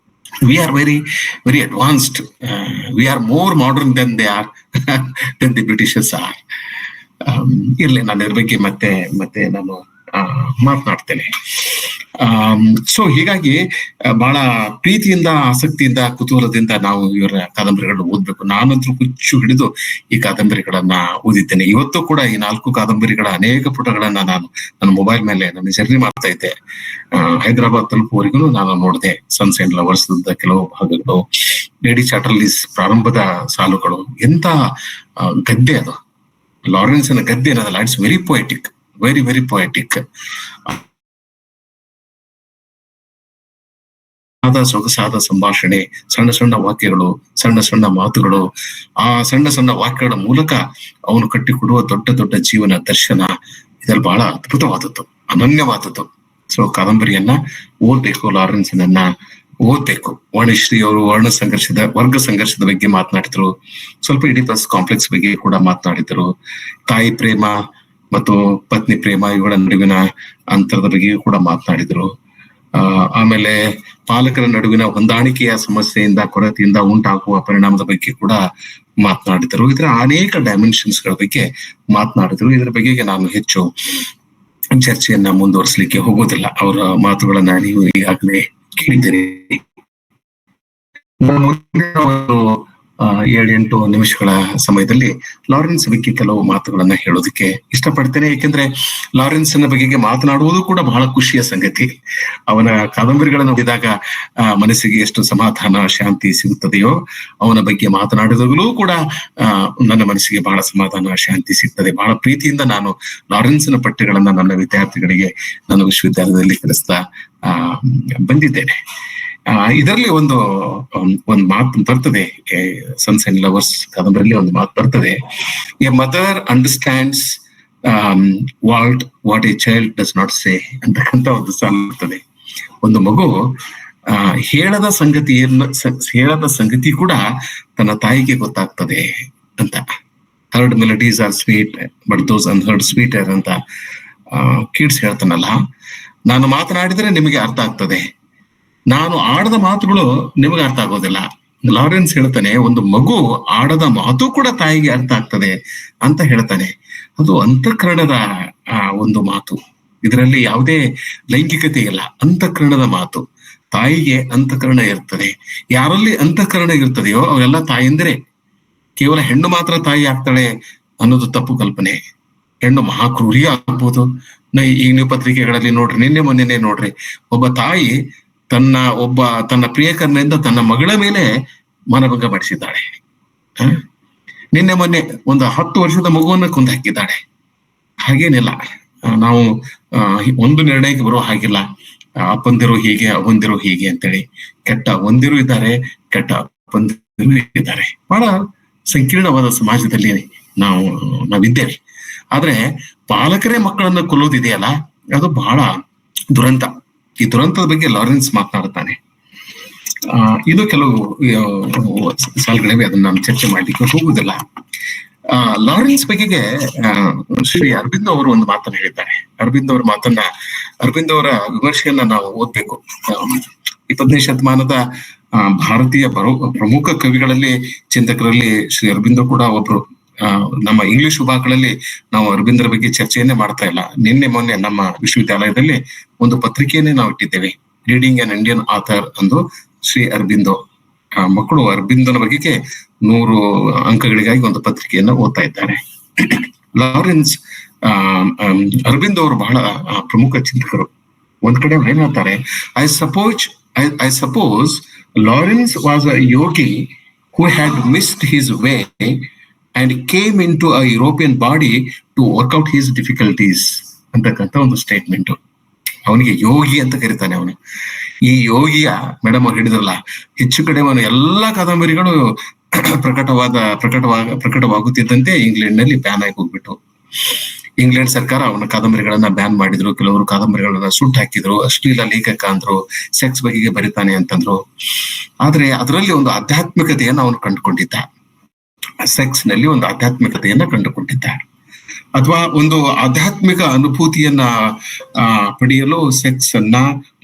We are very very advanced. We are more modern than they are than the britishers are. ಇರ್ಲಿ, ನಾನು ಇದ್ರ ಬಗ್ಗೆ ಮತ್ತೆ ನಾನು ಮಾತನಾಡ್ತೇನೆ. ಸೊ ಹೀಗಾಗಿ ಬಹಳ ಪ್ರೀತಿಯಿಂದ, ಆಸಕ್ತಿಯಿಂದ, ಕುತೂಹಲದಿಂದ ನಾವು ಇವರ ಕಾದಂಬರಿಗಳನ್ನ ಓದ್ಬೇಕು. ನಾನಂತೂ ಹುಚ್ಚು ಹಿಡಿದು ಈ ಕಾದಂಬರಿಗಳನ್ನ ಓದಿದ್ದೇನೆ. ಇವತ್ತು ಕೂಡ ಈ 4 ಕಾದಂಬರಿಗಳ ಅನೇಕ ಪುಟಗಳನ್ನ ನಾನು ನನ್ನ ಮೊಬೈಲ್ ಮೇಲೆ ನನ್ನ ಜರ್ನಿ ಮಾಡ್ತಾ ಇದ್ದೆ. ಹೈದರಾಬಾದ್ ತಲುಪುವವರೆಗೂ ನಾನು ನೋಡಿದೆ. ಸನ್ಸೈನ್ ಲವರ್ಸ್ ಕೆಲವು ಭಾಗಗಳು, ಲೇಡಿ ಚಾಟರ್ಲೀಸ್ ಪ್ರಾರಂಭದ ಸಾಲುಗಳು, ಎಂತ ಗದ್ದೆ ಅದು. ಲಾರೆನ್ಸ್ನ ಗದ್ದೆ ಅನ್ನೋದಲ್ಲ, it's very poetic, very very poetic. ಸೊಗಸಾದ ಸಂಭಾಷಣೆ, ಸಣ್ಣ ಸಣ್ಣ ವಾಕ್ಯಗಳು, ಸಣ್ಣ ಸಣ್ಣ ಮಾತುಗಳು, ಆ ಸಣ್ಣ ಸಣ್ಣ ವಾಕ್ಯಗಳ ಮೂಲಕ ಅವನು ಕಟ್ಟಿಕೊಡುವ ದೊಡ್ಡ ದೊಡ್ಡ ಜೀವನ ದರ್ಶನ, ಇದ್ರಲ್ಲಿ ಬಹಳ ಅದ್ಭುತವಾದದ್ದು, ಅನನ್ಯವಾದದ್ದು. ಸೊ ಕಾದಂಬರಿಯನ್ನ ಓದ್ಬೇಕು, ಲಾರೆನ್ಸ್ನನ್ನ ಓದ್ಬೇಕು. ವಾಣಿಶ್ರೀ ಅವರು ವರ್ಗ ಸಂಘರ್ಷದ ಬಗ್ಗೆ ಮಾತನಾಡಿದ್ರು. ಸ್ವಲ್ಪ ಇಡಿಪಸ್ ಕಾಂಪ್ಲೆಕ್ಸ್ ಬಗ್ಗೆ ಕೂಡ ಮಾತನಾಡಿದ್ರು. ತಾಯಿ ಪ್ರೇಮ ಮತ್ತು ಪತ್ನಿ ಪ್ರೇಮ ಇವುಗಳ ನಡುವಿನ ಅಂತರದ ಬಗ್ಗೆ ಕೂಡ ಮಾತನಾಡಿದ್ರು. ಆಮೇಲೆ ಪಾಲಕರ ನಡುವಿನ ಹೊಂದಾಣಿಕೆಯ ಸಮಸ್ಯೆಯಿಂದ, ಕೊರತೆಯಿಂದ ಉಂಟಾಗುವ ಪರಿಣಾಮದ ಬಗ್ಗೆ ಕೂಡ ಮಾತನಾಡಿದರು. ಇದರ ಅನೇಕ ಡೈಮೆನ್ಷನ್ಸ್ ಗಳ ಬಗ್ಗೆ ಮಾತನಾಡಿದ್ರು. ಇದರ ಬಗ್ಗೆ ನಾನು ಹೆಚ್ಚು ಚರ್ಚೆಯನ್ನ ಮುಂದುವರಿಸಲಿಕ್ಕೆ ಹೋಗೋದಿಲ್ಲ. ಅವರ ಮಾತುಗಳನ್ನ ನೀವು ಈಗಾಗಲೇ ಕೇಳಿದ್ದೀರಿ. 7-8 ನಿಮಿಷಗಳ ಸಮಯದಲ್ಲಿ ಲಾರೆನ್ಸ್ ಬಗ್ಗೆ ಕೆಲವು ಮಾತುಗಳನ್ನ ಹೇಳೋದಕ್ಕೆ ಇಷ್ಟಪಡ್ತೇನೆ. ಏಕೆಂದ್ರೆ ಲಾರೆನ್ಸ್ನ ಬಗೆಗೆ ಮಾತನಾಡುವುದು ಕೂಡ ಬಹಳ ಖುಷಿಯ ಸಂಗತಿ. ಅವನ ಕಾದಂಬರಿಗಳನ್ನು ಓದಿದಾಗ ಮನಸ್ಸಿಗೆ ಎಷ್ಟು ಸಮಾಧಾನ, ಶಾಂತಿ ಸಿಗುತ್ತದೆಯೋ, ಅವನ ಬಗ್ಗೆ ಮಾತನಾಡಿದಾಗಲೂ ಕೂಡ ನನ್ನ ಮನಸ್ಸಿಗೆ ಬಹಳ ಸಮಾಧಾನ, ಶಾಂತಿ ಸಿಗ್ತದೆ. ಬಹಳ ಪ್ರೀತಿಯಿಂದ ನಾನು ಲಾರೆನ್ಸ್ನ ಪಠ್ಯಗಳನ್ನ ನನ್ನ ವಿದ್ಯಾರ್ಥಿಗಳಿಗೆ ನಾನು ವಿಶ್ವವಿದ್ಯಾಲಯದಲ್ಲಿ ಕಲಿಸ್ತಾ ಬಂದಿದ್ದೇನೆ. ಇದರಲ್ಲಿ ಒಂದು ಮಾತು ಬರ್ತದೆ, ಸನ್ಸೈನ್ ಲವರ್ಸ್ ಕಾದಂಬರಿಯಲ್ಲಿ ಒಂದು ಮಾತು ಬರ್ತದೆ, A mother understands what A child does not say ಅಂತಕ್ಕಂಥ ಒಂದು ಸಾಲು ಬರ್ತದೆ. ಒಂದು ಮಗು ಹೇಳದ ಸಂಗತಿ ಕೂಡ ತನ್ನ ತಾಯಿಗೆ ಗೊತ್ತಾಗ್ತದೆ ಅಂತ. Heard melodies are sweet but those unheard sweeter ಅಂತ ಕಿಡ್ಸ್ ಹೇಳ್ತಾನಲ್ಲ. ನಾನು ಮಾತನಾಡಿದ್ರೆ ನಿಮಗೆ ಅರ್ಥ ಆಗ್ತದೆ, ನಾನು ಆಡದ ಮಾತುಗಳು ನಿಮಗೆ ಅರ್ಥ ಆಗೋದಿಲ್ಲ. ಲಾರೆನ್ಸ್ ಹೇಳ್ತಾನೆ, ಒಂದು ಮಗು ಆಡದ ಮಾತು ಕೂಡ ತಾಯಿಗೆ ಅರ್ಥ ಆಗ್ತದೆ ಅಂತ ಹೇಳ್ತಾನೆ. ಅದು ಅಂತಃಕರಣದ ಒಂದು ಮಾತು. ಇದರಲ್ಲಿ ಯಾವುದೇ ಲೈಂಗಿಕತೆ ಇಲ್ಲ, ಅಂತಃಕರಣದ ಮಾತು. ತಾಯಿಗೆ ಅಂತಃಕರಣ ಇರ್ತದೆ. ಯಾರಲ್ಲಿ ಅಂತಃಕರಣ ಇರ್ತದೆಯೋ ಅವೆಲ್ಲ ತಾಯಂದ್ರೆ. ಕೇವಲ ಹೆಣ್ಣು ಮಾತ್ರ ತಾಯಿ ಆಗ್ತಾಳೆ ಅನ್ನೋದು ತಪ್ಪು ಕಲ್ಪನೆ. ಹೆಣ್ಣು ಮಹಾಕ್ರೂರಿ ಆಗ್ಬೋದು. ಈಗ ನೀವು ಪತ್ರಿಕೆಗಳಲ್ಲಿ ನೋಡ್ರಿ, ನಿನ್ನೆ ಮೊನ್ನೆ ನೋಡ್ರಿ, ಒಬ್ಬ ತಾಯಿ ತನ್ನ ಪ್ರಿಯಕರನಿಂದ ತನ್ನ ಮಗಳ ಮೇಲೆ ಮನಭಂಗ ಪಡಿಸಿದ್ದಾಳೆ. ನಿನ್ನೆ ಮೊನ್ನೆ ಒಂದು 10 ವರ್ಷದ ಮಗುವನ್ನ ಕೊಂದು ಹಾಕಿದ್ದಾಳೆ. ಹಾಗೇನಿಲ್ಲ, ನಾವು ಒಂದು ನಿರ್ಣಯಕ್ಕೆ ಬರೋ ಹಾಗಿಲ್ಲ. ಅಪ್ಪಂದಿರು ಹೀಗೆ, ಅವಂದಿರು ಹೀಗೆ ಅಂತೇಳಿ. ಕೆಟ್ಟ ಒಂದಿರು ಇದ್ದಾರೆ, ಕೆಟ್ಟ ಅಪ್ಪಂದಿರು ಇದ್ದಾರೆ. ಬಹಳ ಸಂಕೀರ್ಣವಾದ ಸಮಾಜದಲ್ಲಿ ನಾವಿದ್ದೇವೆ. ಆದ್ರೆ ಪಾಲಕರೇ ಮಕ್ಕಳನ್ನ ಕೊಲ್ಲೋದಿದೆಯಲ್ಲ, ಅದು ಬಹಳ ದುರಂತ. ಈ ದುರಂತದ ಬಗ್ಗೆ ಲಾರೆನ್ಸ್ ಮಾತನಾಡುತ್ತಾನೆ. ಇದು ಕೆಲವು ಸಾಲುಗಳಿವೆ, ಅದನ್ನ ನಾನು ಚರ್ಚೆ ಮಾಡ್ಲಿಕ್ಕೆ ಹೋಗುವುದಿಲ್ಲ. ಲಾರೆನ್ಸ್ ಬಗೆಗೆ ಶ್ರೀ ಅರಬಿಂದೋ ಅವರು ಒಂದು ಮಾತನ್ನ ಹೇಳಿದ್ದಾರೆ. ಅರಬಿಂದೋ ಅವರ ವಿಮರ್ಶೆಯನ್ನ ನಾವು ಓದ್ಬೇಕು. 20ನೇ ಶತಮಾನದ ಭಾರತೀಯ ಪ್ರಮುಖ ಕವಿಗಳಲ್ಲಿ, ಚಿಂತಕರಲ್ಲಿ ಶ್ರೀ ಅರಬಿಂದೋ ಕೂಡ ಒಬ್ರು. ನಮ್ಮ ಇಂಗ್ಲಿಷ್ ವಿಭಾಗಗಳಲ್ಲಿ ನಾವು ಅರಬಿಂದರ ಬಗ್ಗೆ ಚರ್ಚೆಯನ್ನೇ ಮಾಡ್ತಾ ಇಲ್ಲ. ನಿನ್ನೆ ಮೊನ್ನೆ ನಮ್ಮ ವಿಶ್ವವಿದ್ಯಾಲಯದಲ್ಲಿ ಒಂದು ಪತ್ರಿಕೆಯನ್ನೇ ನಾವು ಇಟ್ಟಿದ್ದೇವೆ, ರೀಡಿಂಗ್ ಅನ್ ಇಂಡಿಯನ್ ಆಥರ್ ಅಂದು. ಶ್ರೀ ಅರಬಿಂದೋ ಮಕ್ಕಳು ಅರಬಿಂದನ ಬಗೆಗೆ 100 ಅಂಕಗಳಿಗಾಗಿ ಒಂದು ಪತ್ರಿಕೆಯನ್ನ ಓದ್ತಾ ಇದ್ದಾರೆ. ಲಾರೆನ್ಸ್ ಅರಬಿಂದೋ ಅವರು ಬಹಳ ಪ್ರಮುಖ ಚಿಂತಕರು. ಒಂದ್ ಕಡೆ ಏನ್ ಹೇಳ್ತಾರೆ, I suppose Lawrence was a yogi who had missed his way and came into a European body to work out his difficulties ಅಂತಕ್ಕಂಥ ಒಂದು ಸ್ಟೇಟ್ಮೆಂಟ್. ಅವನಿಗೆ ಯೋಗಿ ಅಂತ ಕರೀತಾನೆ ಅವನು. ಈ ಯೋಗಿಯ ಮೇಡಮ್ ಅವ್ರು ಹಿಡಿದ್ರಲ್ಲ, ಹೆಚ್ಚು ಕಡೆ ಅವನು ಎಲ್ಲಾ ಕಾದಂಬರಿಗಳು ಪ್ರಕಟವಾಗುತ್ತಿದ್ದಂತೆ ಇಂಗ್ಲೆಂಡ್ ನಲ್ಲಿ ಬ್ಯಾನ್ ಆಗಿ ಹೋಗ್ಬಿಟ್ಟು, ಇಂಗ್ಲೆಂಡ್ ಸರ್ಕಾರ ಅವನ ಕಾದಂಬರಿಗಳನ್ನ ಬ್ಯಾನ್ ಮಾಡಿದ್ರು. ಕೆಲವರು ಕಾದಂಬರಿಗಳನ್ನ ಸುಟ್ಟು ಹಾಕಿದ್ರು, ಅಶ್ಲೀಲ ಲೇಖಕ ಅಂದ್ರು, ಸೆಕ್ಸ್ ಬಗೆಗೆ ಬರೀತಾನೆ ಅಂತಂದ್ರು. ಆದ್ರೆ ಅದರಲ್ಲಿ ಒಂದು ಆಧ್ಯಾತ್ಮಿಕತೆಯನ್ನ ಅವನು ಕಂಡುಕೊಂಡಿದ್ದ. ಸೆಕ್ಸ್ ನಲ್ಲಿ ಒಂದು ಆಧ್ಯಾತ್ಮಿಕತೆಯನ್ನ ಕಂಡುಕೊಂಡಿದ್ದ, ಅಥವಾ ಒಂದು ಆಧ್ಯಾತ್ಮಿಕ ಅನುಭೂತಿಯನ್ನ ಪಡೆಯಲು ಸೆಕ್ಸ್ ಅನ್ನ,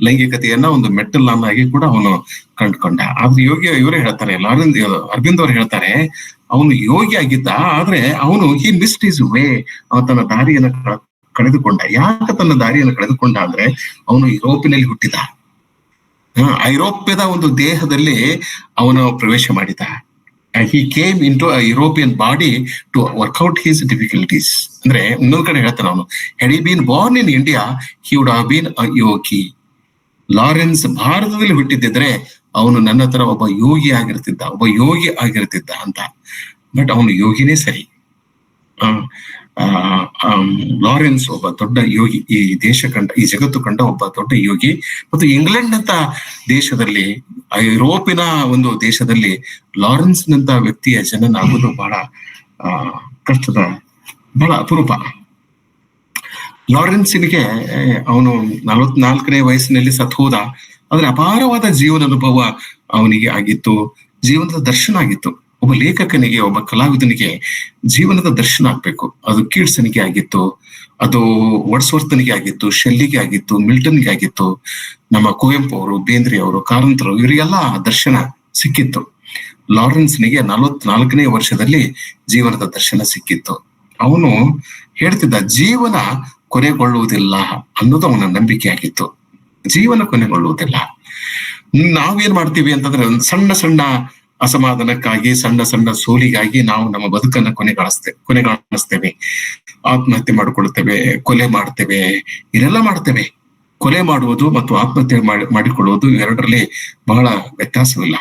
ಲೈಂಗಿಕತೆಯನ್ನ ಒಂದು ಮೆಟ್ಟಲನ್ನಾಗಿ ಕೂಡ ಅವನು ಕಂಡುಕೊಂಡ. ಆದ್ರೆ ಇವರೇ ಹೇಳ್ತಾರೆ, ಅರಬಿಂದ್ ಅವರು ಹೇಳ್ತಾರೆ, ಅವನು ಯೋಗಿ ಆಗಿದ್ದ, ಆದ್ರೆ ಅವನು ಹಿ ಮಿಸ್ಡ್ ಹಿಸ್ ವೇ, ಅವನ ತನ್ನ ದಾರಿಯನ್ನ ಕಳೆದುಕೊಂಡ. ಯಾಕೆ ತನ್ನ ದಾರಿಯನ್ನು ಕಳೆದುಕೊಂಡ ಅಂದ್ರೆ ಅವನು ಯುರೋಪಿನಲ್ಲಿ ಹುಟ್ಟಿದ. ಐರೋಪ್ಯದ ಒಂದು ದೇಹದಲ್ಲಿ ಅವನು ಪ್ರವೇಶ ಮಾಡಿದ. he came into a European body to work out his difficulties. ಅಂದ್ರೆ ಇನ್ನೊಂದು ಕಡೆ ಹೇಳ್ತಾನೆ ಅವನು, had he been born in India, he would have been a yogi. Lawrence ಭಾರತದಲ್ಲಿ ಹುಟ್ಟಿದ್ದಿದ್ರೆ ಅವನು ನನ್ನ ತರ ಒಬ್ಬ ಯೋಗಿ ಆಗಿರ್ತಿದ್ದ ಅಂತ. ಬಟ್ ಅವನು ಯೋಗಿನೇ ಸರಿ. ಲಾರೆನ್ಸ್ ಒಬ್ಬ ದೊಡ್ಡ ಯೋಗಿ, ಈ ಜಗತ್ತು ಕಂಡ ಒಬ್ಬ ದೊಡ್ಡ ಯೋಗಿ. ಮತ್ತು ಇಂಗ್ಲೆಂಡ್ ಅಂತ ದೇಶದಲ್ಲಿ, ಯುರೋಪಿನ ಒಂದು ದೇಶದಲ್ಲಿ ಲಾರೆನ್ಸ್ ನಂತ ವ್ಯಕ್ತಿಯ ಜನನ ಆಗೋದು ಬಹಳ ಕಷ್ಟದ, ಬಹಳ ಅಪರೂಪ. ಲಾರೆನ್ಸಿನಿಗೆ ಅವನು 44ನೇ ವಯಸ್ಸಿನಲ್ಲಿ ಸತ್ ಹೋದ. ಆದ್ರೆ ಅಪಾರವಾದ ಜೀವನ ಅನುಭವ ಅವನಿಗೆ ಆಗಿತ್ತು, ಜೀವನದ ದರ್ಶನ ಆಗಿತ್ತು. ಒಬ್ಬ ಲೇಖಕನಿಗೆ, ಒಬ್ಬ ಕಲಾವಿದನಿಗೆ ಜೀವನದ ದರ್ಶನ ಆಗ್ಬೇಕು. ಅದು ಕೀಟ್ಸನಿಗೆ ಆಗಿತ್ತು, ಅದು ವರ್ಡ್ಸ್ವರ್ತನಿಗೆ ಆಗಿತ್ತು, ಶೆಲ್ಲಿಗೆ ಆಗಿತ್ತು, ಮಿಲ್ಟನ್ಗೆ ಆಗಿತ್ತು, ನಮ್ಮ ಕುವೆಂಪು ಅವರು, ಬೇಂದ್ರೆ ಅವರು, ಕಾರಂತರು, ಇವರಿಗೆಲ್ಲ ದರ್ಶನ ಸಿಕ್ಕಿತ್ತು. ಲಾರೆನ್ಸ್ನಿಗೆ 44ನೇ ವರ್ಷದಲ್ಲಿ ಜೀವನದ ದರ್ಶನ ಸಿಕ್ಕಿತ್ತು. ಅವನು ಹೇಳ್ತಿದ್ದ, ಜೀವನ ಕೊನೆಗೊಳ್ಳುವುದಿಲ್ಲ ಅನ್ನೋದು ಅವನ ನಂಬಿಕೆ ಆಗಿತ್ತು. ಜೀವನ ಕೊನೆಗೊಳ್ಳುವುದಿಲ್ಲ. ನಾವೇನ್ ಮಾಡ್ತೀವಿ ಅಂತಂದ್ರೆ, ಒಂದು ಸಣ್ಣ ಸಣ್ಣ ಅಸಮಾಧಾನಕ್ಕಾಗಿ, ಸಣ್ಣ ಸಣ್ಣ ಸೋಲಿಗಾಗಿ ನಾವು ನಮ್ಮ ಬದುಕನ್ನ ಕೊನೆಗಾಣಿಸ್ತೇವೆ. ಆತ್ಮಹತ್ಯೆ ಮಾಡಿಕೊಳ್ಳುತ್ತೇವೆ, ಕೊಲೆ ಮಾಡ್ತೇವೆ, ಇದೆಲ್ಲ ಮಾಡ್ತೇವೆ. ಕೊಲೆ ಮಾಡುವುದು ಮತ್ತು ಆತ್ಮಹತ್ಯೆ ಮಾಡಿಕೊಳ್ಳುವುದು ಎರಡರಲ್ಲಿ ಬಹಳ ವ್ಯತ್ಯಾಸವಿಲ್ಲ.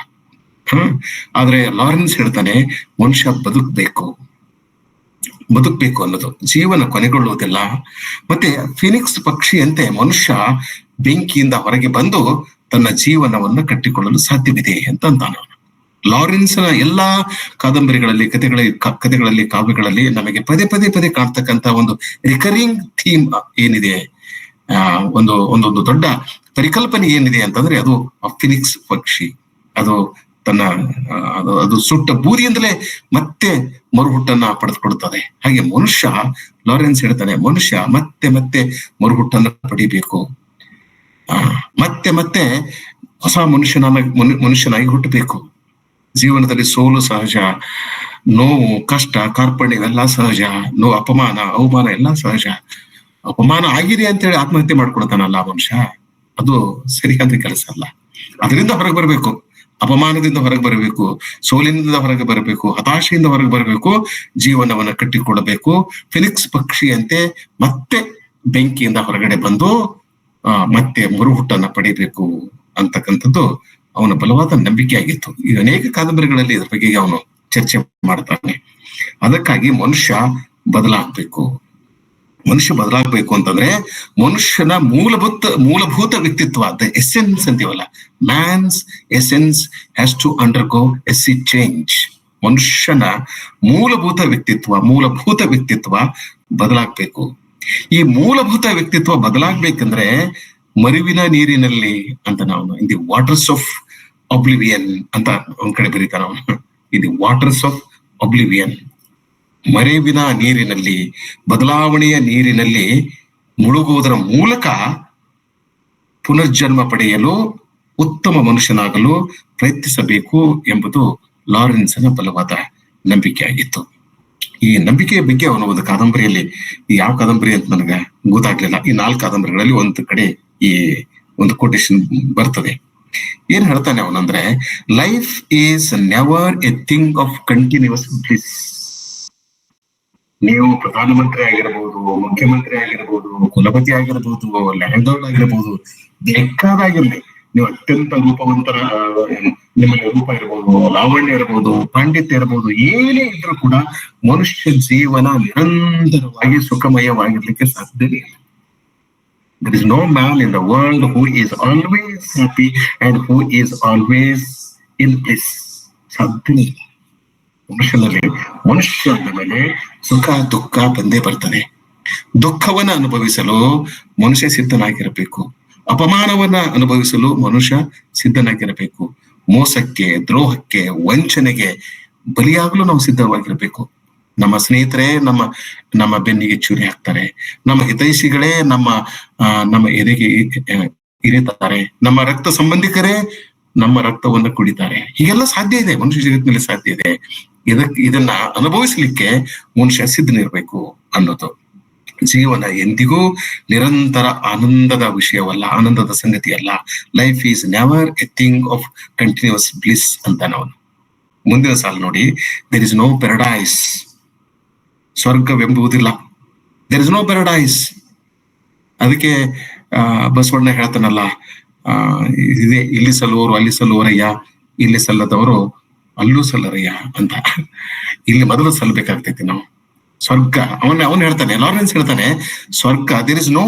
ಆದ್ರೆ ಲಾರೆನ್ಸ್ ಹೇಳ್ತಾನೆ, ಮನುಷ್ಯ ಬದುಕಬೇಕು ಅನ್ನೋದು, ಜೀವನ ಕೊನೆಗೊಳ್ಳುವುದಿಲ್ಲ. ಮತ್ತೆ ಫಿನಿಕ್ಸ್ ಪಕ್ಷಿಯಂತೆ ಮನುಷ್ಯ ಬೆಂಕಿಯಿಂದ ಹೊರಗೆ ಬಂದು ತನ್ನ ಜೀವನವನ್ನು ಕಟ್ಟಿಕೊಳ್ಳಲು ಸಾಧ್ಯವಿದೆ ಅಂತಾನ. ಲಾರೆನ್ಸ್ನ ಎಲ್ಲಾ ಕಾದಂಬರಿಗಳಲ್ಲಿ, ಕಥೆಗಳಲ್ಲಿ, ಕಾವ್ಯಗಳಲ್ಲಿ ನಮಗೆ ಪದೇ ಪದೇ ಪದೇ ಕಾಣ್ತಕ್ಕಂತ ಒಂದು ರಿಕರಿಂಗ್ ಥೀಮ್ ಏನಿದೆ, ಒಂದೊಂದು ದೊಡ್ಡ ಪರಿಕಲ್ಪನೆ ಏನಿದೆ ಅಂತಂದ್ರೆ, ಅದು ಫಿನಿಕ್ಸ್ ಪಕ್ಷಿ. ಅದು ಅದು ಸುಟ್ಟ ಬೂದಿಯಿಂದಲೇ ಮತ್ತೆ ಮರುಹುಟ್ಟನ್ನ ಪಡೆದುಕೊಡುತ್ತದೆ. ಹಾಗೆ ಮನುಷ್ಯ, ಲಾರೆನ್ಸ್ ಹೇಳ್ತಾನೆ, ಮನುಷ್ಯ ಮತ್ತೆ ಮತ್ತೆ ಮರುಹುಟ್ಟನ್ನ ಪಡಿಬೇಕು, ಮತ್ತೆ ಮತ್ತೆ ಹೊಸ ಮನುಷ್ಯನಾಗಿ ಹುಟ್ಟಬೇಕು. ಜೀವನದಲ್ಲಿ ಸೋಲು ಸಹಜ, ನೋವು, ಕಷ್ಟ, ಕಾರ್ಪಣ್ಯ ಇವೆಲ್ಲ ಸಹಜ, ಅಪಮಾನ, ಅವಮಾನ ಎಲ್ಲ ಸಹಜ. ಅಪಮಾನ ಆಗಿದೆ ಅಂತೇಳಿ ಆತ್ಮಹತ್ಯೆ ಮಾಡ್ಕೊಳ್ತಾನಲ್ಲ ಮನುಷ್ಯ, ಅದು ಸರಿಯಾದ ಕೆಲಸ ಅಲ್ಲ. ಅದರಿಂದ ಹೊರಗೆ ಬರಬೇಕು, ಅಪಮಾನದಿಂದ ಹೊರಗೆ ಬರಬೇಕು, ಸೋಲಿನಿಂದ ಹೊರಗೆ ಬರಬೇಕು, ಹತಾಶೆಯಿಂದ ಹೊರಗೆ ಬರಬೇಕು, ಜೀವನವನ್ನ ಕಟ್ಟಿಕೊಳ್ಳಬೇಕು. ಫಿನಿಕ್ಸ್ ಪಕ್ಷಿಯಂತೆ ಮತ್ತೆ ಬೆಂಕಿಯಿಂದ ಹೊರಗಡೆ ಬಂದು ಮತ್ತೆ ಮರುಹುಟ್ಟನ್ನ ಪಡಿಬೇಕು ಅಂತಕ್ಕಂಥದ್ದು ಅವನ ಬಲವಾದ ನಂಬಿಕೆ ಆಗಿತ್ತು. ಈಗ ಅನೇಕ ಕಾದಂಬರಿಗಳಲ್ಲಿ ಇದ್ರ ಬಗ್ಗೆ ಅವನು ಚರ್ಚೆ ಮಾಡ್ತಾನೆ. ಅದಕ್ಕಾಗಿ ಮನುಷ್ಯ ಬದಲಾಗಬೇಕು ಅಂತಂದ್ರೆ, ಮನುಷ್ಯನ ಮೂಲಭೂತ ವ್ಯಕ್ತಿತ್ವ, ದ ಎಸೆನ್ಸ್ ಅಂತೀವಲ್ಲ, man's essence has to undergo a change. ಮನುಷ್ಯನ ಮೂಲಭೂತ ವ್ಯಕ್ತಿತ್ವ ಬದಲಾಗಬೇಕು. ಈ ಮೂಲಭೂತ ವ್ಯಕ್ತಿತ್ವ ಬದಲಾಗ್ಬೇಕಂದ್ರೆ ಮರುವಿನ ನೀರಿನಲ್ಲಿ ಅಂತ ನಾವು, ಇನ್ ದಿ ವಾಟರ್ಸ್ ಆಫ್ ಒಬ್ಲಿವಿಯನ್ ಅಂತ ಒಂದ್ ಕಡೆ ಬರೀತಾನ ಅವನು. ಇನ್ ದಿ ವಾಟರ್ಸ್ ಆಫ್ ಒಬ್ಲಿವಿಯನ್, ಮರೆವಿನ ನೀರಿನಲ್ಲಿ, ಬದಲಾವಣೆಯ ನೀರಿನಲ್ಲಿ ಮುಳುಗುವುದರ ಮೂಲಕ ಪುನರ್ಜನ್ಮ ಪಡೆಯಲು, ಉತ್ತಮ ಮನುಷ್ಯನಾಗಲು ಪ್ರಯತ್ನಿಸಬೇಕು ಎಂಬುದು ಲಾರೆನ್ಸ್ನ ಬಲವಾದ ನಂಬಿಕೆ ಆಗಿತ್ತು. ಈ ನಂಬಿಕೆಯ ಬಗ್ಗೆ ಅವನು ಒಂದು ಕಾದಂಬರಿಯಲ್ಲಿ, ಯಾವ ಕಾದಂಬರಿ ಅಂತ ನನಗೆ ಗೊತ್ತಾಗ್ಲಿಲ್ಲ, ಈ 4 ಕಾದಂಬರಿಗಳಲ್ಲಿ ಒಂದು ಕಡೆ ಈ ಒಂದು ಕೊಟೇಶನ್ ಬರ್ತದೆ. ಏನ್ ಹೇಳ್ತಾನೆ ಅವನಂದ್ರೆ, life is never a thing of continuous bliss. ನೀವು ಪ್ರಧಾನಮಂತ್ರಿ ಆಗಿರಬಹುದು, ಮುಖ್ಯಮಂತ್ರಿ ಆಗಿರಬಹುದು, ಕುಲಪತಿ ಆಗಿರಬಹುದು, ಲ್ಯಾಂಡ್ಲಾರ್ಡ್ ಆಗಿರಬಹುದು, ಬೇಕಾದಾಗಿರ್ಲಿ, ನೀವು ಅತ್ಯಂತ ರೂಪವಂತರ, ನಿಮ್ಮಲ್ಲಿ ರೂಪ ಇರಬಹುದು, ಲಾವಣ್ಯ ಇರಬಹುದು, ಪಾಂಡಿತ್ಯ ಇರಬಹುದು, ಏನೇ ಇದ್ರೂ ಕೂಡ ಮನುಷ್ಯ ಜೀವನ ನಿರಂತರವಾಗಿ ಸುಖಮಯವಾಗಿರ್ಲಿಕ್ಕೆ ಸಾಧ್ಯವೇ ಇಲ್ಲ. There is no man in the world who is always happy and who is always in bliss. ಸಾಧ್ಯವೇ ಇಲ್ಲ. ಮನುಷ್ಯನ ಮೇಲೆ ಸುಖ ದುಃಖ ಬಂದೇ ಬರ್ತದೆ. ದುಃಖವನ್ನ ಅನುಭವಿಸಲು ಮನುಷ್ಯ ಸಿದ್ಧನಾಗಿರಬೇಕು, ಅಪಮಾನವನ್ನ ಅನುಭವಿಸಲು ಮನುಷ್ಯ ಸಿದ್ಧನಾಗಿರಬೇಕು, ಮೋಸಕ್ಕೆ, ದ್ರೋಹಕ್ಕೆ, ವಂಚನೆಗೆ ಬಲಿಯಾಗಲು ನಾವು ಸಿದ್ಧವಾಗಿರ್ಬೇಕು. ನಮ್ಮ ಸ್ನೇಹಿತರೇ ನಮ್ಮ ಬೆನ್ನಿಗೆ ಚೂರಿ ಹಾಕ್ತಾರೆ, ನಮ್ಮ ಹಿತೈಷಿಗಳೇ ನಮ್ಮ ಎದೆಗೆ ಇರಿತಾರೆ, ನಮ್ಮ ರಕ್ತ ಸಂಬಂಧಿಕರೇ ನಮ್ಮ ರಕ್ತವನ್ನು ಕುಡಿತಾರೆ. ಹೀಗೆಲ್ಲ ಸಾಧ್ಯ ಇದೆ, ಮನುಷ್ಯ ಜಗತ್ತಿನಲ್ಲಿ ಸಾಧ್ಯ ಇದೆ. ಇದನ್ನ ಅನುಭವಿಸ್ಲಿಕ್ಕೆ ಮನುಷ್ಯ ಸಿದ್ಧನಿರ್ಬೇಕು ಅನ್ನೋದು. ಜೀವನ ಎಂದಿಗೂ ನಿರಂತರ ಆನಂದದ ವಿಷಯವಲ್ಲ, ಆನಂದದ ಸಂಗತಿ ಅಲ್ಲ. Life is never a thing of continuous bliss ಅಂತ ನಾವು. ಮುಂದಿನ ಸಾಲು ನೋಡಿ, ದೇರ್ ಇಸ್ ನೋ ಪ್ಯಾರಡೈಸ್, ಸ್ವರ್ಗವೆಂಬುವುದಿಲ್ಲ. There is no paradise. ಅದಕ್ಕೆ ಬಸವಣ್ಣ ಹೇಳ್ತಾನಲ್ಲ, ಇದೇ ಇಲ್ಲಿ ಸಲ್ಲುವವರು ಅಲ್ಲಿ ಸಲ್ಲುವರಯ್ಯ, ಇಲ್ಲಿ ಸಲ್ಲದವರು ಅಲ್ಲೂ ಸಲ್ಲರಯ್ಯ ಅಂತ. ಇಲ್ಲಿ ಮೊದಲು ಸಲ್ಲಬೇಕಾಗ್ತೈತಿ ನಾವು. ಸ್ವರ್ಗ ಅವನು ಹೇಳ್ತಾನೆ, ಲಾರೆನ್ಸ್ ಹೇಳ್ತಾನೆ, ಸ್ವರ್ಗ there is no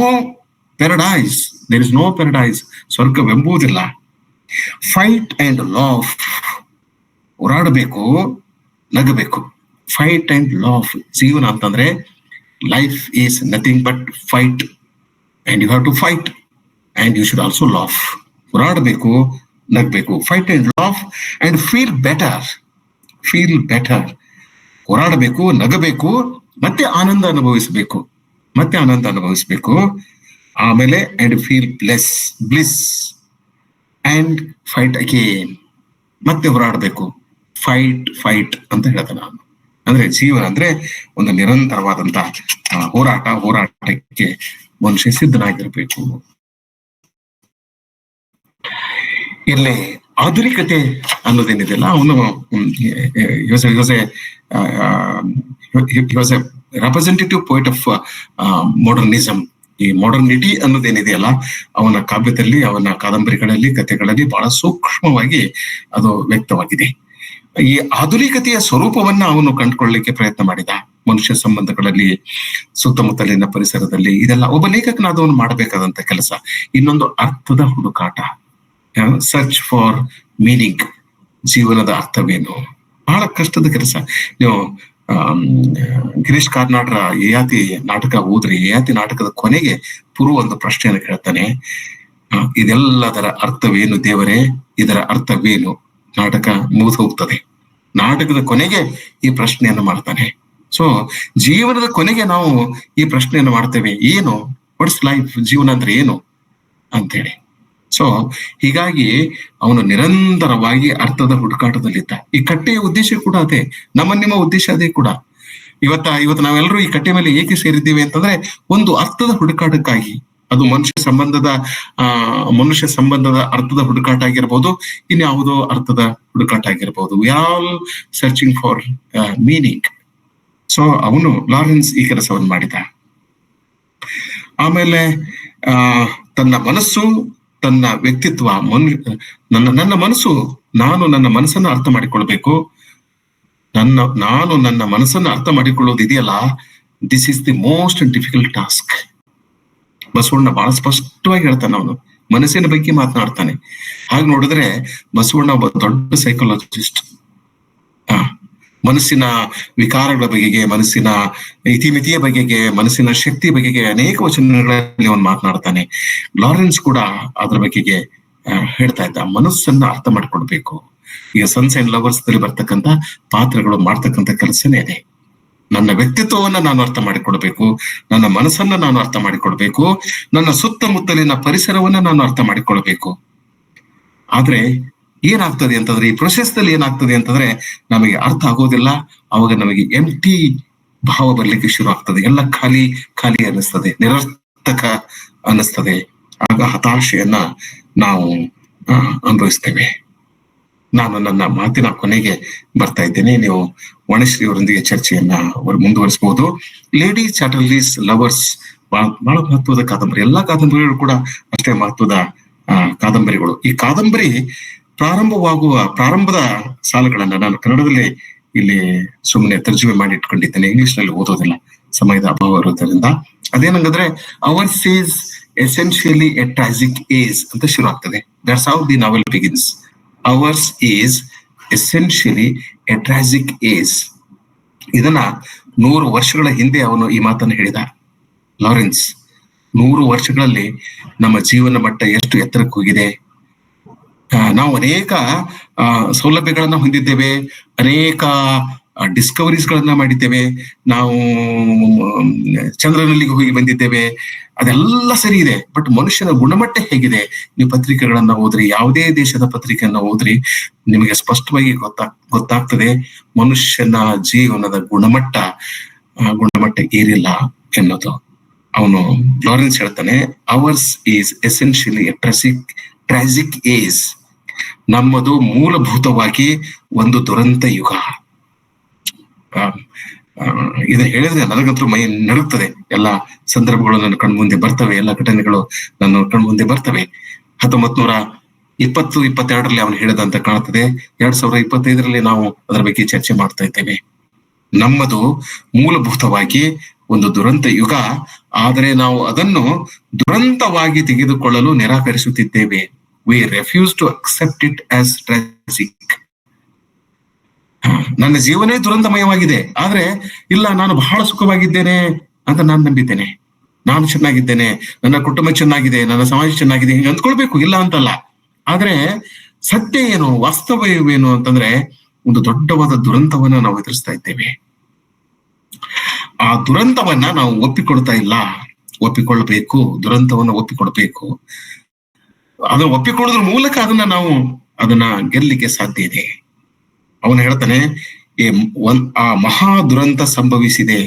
paradise, there is no paradise, ಸ್ವರ್ಗವೆಂಬುವುದಿಲ್ಲ. ಫೈಟ್ ಅಂಡ್ ಲಾಫ್, ಹೋರಾಡಬೇಕು, ನಗಬೇಕು. Fight and laugh. ಜೀವನ ಅಂತಂದ್ರೆ life is nothing but fight, and you have to fight and you should also laugh. ಹೋರಾಡಬೇಕು, ನಗಬೇಕು. Fight and laugh and feel better, feel better. ಹೋರಾಡಬೇಕು, ನಗಬೇಕು, ಮತ್ತೆ ಆನಂದ ಅನುಭವಿಸಬೇಕು, ಮತ್ತೆ ಆನಂದ ಅನುಭವಿಸಬೇಕು. ಆಮೇಲೆ and feel bliss and fight again, ಮತ್ತೆ ಹೋರಾಡಬೇಕು. ಫೈಟ್ ಅಂತ ಹೇಳ್ತಾನೆ ನಾನು. ಅಂದ್ರೆ ಜೀವನ ಅಂದ್ರೆ ಒಂದು ನಿರಂತರವಾದಂತ ಹೋರಾಟಕ್ಕೆ ಮನುಷ್ಯ ಸಿದ್ಧನಾಗಿರ್ಬೇಕು. ಇಲ್ಲಿ ಆಧುನಿಕತೆ ಅನ್ನೋದೇನಿದೆಯಲ್ಲ, ಅವನು ರೆಪ್ರೆಸೆಂಟೇಟಿವ್ ಪೋಯಿಟ್ ಆಫ್ ಮಾಡರ್ನಿಸಮ್. ಈ ಮಾಡರ್ನಿಟಿ ಅನ್ನೋದೇನಿದೆಯಲ್ಲ, ಅವನ ಕಾವ್ಯದಲ್ಲಿ, ಅವನ ಕಾದಂಬರಿಗಳಲ್ಲಿ, ಕಥೆಗಳಲ್ಲಿ ಬಹಳ ಸೂಕ್ಷ್ಮವಾಗಿ ಅದು ವ್ಯಕ್ತವಾಗಿದೆ. ಈ ಆಧುನಿಕತೆಯ ಸ್ವರೂಪವನ್ನ ಅವನು ಕಂಡುಕೊಳ್ಳಲಿಕ್ಕೆ ಪ್ರಯತ್ನ ಮಾಡಿದ. ಮನುಷ್ಯ ಸಂಬಂಧಗಳಲ್ಲಿ, ಸುತ್ತಮುತ್ತಲಿನ ಪರಿಸರದಲ್ಲಿ, ಇದೆಲ್ಲ ಒಬ್ಬ ಲೇಖಕನಾದವನು ಮಾಡಬೇಕಾದಂತ ಕೆಲಸ. ಇನ್ನೊಂದು ಅರ್ಥದ ಹುಡುಕಾಟ, ಸರ್ಚ್ ಫಾರ್ ಮೀನಿಂಗ್. ಜೀವನದ ಅರ್ಥವೇನು? ಬಹಳ ಕಷ್ಟದ ಕೆಲಸ. ನೀವು ಗಿರೀಶ್ ಕಾರ್ನಾಡ್ರ ಯಯಾತಿ ನಾಟಕ ಓದ್ರಿ. ಯಯಾತಿ ನಾಟಕದ ಕೊನೆಗೆ ಪುರು ಒಂದು ಪ್ರಶ್ನೆಯನ್ನು ಕೇಳ್ತಾನೆ, ಇದೆಲ್ಲದರ ಅರ್ಥವೇನು ದೇವರೇ, ಇದರ ಅರ್ಥವೇನು? ನಾಟಕ ಮುಗಿದು ಹೋಗ್ತದೆ. ನಾಟಕದ ಕೊನೆಗೆ ಈ ಪ್ರಶ್ನೆಯನ್ನು ಮಾಡ್ತಾನೆ. ಸೊ ಜೀವನದ ಕೊನೆಗೆ ನಾವು ಈ ಪ್ರಶ್ನೆಯನ್ನು ಮಾಡ್ತೇವೆ, ಏನು, ವಾಟ್ಸ್ ಲೈಫ್, ಜೀವನ ಅಂದ್ರೆ ಏನು ಅಂತೇಳಿ. ಸೊ ಹೀಗಾಗಿ ಅವನು ನಿರಂತರವಾಗಿ ಅರ್ಥದ ಹುಡುಕಾಟದಲ್ಲಿದ್ದ. ಈ ಕಟ್ಟೆಯ ಉದ್ದೇಶ ಕೂಡ ಅದೇ, ನಿಮ್ಮ ಉದ್ದೇಶ ಅದೇ ಕೂಡ. ಇವತ್ತು ನಾವೆಲ್ಲರೂ ಈ ಕಟ್ಟೆ ಮೇಲೆ ಏಕೆ ಸೇರಿದ್ದೀವಿ ಅಂತಂದ್ರೆ ಒಂದು ಅರ್ಥದ ಹುಡುಕಾಟಕ್ಕಾಗಿ. ಅದು ಮನುಷ್ಯ ಸಂಬಂಧದ ಅರ್ಥದ ಹುಡುಕಾಟ ಆಗಿರ್ಬೋದು, ಇನ್ಯಾವುದೋ ಅರ್ಥದ ಹುಡುಕಾಟ ಆಗಿರ್ಬೋದು. We are all searching for meaning. So ಅವನು ಲಾರೆನ್ಸ್ ಈ ಕೆಲಸವನ್ನು ಮಾಡಿದ. ಆಮೇಲೆ ತನ್ನ ಮನಸ್ಸು, ತನ್ನ ವ್ಯಕ್ತಿತ್ವ, ನನ್ನ ಮನಸ್ಸು, ನಾನು ನನ್ನ ಮನಸ್ಸನ್ನು ಅರ್ಥ ಮಾಡಿಕೊಳ್ಬೇಕು. ನಾನು ನನ್ನ ಮನಸ್ಸನ್ನು ಅರ್ಥ ಮಾಡಿಕೊಳ್ಳೋದು ಇದೆಯಲ್ಲ, this is the most difficult task. Basavanna ಬಹಳ ಸ್ಪಷ್ಟವಾಗಿ ಹೇಳ್ತಾನೆ. ಅವನು ಮನಸ್ಸಿನ ಬಗ್ಗೆ ಮಾತನಾಡ್ತಾನೆ. ಹಾಗೆ ನೋಡಿದ್ರೆ ಬಸವಣ್ಣ ಒಬ್ಬ ದೊಡ್ಡ ಸೈಕಾಲಜಿಸ್ಟ್. ಮನಸ್ಸಿನ ವಿಕಾರಗಳ ಬಗೆಗೆ, ಮನಸ್ಸಿನ ಇತಿಮಿತಿಯ ಬಗೆಗೆ, ಮನಸ್ಸಿನ ಶಕ್ತಿ ಬಗೆಗೆ ಅನೇಕ ವಚನಗಳಲ್ಲಿ ಅವನು ಮಾತನಾಡ್ತಾನೆ. ಲಾರೆನ್ಸ್ ಕೂಡ ಅದ್ರ ಬಗೆಗೆ ಹೇಳ್ತಾ ಇದ್ದ. ಮನಸ್ಸನ್ನ ಅರ್ಥ ಮಾಡ್ಕೊಳ್ಬೇಕು. ಈಗ ಸನ್ಸ್ ಅಂಡ್ ಲವರ್ಸ್ ದಲ್ಲಿ ಬರ್ತಕ್ಕಂಥ ಪಾತ್ರಗಳು ಮಾಡ್ತಕ್ಕಂಥ ಕೆಲಸನೇ ಇದೆ. ನನ್ನ ವ್ಯಕ್ತಿತ್ವವನ್ನ ನಾನು ಅರ್ಥ ಮಾಡಿಕೊಡ್ಬೇಕು, ನನ್ನ ಮನಸ್ಸನ್ನ ನಾನು ಅರ್ಥ ಮಾಡಿಕೊಡ್ಬೇಕು, ನನ್ನ ಸುತ್ತಮುತ್ತಲಿನ ಪರಿಸರವನ್ನ ನಾನು ಅರ್ಥ ಮಾಡಿಕೊಳ್ಬೇಕು. ಆದ್ರೆ ಏನಾಗ್ತದೆ ಅಂತಂದ್ರೆ, ಈ ಪ್ರೊಸೆಸ್ ದಲ್ಲಿ ಏನಾಗ್ತದೆ ಅಂತಂದ್ರೆ ನಮಗೆ ಅರ್ಥ ಆಗೋದಿಲ್ಲ. ಅವಾಗ ನಮಗೆ ಎಂಟಿ ಭಾವ ಬರ್ಲಿಕ್ಕೆ ಶುರು ಆಗ್ತದೆ. ಎಲ್ಲ ಖಾಲಿ ಅನ್ನಿಸ್ತದೆ, ನಿರರ್ಥಕ ಅನ್ನಿಸ್ತದೆ. ಆಗ ಹತಾಶೆಯನ್ನ ನಾವು ಅನುಭವಿಸ್ತೇವೆ. ನಾನು ನನ್ನ ಮಾತಿನ ಕೊನೆಗೆ ಬರ್ತಾ ಇದ್ದೇನೆ. ನೀವು ವಾಣಿಶ್ರೀ ಅವರೊಂದಿಗೆ ಚರ್ಚೆಯನ್ನ ಮುಂದುವರಿಸಬಹುದು. ಲೇಡಿ ಚಾಟರ್ಲೀಸ್ ಲವರ್ಸ್ ಬಹಳ ಮಹತ್ವದ ಕಾದಂಬರಿ. ಎಲ್ಲಾ ಕಾದಂಬರಿಗಳು ಕೂಡ ಅಷ್ಟೇ ಮಹತ್ವದ ಕಾದಂಬರಿಗಳು. ಈ ಕಾದಂಬರಿ ಪ್ರಾರಂಭದ ಸಾಲುಗಳನ್ನ ನಾನು ಕನ್ನಡದಲ್ಲಿ ಇಲ್ಲಿ ಸುಮ್ಮನೆ ತರ್ಜುಮೆ ಮಾಡಿ ಇಟ್ಕೊಂಡಿದ್ದೇನೆ. ಇಂಗ್ಲಿಷ್ ನಲ್ಲಿ ಓದೋದಿಲ್ಲ, ಸಮಯದ ಅಭಾವ ಇರೋದ್ರಿಂದ. ಅದೇನಂದ್ರೆ, ours is essentially a tragic age ಅಂತ ಶುರು ಆಗ್ತದೆ. That's how the novel begins. Ours is essentially a tragic age. ಇದನ್ನ 100 ವರ್ಷಗಳ ಹಿಂದೆ ಅವನು ಈ ಮಾತನ್ನು ಹೇಳಿದ ಲಾರೆನ್ಸ್. 100 ವರ್ಷಗಳಲ್ಲಿ ನಮ್ಮ ಜೀವನ ಮಟ್ಟ ಎಷ್ಟು ಎತ್ತರಕ್ಕೆ ಹೋಗಿದೆ. ನಾವು ಅನೇಕ ಸೌಲಭ್ಯಗಳನ್ನ ಹೊಂದಿದ್ದೇವೆ, ಅನೇಕ ಡಿಸ್ಕವರೀಸ್ ಗಳನ್ನ ಮಾಡಿದ್ದೇವೆ, ನಾವು ಚಂದ್ರನಲ್ಲಿಗೆ ಹೋಗಿ ಬಂದಿದ್ದೇವೆ, ಅದೆಲ್ಲ ಸರಿ ಇದೆ. ಬಟ್ ಮನುಷ್ಯನ ಗುಣಮಟ್ಟ ಹೇಗಿದೆ? ನೀವು ಪತ್ರಿಕೆಗಳನ್ನ ಓದ್ರಿ, ಯಾವುದೇ ದೇಶದ ಪತ್ರಿಕೆಯನ್ನ ಓದ್ರಿ, ನಿಮಗೆ ಸ್ಪಷ್ಟವಾಗಿ ಗೊತ್ತಾಗ್ತದೆ ಮನುಷ್ಯನ ಜೀವನದ ಗುಣಮಟ್ಟ ಏರಿಲ್ಲ ಎನ್ನೋದು. ಅವನು ಲಾರೆನ್ಸ್ ಹೇಳ್ತಾನೆ, hours is essentially tragic age. ನಮ್ಮದು ಮೂಲಭೂತವಾಗಿ ಒಂದು ದುರಂತ ಯುಗ. ಇದು ಹೇಳಿದ್ರೆ ನನಗಂತೂ ಮೈ ನಡುತ್ತದೆ. ಎಲ್ಲ ಸಂದರ್ಭಗಳು ನನ್ನ ಕಣ್ಮುಂದೆ ಬರ್ತವೆ, ಎಲ್ಲ ಘಟನೆಗಳು ನನ್ನ ಕಣ್ಮುಂದೆ ಬರ್ತವೆ. 1922 ಅವನು ಹೇಳಿದಂತ ಕಾಣ್ತದೆ. 2025 ನಾವು ಅದರ ಬಗ್ಗೆ ಚರ್ಚೆ ಮಾಡ್ತಾ ಇದ್ದೇವೆ. ನಮ್ಮದು ಮೂಲಭೂತವಾಗಿ ಒಂದು ದುರಂತ ಯುಗ, ಆದರೆ ನಾವು ಅದನ್ನು ದುರಂತವಾಗಿ ತೆಗೆದುಕೊಳ್ಳಲು ನಿರಾಕರಿಸುತ್ತಿದ್ದೇವೆ. We refuse to accept it as tragic. ನನ್ನ ಜೀವನೇ ದುರಂತಮಯವಾಗಿದೆ, ಆದ್ರೆ ಇಲ್ಲ, ನಾನು ಬಹಳ ಸುಖವಾಗಿದ್ದೇನೆ ಅಂತ ನಾನು ನಂಬಿದ್ದೇನೆ. ನಾನು ಚೆನ್ನಾಗಿದ್ದೇನೆ, ನನ್ನ ಕುಟುಂಬ ಚೆನ್ನಾಗಿದೆ, ನನ್ನ ಸಮಾಜ ಚೆನ್ನಾಗಿದೆ, ಹಿಂಗೆ ಅಂದ್ಕೊಳ್ಬೇಕು, ಇಲ್ಲ ಅಂತಲ್ಲ. ಆದ್ರೆ ಸತ್ಯ ಏನು, ವಾಸ್ತವವೇನು ಅಂತಂದ್ರೆ ಒಂದು ದೊಡ್ಡವಾದ ದುರಂತವನ್ನ ನಾವು ಎದುರಿಸ್ತಾ ಇದ್ದೇವೆ. ಆ ದುರಂತವನ್ನ ನಾವು ಒಪ್ಪಿಕೊಳ್ತಾ ಇಲ್ಲ. ಒಪ್ಪಿಕೊಳ್ಳಬೇಕು, ದುರಂತವನ್ನ ಒಪ್ಪಿಕೊಳ್ಬೇಕು. ಅದನ್ನ ಒಪ್ಪಿಕೊಳ್ಳೋದ್ರ ಮೂಲಕ ಅದನ್ನ ಗೆಲ್ಲಿಕ್ಕೆ ಸಾಧ್ಯ ಇದೆ. ಅವನು ಹೇಳ್ತಾನೆ, ಆ ಮಹಾ ದುರಂತ ಸಂಭವಿಸಿದೆ,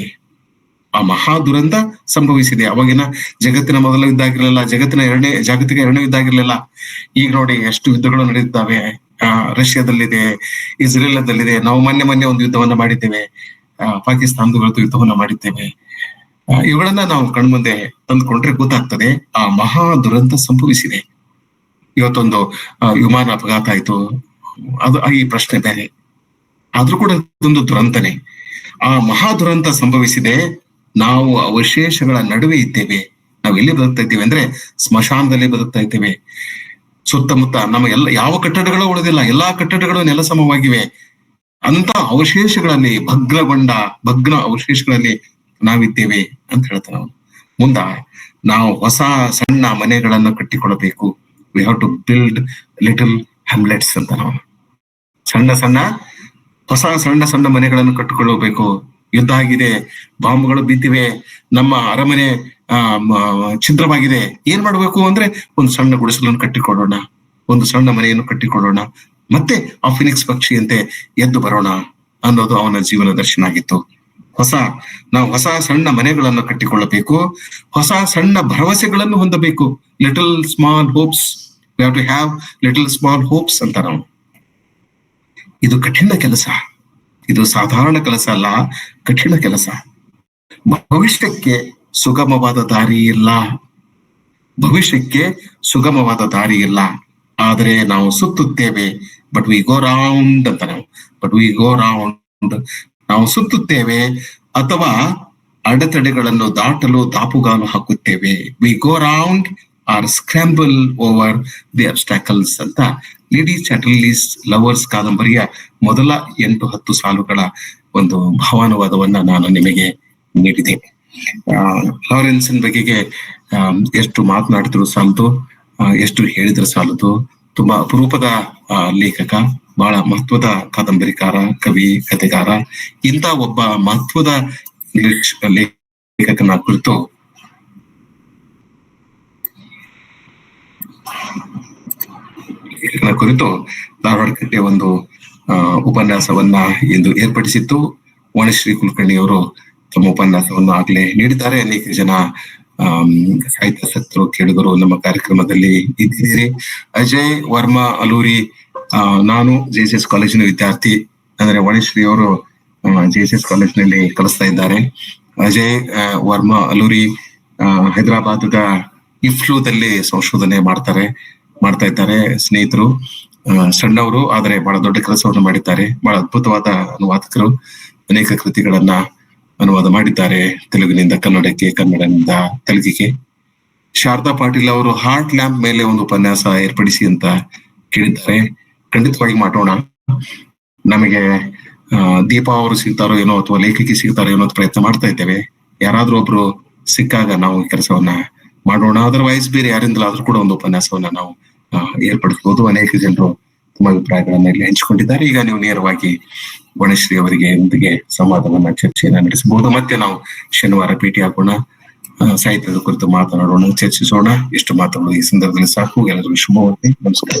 ಆ ಮಹಾ ದುರಂತ ಸಂಭವಿಸಿದೆ. ಅವಾಗಿನ ಜಗತ್ತಿನ ಮೊದಲ ಯುದ್ಧ ಆಗಿರ್ಲಿಲ್ಲ, ಜಾಗತಿಕ ಎರಡನೇ ಯುದ್ಧ ಆಗಿರ್ಲಿಲ್ಲ. ಈಗ ನೋಡಿ ಎಷ್ಟು ಯುದ್ಧಗಳು ನಡೆದಿದ್ದಾವೆ. ರಷ್ಯಾದಲ್ಲಿದೆ, ಇಸ್ರೇಲದಲ್ಲಿದೆ. ನಾವು ಮೊನ್ನೆ ಒಂದು ಯುದ್ಧವನ್ನ ಮಾಡಿದ್ದೇವೆ, ಪಾಕಿಸ್ತಾನದ ಯುದ್ಧವನ್ನ ಮಾಡಿದ್ದೇವೆ. ಇವುಗಳನ್ನ ನಾವು ಕಣ್ಮುಂದೆ ತಂದುಕೊಂಡ್ರೆ ಗೊತ್ತಾಗ್ತದೆ ಆ ಮಹಾ ದುರಂತ ಸಂಭವಿಸಿದೆ. ಇವತ್ತೊಂದು ವಿಮಾನ ಅಪಘಾತ ಆಯ್ತು, ಅದು ಈ ಪ್ರಶ್ನೆ ಬೇರೆ, ಆದ್ರೂ ಕೂಡ ಇದೊಂದು ದುರಂತನೇ. ಆ ಮಹಾ ದುರಂತ ಸಂಭವಿಸಿದೆ. ನಾವು ಅವಶೇಷಗಳ ನಡುವೆ ಇದ್ದೇವೆ. ನಾವು ಎಲ್ಲಿ ಬದುಕ್ತಾ ಇದ್ದೇವೆ ಅಂದ್ರೆ ಸ್ಮಶಾನದಲ್ಲಿ ಬದುಕ್ತಾ ಇದ್ದೇವೆ. ಸುತ್ತಮುತ್ತ ನಮ್ಮ ಯಾವ ಕಟ್ಟಡಗಳು ಉಳಿದಿಲ್ಲ, ಎಲ್ಲಾ ಕಟ್ಟಡಗಳು ನೆಲಸಮವಾಗಿವೆ. ಅಂತ ಅವಶೇಷಗಳಲ್ಲಿ ಭಗ್ನ ಅವಶೇಷಗಳಲ್ಲಿ ನಾವಿದ್ದೇವೆ ಅಂತ ಹೇಳ್ತಾನೆ ಅವನು. ಮುಂದ ನಾವು ಹೊಸ ಸಣ್ಣ ಮನೆಗಳನ್ನು ಕಟ್ಟಿಕೊಳ್ಳಬೇಕು. We have to build little hamlets ಅಂತ ನಾವು ಸಣ್ಣ ಮನೆಗಳನ್ನು ಕಟ್ಟಿಕೊಳ್ಳಬೇಕು. ಯುದ್ಧ ಆಗಿದೆ, ಬಾಂಬ್ಗಳು ಬಿದ್ದಿವೆ, ನಮ್ಮ ಅರಮನೆ ಛಿದ್ರವಾಗಿದೆ. ಏನ್ ಮಾಡ್ಬೇಕು ಅಂದ್ರೆ ಒಂದು ಸಣ್ಣ ಗುಡಿಸಲನ್ನು ಕಟ್ಟಿಕೊಳ್ಳೋಣ, ಒಂದು ಸಣ್ಣ ಮನೆಯನ್ನು ಕಟ್ಟಿಕೊಳ್ಳೋಣ, ಮತ್ತೆ ಆ ಫಿನಿಕ್ಸ್ ಪಕ್ಷಿಯಂತೆ ಎದ್ದು ಬರೋಣ ಅನ್ನೋದು ಅವನ ಜೀವನ ದರ್ಶನ ಆಗಿತ್ತು. ನಾವು ಹೊಸ ಸಣ್ಣ ಮನೆಗಳನ್ನು ಕಟ್ಟಿಕೊಳ್ಳಬೇಕು, ಹೊಸ ಸಣ್ಣ ಭರವಸೆಗಳನ್ನು ಹೊಂದಬೇಕು. Little small hopes, we have to have little small hopes ಅಂತ ನಾವು. ಇದು ಕಠಿಣ ಕೆಲಸ, ಇದು ಸಾಧಾರಣ ಕೆಲಸ ಅಲ್ಲ, ಕಠಿಣ ಕೆಲಸ. ಭವಿಷ್ಯಕ್ಕೆ ಸುಗಮವಾದ ದಾರಿ ಇಲ್ಲ, ಆದರೆ ನಾವು ಸುತ್ತುತ್ತೇವೆ. ಬಟ್ ವಿ ಗೋ ರೌಂಡ್ ಅಂತ ನಾವು ಸುತ್ತುತ್ತೇವೆ, ಅಥವಾ ಅಡೆತಡೆಗಳನ್ನು ದಾಟಲು ದಾಪುಗಾಲು ಹಾಕುತ್ತೇವೆ. We go round or scramble over the obstacles ಅಂತ ಲೇಡಿ ಚಾಟರ್ಲೀಸ್ ಲವರ್ಸ್ ಕಾದಂಬರಿಯ ಮೊದಲ 8-10 ಸಾಲುಗಳ ಒಂದು ಭಾವಾನುವಾದವನ್ನ ನಾನು ನಿಮಗೆ ನೀಡಿದೆ. ಲಾರೆನ್ಸನ್ ಬಗೆಗೆ ಎಷ್ಟು ಮಾತನಾಡಿದ್ರು ಸಾಲದು, ಎಷ್ಟು ಹೇಳಿದ್ರು ಸಾಲದು. ತುಂಬಾ ಅಪರೂಪದ ಲೇಖಕ, ಬಹಳ ಮಹತ್ವದ ಕಾದಂಬರಿಕಾರ, ಕವಿ, ಕಥೆಗಾರ. ಇಂಥ ಒಬ್ಬ ಮಹತ್ವದ ಇಂಗ್ಲಿಷ್ ಲೇಖಕನ ಕುರಿತು ಧಾರವಾಡ ಕಟ್ಟೆ ಒಂದು ಉಪನ್ಯಾಸವನ್ನ ಎಂದು ಏರ್ಪಡಿಸಿತ್ತು. ವಾಣಿಶ್ರೀ ಕುಲಕರ್ಣಿಯವರು ತಮ್ಮ ಉಪನ್ಯಾಸವನ್ನು ಆಗ್ಲೇ ನೀಡಿದ್ದಾರೆ. ಅನೇಕ ಜನ ಸಾಹಿತ್ಯಾಸಕ್ತರು, ಕೇಳಿದರು ನಮ್ಮ ಕಾರ್ಯಕ್ರಮದಲ್ಲಿ ಇದ್ದೀರಿ. ಅಜಯ್ ವರ್ಮಾ ಅಲೂರಿ, ನಾನು JSS ಕಾಲೇಜಿನ ವಿದ್ಯಾರ್ಥಿ. ಅಂದ್ರೆ ವಾಣಿಶ್ರೀ ಅವರು JSS ಕಾಲೇಜಿನಲ್ಲಿ ಕಲಿಸ್ತಾ ಇದ್ದಾರೆ. ಅಜಯ್ ವರ್ಮಾ ಅಲೂರಿ ಹೈದರಾಬಾದ್ದ ಇಫ್ಲೂದಲ್ಲಿ ಸಂಶೋಧನೆ ಮಾಡ್ತಾ ಇದ್ದಾರೆ. ಸ್ನೇಹಿತರು, ಸಣ್ಣವರು, ಆದರೆ ಬಹಳ ದೊಡ್ಡ ಕೆಲಸವನ್ನು ಮಾಡಿದ್ದಾರೆ. ಬಹಳ ಅದ್ಭುತವಾದ ಅನುವಾದಕರು. ಅನೇಕ ಕೃತಿಗಳನ್ನ ಅನುವಾದ ಮಾಡಿದ್ದಾರೆ, ತೆಲುಗಿನಿಂದ ಕನ್ನಡಕ್ಕೆ, ಕನ್ನಡದಿಂದ ತೆಲುಗಿಗೆ. ಶಾರದಾ ಪಾಟೀಲ್ ಅವರು ಹಾರ್ಟ್ ಲ್ಯಾಂಪ್ ಮೇಲೆ ಒಂದು ಉಪನ್ಯಾಸ ಏರ್ಪಡಿಸಿ ಅಂತ ಕೇಳಿದ್ದಾರೆ. ಖಂಡಿತವಾಗಿ ಮಾಡೋಣ. ನಮಗೆ ದೀಪಾ ಅವರು ಸಿಗ್ತಾರೋ ಏನೋ, ಅಥವಾ ಲೇಖಕಿ ಸಿಗ್ತಾರೋ ಏನೋ ಪ್ರಯತ್ನ ಮಾಡ್ತಾ ಇದ್ದೇವೆ. ಯಾರಾದ್ರೂ ಒಬ್ರು ಸಿಕ್ಕಾಗ ನಾವು ಈ ಕೆಲಸವನ್ನ ಮಾಡೋಣ. ಅದರ್ವೈಸ್ ಬೇರೆ ಯಾರಿಂದಲಾದ್ರೂ ಕೂಡ ಒಂದು ಉಪನ್ಯಾಸವನ್ನ ನಾವು ಏರ್ಪಡಿಸಬಹುದು. ಅನೇಕ ಜನರು ತಮ್ಮ ಅಭಿಪ್ರಾಯಗಳನ್ನ ಇಲ್ಲಿ ಹಂಚಿಕೊಂಡಿದ್ದಾರೆ. ಈಗ ನೀವು ನೇರವಾಗಿ ವಾಣಿಶ್ರೀ ಅವರಿಗೆ ಸಂವಾದವನ್ನ, ಚರ್ಚೆಯನ್ನ ನಡೆಸಬಹುದು. ಮತ್ತೆ ನಾವು ಶನಿವಾರ ಭೇಟಿ ಆಗೋಣ, ಸಾಹಿತ್ಯದ ಕುರಿತು ಮಾತನಾಡೋಣ, ಚರ್ಚಿಸೋಣ. ಎಷ್ಟು ಮಾತುಗಳು ಈ ಸಂದರ್ಭದಲ್ಲಿ ಸಾಕು. ಎಲ್ಲರಿಗೂ ಶುಭವಾಗಲಿ. ನಮಸ್ಕಾರ.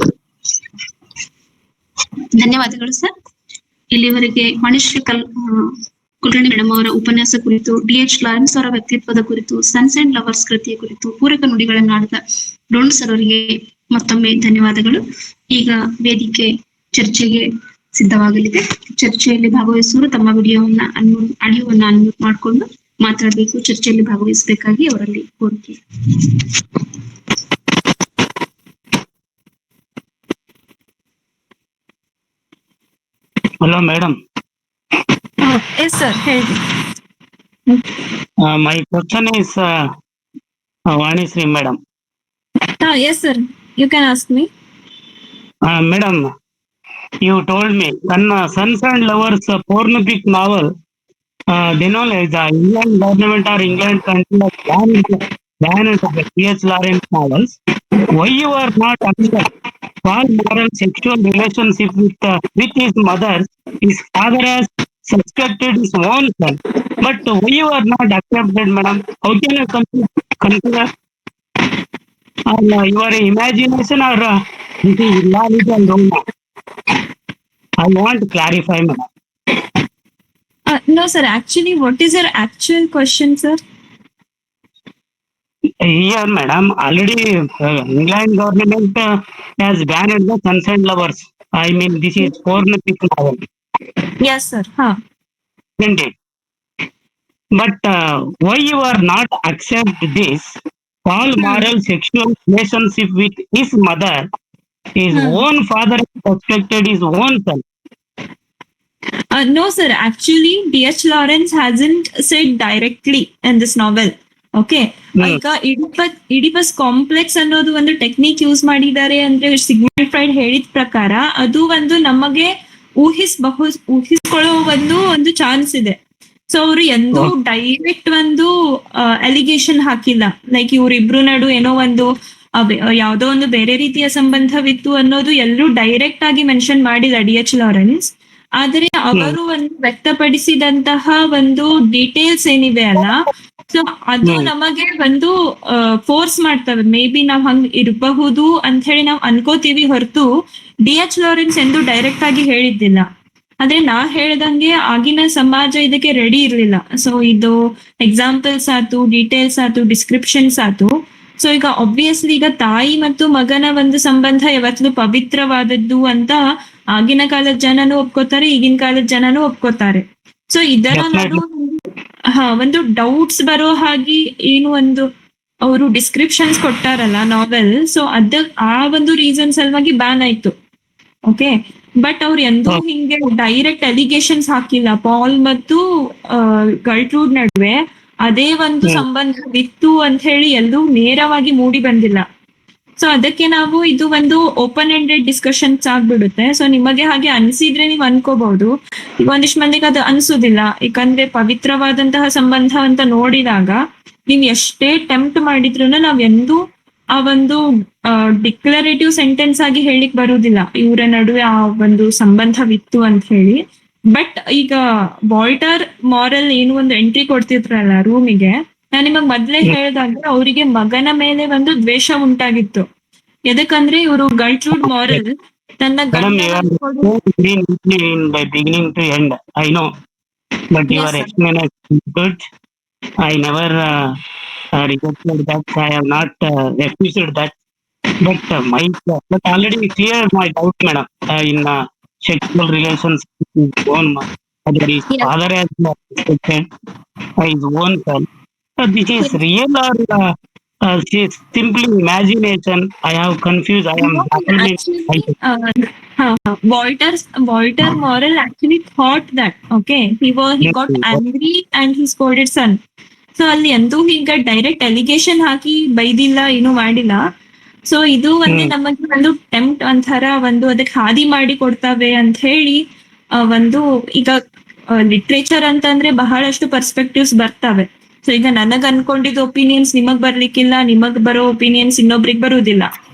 ಧನ್ಯವಾದಗಳು ಸರ್. ಇಲ್ಲಿವರೆಗೆ ವಾಣಿಶ್ರೀ ಕುಲಕರ್ಣಿ ಮೇಡಮ್ ಅವರ ಉಪನ್ಯಾಸ ಕುರಿತು, ಡಿ.ಎಚ್. ಲಾರೆನ್ಸ್ ಅವರ ವ್ಯಕ್ತಿತ್ವದ ಕುರಿತು, ಸನ್ಸ್ ಅಂಡ್ ಲವರ್ಸ್ ಕೃತಿಯ ಕುರಿತು ಪೂರಕ ನುಡಿಗಳನ್ನಾಡಿದ ಡೋಣ್ ಸರ್ ಅವರಿಗೆ ಮತ್ತೊಮ್ಮೆ ಧನ್ಯವಾದಗಳು. ಈಗ ವೇದಿಕೆ ಚರ್ಚೆಗೆ ಸಿದ್ಧವಾಗಲಿದೆ. ಚರ್ಚೆಯಲ್ಲಿ ಭಾಗವಹಿಸುವವರು ತಮ್ಮ ಆಡಿಯೋವನ್ನ ಅನ್ಮ್ಯೂಟ್ ಮಾಡಿಕೊಂಡು ಮಾತಾಡಬೇಕು. ಚರ್ಚೆಯಲ್ಲಿ ಭಾಗವಹಿಸಬೇಕಾಗಿ ಅವರಲ್ಲಿ ಕೋರಿಕೆ. Hello madam. ಎಸ್ ಸರ್, ಹೇಳಿ. My question is Vanisri madam. Yes sir, you can ask me. Madam, you told me Sons and Lovers pornographic novel, they know like the England government or England country ban the D.H. Lawrence novels. Why you are not accept Paul moral sexual relationship with his mother? His father has suspected his own son. But why you are not accepted, madam? How can you consider your imagination or this is illogical and wrong? I want to clarify, madam. No sir, actually what is your actual question, sir? Here, madam, already England government has banned the Sons and Lovers. I mean, this is pornographic novel, Yes sir. isn't it? But why you are not accept this Paul moral sexual relationship with his mother? His own father suspected his own son. No sir, actually D.H. Lawrence hasn't said directly in this novel. Okay, ಈಗ Oedipus complex ಅನ್ನೋದು ಒಂದು technique use ಮಾಡಿದ್ದಾರೆ ಅಂದ್ರೆ Sigmund fried ಹೇಳಿದ ಪ್ರಕಾರ ಅದು ಒಂದು ನಮಗೆ ಊಹಿಸ್ಕೊಳ್ಳೋ ಒಂದು ಚಾನ್ಸ್ ಇದೆ. ಸೊ ಅವರು ಎಂದೂ ಡೈರೆಕ್ಟ್ ಒಂದು ಅಲಿಗೇಷನ್ ಹಾಕಿಲ್ಲ, ಲೈಕ್ ಇವ್ರಿಬ್ರು ನಡು ಏನೋ ಒಂದು ಯಾವ್ದೋ ಒಂದು ಬೇರೆ ರೀತಿಯ ಸಂಬಂಧವಿತ್ತು ಅನ್ನೋದು ಎಲ್ಲರೂ ಡೈರೆಕ್ಟ್ ಆಗಿ ಮೆನ್ಷನ್ ಮಾಡಿಲ್ಲ D.H. ಲಾರೆನ್ಸ್. ಆದ್ರೆ ಅವರು ಒಂದು ವ್ಯಕ್ತಪಡಿಸಿದಂತಹ ಒಂದು ಡೀಟೇಲ್ಸ್ ಏನಿವೆ ಅಲ್ಲ, ಸೊ ಅದು ನಮಗೆ ಒಂದು ಫೋರ್ಸ್ ಮಾಡ್ತವೆ, ಮೇ ಬಿ ನಾವ್ ಹಂಗ್ ಇರಬಹುದು ಅಂತ ಹೇಳಿ ನಾವ್ ಅನ್ಕೋತೀವಿ ಹೊರತು D.H. ಲಾರೆನ್ಸ್ ಎಂದು ಡೈರೆಕ್ಟ್ ಆಗಿ ಹೇಳಿದ್ದಿಲ್ಲ. ಆದ್ರೆ ನಾ ಹೇಳ್ದಂಗೆ ಆಗಿನ ಸಮಾಜ ಇದಕ್ಕೆ ರೆಡಿ ಇರ್ಲಿಲ್ಲ. ಸೊ ಇದು ಎಕ್ಸಾಂಪಲ್ಸ್ ಆಯ್ತು, ಡೀಟೇಲ್ಸ್ ಆಯ್ತು, ಡಿಸ್ಕ್ರಿಪ್ಷನ್ಸ್ ಆಯ್ತು. ಸೊ ಈಗ ಆಬ್ವಿಯಸ್ಲಿ ಈಗ ತಾಯಿ ಮತ್ತು ಮಗನ ಒಂದು ಸಂಬಂಧ ಯಾವತ್ತೂ ಪವಿತ್ರವಾದದ್ದು ಅಂತ ಆಗಿನ ಕಾಲದ ಜನನು ಒಪ್ಕೋತಾರೆ, ಈಗಿನ ಕಾಲದ ಜನನು ಒಪ್ಕೋತಾರೆ. ಸೊ ಇದರ ನಡು ಒಂದು ಡೌಟ್ಸ್ ಬರೋ ಹಾಗೆ ಏನು ಒಂದು ಅವರು ಡಿಸ್ಕ್ರಿಪ್ಷನ್ಸ್ ಕೊಟ್ಟಾರಲ್ಲ ನಾವೆಲ್, ಸೊ ಆ ಒಂದು ರೀಸನ್ ಸಲುವಾಗಿ ಬ್ಯಾನ್ ಆಯ್ತು. ಓಕೆ, ಬಟ್ ಅವ್ರು ಎಂದೂ ಹಿಂಗೆ ಡೈರೆಕ್ಟ್ ಅಲಿಗೇಷನ್ಸ್ ಹಾಕಿಲ್ಲ. ಪಾಲ್ ಮತ್ತು ಗರ್ಟ್ರೂಡ್ ನಡುವೆ ಅದೇ ಒಂದು ಸಂಬಂಧವಿತ್ತು ಅಂತ ಹೇಳಿ ಎಲ್ಲೂ ನೇರವಾಗಿ ಮೂಡಿ ಬಂದಿಲ್ಲ. ಸೊ ಅದಕ್ಕೆ ನಾವು ಇದು ಒಂದು ಓಪನ್ ಎಂಡೆಡ್ ಡಿಸ್ಕಷನ್ಸ್ ಆಗ್ಬಿಡುತ್ತೆ. ಸೊ ನಿಮಗೆ ಹಾಗೆ ಅನ್ಸಿದ್ರೆ ನೀವು ಅನ್ಕೋಬಹುದು, ಈಗ ಒಂದಿಷ್ಟು ಮಂದಿಗೆ ಅದು ಅನ್ಸುದಿಲ್ಲ. ಯಾಕಂದ್ರೆ ಪವಿತ್ರವಾದಂತಹ ಸಂಬಂಧ ಅಂತ ನೋಡಿದಾಗ ನೀವ್ ಎಷ್ಟೇ ಟೆಂಪ್ಟ್ ಮಾಡಿದ್ರು ನಾವ್ ಎಂದೂ ಆ ಒಂದು ಡಿಕ್ಲರೇಟಿವ್ ಸೆಂಟೆನ್ಸ್ ಆಗಿ ಹೇಳಿಕ್ ಬರುವುದಿಲ್ಲ ಇವರ ನಡುವೆ ಆ ಒಂದು ಸಂಬಂಧವಿತ್ತು ಅಂತ ಹೇಳಿ. ಬಟ್ ಈಗ ವಾಲ್ಟರ್ ಮಾರಲ್ ಏನು ಒಂದು ಎಂಟ್ರಿ ಕೊಡ್ತಿದ್ರಲ್ಲ ರೂಮಿಗೆ, ನಾನ್ ನಿಮಗ್ ಮೊದ್ಲೇ ಹೇಳ್ದಂಗೆ ಅವರಿಗೆ ಮಗನ ಮೇಲೆ ಒಂದು ದ್ವೇಷ ಉಂಟಾಗಿತ್ತು. ಎದಕ್ಕಂದ್ರೆ ಇವರು ಗರ್ಟ್ರೂಡ್ ಮಾರಲ್ ತನ್ನ I never rejected that. I have not refused that. But but already clear my doubt, madam. In sexual relations with his own mother, his father has respected his own son. So this is real or simply imagination? I have confused. I am Walter Morel actually thought that, okay, he got angry and he scolded son. So ಅಲ್ಲಿ ಎಂದೂ ಈಗ direct allegation ಹಾಕಿ ಬೈದಿಲ್ಲ, ಏನು ಮಾಡಿಲ್ಲ. So ಇದು ಒಂದೇ ನಮಗೆ ಒಂದು tempt ಒಂಥರ ಒಂದು ಅದಕ್ಕೆ ಹಾದಿ ಮಾಡಿ ಕೊಡ್ತಾವೆ ಅಂತ ಹೇಳಿ ಒಂದು ಈಗ ಲಿಟ್ರೇಚರ್ ಅಂತಂದ್ರೆ ಬಹಳಷ್ಟು ಪರ್ಸ್ಪೆಕ್ಟಿವ್ಸ್ ಬರ್ತವೆ. ಸೊ ಈಗ ನನಗ್ ಅನ್ಕೊಂಡಿದ್ದ ಒಪಿನಿಯನ್ಸ್ ನಿಮಗ್ ಬರ್ಲಿಕ್ಕಿಲ್ಲ, ನಿಮಗ್ ಬರೋ ಒಪಿನಿಯನ್ಸ್ ಇನ್ನೊಬ್ರಿಗೆ ಬರುವುದಿಲ್ಲ.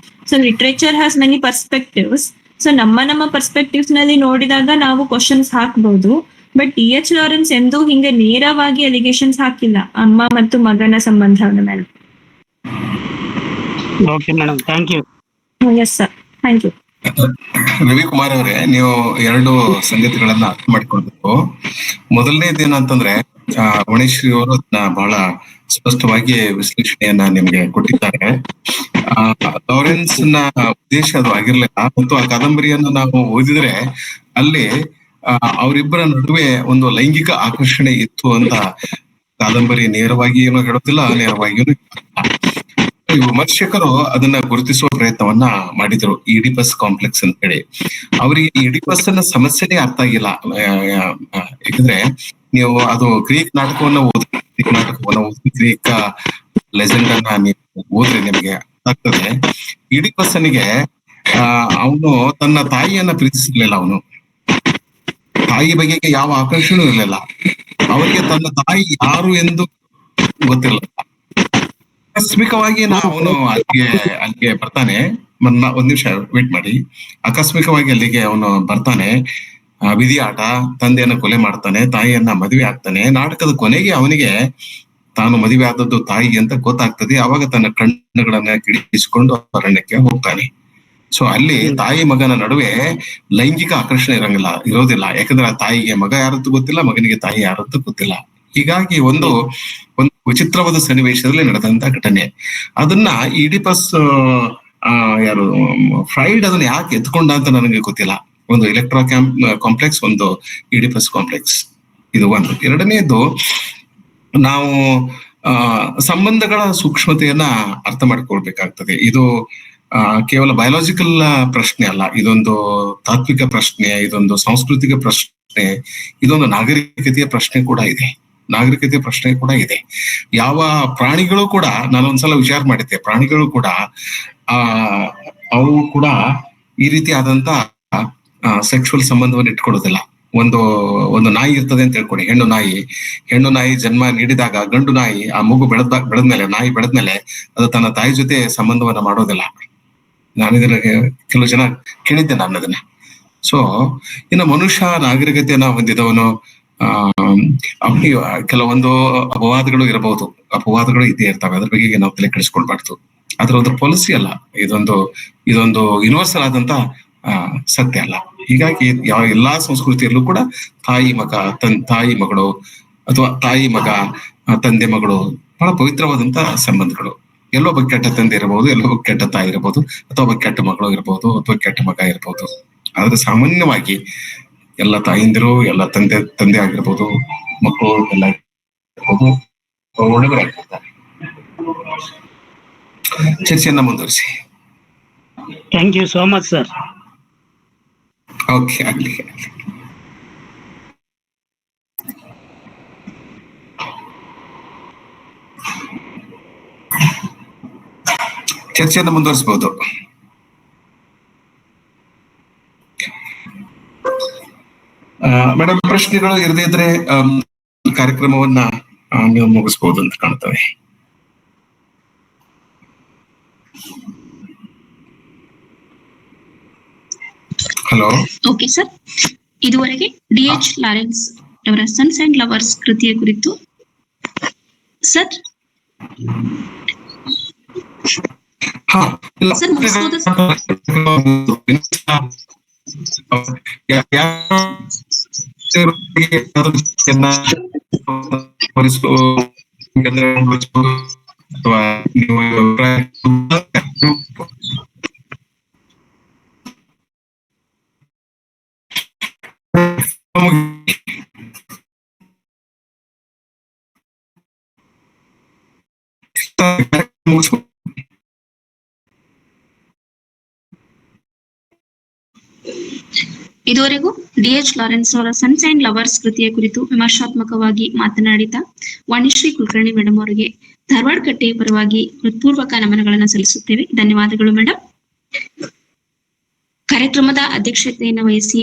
So literature has many perspectives. So ನಮ್ಮ ಪರ್ಸ್ಪೆಕ್ಟಿವ್ಸ್ ನಲ್ಲಿ ನೋಡಿದಾಗ ನಾವು ಕ್ವಶನ್ಸ್ ಹಾಕ್ಬಹುದು. But D.H. ಲಾರೆನ್ಸ್ ಎಂದೂ ಹಿಂಗೆ ನೇರವಾಗಿ ಅಲಿಗೇಷನ್ಸ್ ಹಾಕಿಲ್ಲ ಅಮ್ಮ ಮತ್ತು ಮಗನ ಸಂಬಂಧದ ಮೇಲೆ. Okay, madam. Thank you. Yes, sir. Thank you. Ravikumar ಅವರೇ, ನೀವು ಎರಡು ಸಂಗತಿಗಳನ್ನ ಅರ್ಥ ಮಾಡ್ಕೊಳ್ಬೇಕು. ಮೊದಲನೇದೇನಂತಂದ್ರೆ ವಣಿಶ್ರೀ ಅವರು ಅದನ್ನ ಬಹಳ ಸ್ಪಷ್ಟವಾಗಿ ವಿಶ್ಲೇಷಣೆಯನ್ನ ನಿಮ್ಗೆ ಕೊಟ್ಟಿದ್ದಾರೆ. ಲಾರೆನ್ಸ್ ನ ಉದ್ದೇಶ ಅದು ಆಗಿರ್ಲಿಲ್ಲ, ಮತ್ತು ಆ ಕಾದಂಬರಿಯನ್ನು ನಾವು ಓದಿದ್ರೆ ಅಲ್ಲಿ ಅವರಿಬ್ಬರ ನಡುವೆ ಒಂದು ಲೈಂಗಿಕ ಆಕರ್ಷಣೆ ಇತ್ತು ಅಂತ ಕಾದಂಬರಿ ನೇರವಾಗಿ ಏನು ಹೇಳುತ್ತಿಲ್ಲ, ನೇರವಾಗಿಯೂ ವಿಮರ್ಶಕರು ಅದನ್ನ ಗುರುತಿಸುವ ಪ್ರಯತ್ನವನ್ನ ಮಾಡಿದ್ರು, ಈಡಿಪಸ್ ಕಾಂಪ್ಲೆಕ್ಸ್ ಅಂತ ಹೇಳಿ. ಅವರಿಗೆ ಈಡಿಪಸ್ ನ ಸಮಸ್ಯೆನೇ ಅರ್ಥ ಆಗಿಲ್ಲ. ಯಾಕಂದ್ರೆ ನೀವು ಅದು ಗ್ರೀಕ್ ನಾಟಕವನ್ನ ಓದಿ ಗ್ರೀಕ್ ಲೆಜೆಂಡ್ ಅನ್ನ ನೀವು ಓದ್ರಿ, ನಿಮಗೆ ಆಗ್ತದೆ. ಈಡಿಪಸ್ಸನಿಗೆ ಅವನು ತನ್ನ ತಾಯಿಯನ್ನ ಪ್ರೀತಿಸಿರ್ಲಿಲ್ಲ, ಅವನು ತಾಯಿ ಬಗೆಗೆ ಯಾವ ಆಕರ್ಷಣೆ ಇರಲಿಲ್ಲ. ಅವರಿಗೆ ತನ್ನ ತಾಯಿ ಯಾರು ಎಂದು ಗೊತ್ತಿರಲಿಲ್ಲ. ಆಕಸ್ಮಿಕವಾಗಿ ಅವನು ಅಲ್ಲಿಗೆ ಬರ್ತಾನೆ. ಒಂದ್ ನಿಮಿಷ ವೇಟ್ ಮಾಡಿ. ಆಕಸ್ಮಿಕವಾಗಿ ಅಲ್ಲಿಗೆ ಅವನು ಬರ್ತಾನೆ. ವಿಧಿ ಆಟ, ತಂದೆಯನ್ನ ಕೊಲೆ ಮಾಡ್ತಾನೆ, ತಾಯಿಯನ್ನ ಮದುವೆ ಆಗ್ತಾನೆ. ನಾಟಕದ ಕೊನೆಗೆ ಅವನಿಗೆ ತಾನು ಮದುವೆ ಆದದ್ದು ತಾಯಿ ಅಂತ ಗೊತ್ತಾಗ್ತದೆ. ಅವಾಗ ತನ್ನ ಕಣ್ಣುಗಳನ್ನ ಕಿಡಿಸಿಕೊಂಡು ಅರಣ್ಯಕ್ಕೆ ಹೋಗ್ತಾನೆ. ಸೊ ಅಲ್ಲಿ ತಾಯಿ ಮಗನ ನಡುವೆ ಲೈಂಗಿಕ ಆಕರ್ಷಣೆ ಇರೋದಿಲ್ಲ. ಯಾಕಂದ್ರೆ ಆ ತಾಯಿಗೆ ಮಗ ಯಾರದ್ದು ಗೊತ್ತಿಲ್ಲ, ಮಗನಿಗೆ ತಾಯಿ ಯಾರದ್ದು ಗೊತ್ತಿಲ್ಲ. ಹೀಗಾಗಿ ಒಂದು ವಿಚಿತ್ರವಾದ ಸನ್ನಿವೇಶದಲ್ಲಿ ನಡೆದಂತ ಘಟನೆ. ಅದನ್ನ ಈಡಿಪಸ್ ಯಾರು ಫ್ರೈಡ್ ಅದನ್ನ ಯಾಕೆ ಎತ್ಕೊಂಡ ಅಂತ ನನಗೆ ಗೊತ್ತಿಲ್ಲ. ಒಂದು ಎಲೆಕ್ಟ್ರಾ ಕಾಂಪ್ಲೆಕ್ಸ್, ಒಂದು ಈಡಿಪಸ್ ಕಾಂಪ್ಲೆಕ್ಸ್, ಇದು ಒಂದು. ಎರಡನೇದು, ನಾವು ಸಂಬಂಧಗಳ ಸೂಕ್ಷ್ಮತೆಯನ್ನ ಅರ್ಥ ಮಾಡ್ಕೊಳ್ಬೇಕಾಗ್ತದೆ. ಇದು ಕೇವಲ ಬಯೋಲಾಜಿಕಲ್ ಪ್ರಶ್ನೆ ಅಲ್ಲ, ಇದೊಂದು ತಾತ್ವಿಕ ಪ್ರಶ್ನೆ, ಇದೊಂದು ಸಾಂಸ್ಕೃತಿಕ ಪ್ರಶ್ನೆ, ಇದೊಂದು ನಾಗರಿಕತೆಯ ಪ್ರಶ್ನೆ ಕೂಡ ಇದೆ. ಯಾವ ಪ್ರಾಣಿಗಳು ಕೂಡ, ನಾನು ಒಂದ್ಸಲ ವಿಚಾರ ಮಾಡಿದ್ದೆ, ಪ್ರಾಣಿಗಳು ಕೂಡ ಅವು ಕೂಡ ಈ ರೀತಿ ಆದಂತ ಸೆಕ್ಸುವಲ್ ಸಂಬಂಧವನ್ನು ಇಟ್ಕೊಳ್ಳೋದಿಲ್ಲ. ಒಂದು ನಾಯಿ ಇರ್ತದೆ ಅಂತ ಹೇಳ್ಕೊಡಿ, ಹೆಣ್ಣು ನಾಯಿ ಜನ್ಮ ನೀಡಿದಾಗ ಗಂಡು ನಾಯಿ ಆ ಮಗು ಬೆಳೆದ್ಮೇಲೆ ಅದು ತನ್ನ ತಾಯಿ ಜೊತೆ ಸಂಬಂಧವನ್ನ ಮಾಡೋದಿಲ್ಲ. ನಾನಿದನ್ನ ಕೆಲವು ಜನ ಕೇಳಿದ್ದೆ ನಾನು ಅದನ್ನ. ಸೊ ಇನ್ನು ಮನುಷ್ಯ ನಾಗರಿಕತೆಯನ್ನ ಹೊಂದಿದವನು. ಕೆಲವೊಂದು ಅಪವಾದಗಳು ಇದ್ದೇ ಇರ್ತವೆ, ಅದ್ರ ಬಗ್ಗೆ ನಾವು ತಲೆ ಕೆಡಿಸ್ಕೊಳ್ಬಾರ್ದು. ಅದ್ರ ಒಂದು ಪಾಲಿಸಿ ಅಲ್ಲ, ಇದೊಂದು ಯೂನಿವರ್ಸಲ್ ಆದಂತ ಸತ್ಯ ಅಲ್ಲ. ಹೀಗಾಗಿ ಎಲ್ಲಾ ಸಂಸ್ಕೃತಿಯಲ್ಲೂ ಕೂಡ ತಾಯಿ ಮಗಳು ಅಥವಾ ತಾಯಿ ಮಗ, ತಂದೆ ಮಗಳು ಬಹಳ ಪವಿತ್ರವಾದಂತ ಸಂಬಂಧಗಳು. ಎಲ್ಲೋ ಒಬ್ಬ ಕೆಟ್ಟ ತಂದೆ ಇರಬಹುದು, ಎಲ್ಲೋ ಒಬ್ಬ ಕೆಟ್ಟ ತಾಯಿ ಇರಬಹುದು, ಅಥವಾ ಒಬ್ಬ ಕೆಟ್ಟ ಮಗಳು ಇರಬಹುದು, ಅಥವಾ ಕೆಟ್ಟ ಮಗ ಇರಬಹುದು. ಆದ್ರೆ ಸಾಮಾನ್ಯವಾಗಿ ಎಲ್ಲ ತಾಯಿಂದಿರು, ಎಲ್ಲ ತಂದೆ ಆಗಿರ್ಬೋದು, ಮಕ್ಕಳು ಎಲ್ಲ ಇರ್ಬೋದು, ಒಳ್ಳೆಯವರಾಗಿರ್ತಾರೆ. ಚರ್ಚೆಯನ್ನ ಮುಂದುವರಿಸಿ. Thank you so much sir. Okay, ಆಗ್ಲಿ. ಚರ್ಚೆಯನ್ನು ಮುಂದುವರಿಸಬಹುದು. ಮೇಡಮ್, ಪ್ರಶ್ನೆಗಳು ಇರದೇ ಇದ್ರೆ ಕಾರ್ಯಕ್ರಮವನ್ನ ನೀವು ಮುಗಿಸಬಹುದು ಅಂತ ಕಾಣ್ತವೆ. ಹಲೋ. ಓಕೆ ಸರ್, ಇದುವರೆಗೆ ಡಿ.ಎಚ್. ಲಾರೆನ್ಸ್ ಅವರ ಸನ್ಸ್ ಅಂಡ್ ಲವರ್ಸ್ ಕೃತಿಯ ಕುರಿತು ಸರ್ ಇದುವರೆಗೂ ಡಿ.ಎಚ್. ಲಾರೆನ್ಸ್ ಅವರ ಸನ್ಸ್ ಅಂಡ್ ಲವರ್ಸ್ ಕೃತಿಯ ಕುರಿತು ವಿಮರ್ಶಾತ್ಮಕವಾಗಿ ಮಾತನಾಡಿದ ವಾಣಿಶ್ರೀ ಕುಲಕರ್ಣಿ ಮೇಡಮ್ ಅವರಿಗೆ ಧಾರವಾಡ ಕಟ್ಟೆಯ ಪರವಾಗಿ ಹೃತ್ಪೂರ್ವಕ ನಮನಗಳನ್ನು ಸಲ್ಲಿಸುತ್ತೇವೆ. ಧನ್ಯವಾದಗಳು ಮೇಡಮ್. ಕಾರ್ಯಕ್ರಮದ ಅಧ್ಯಕ್ಷತೆಯನ್ನು ವಹಿಸಿ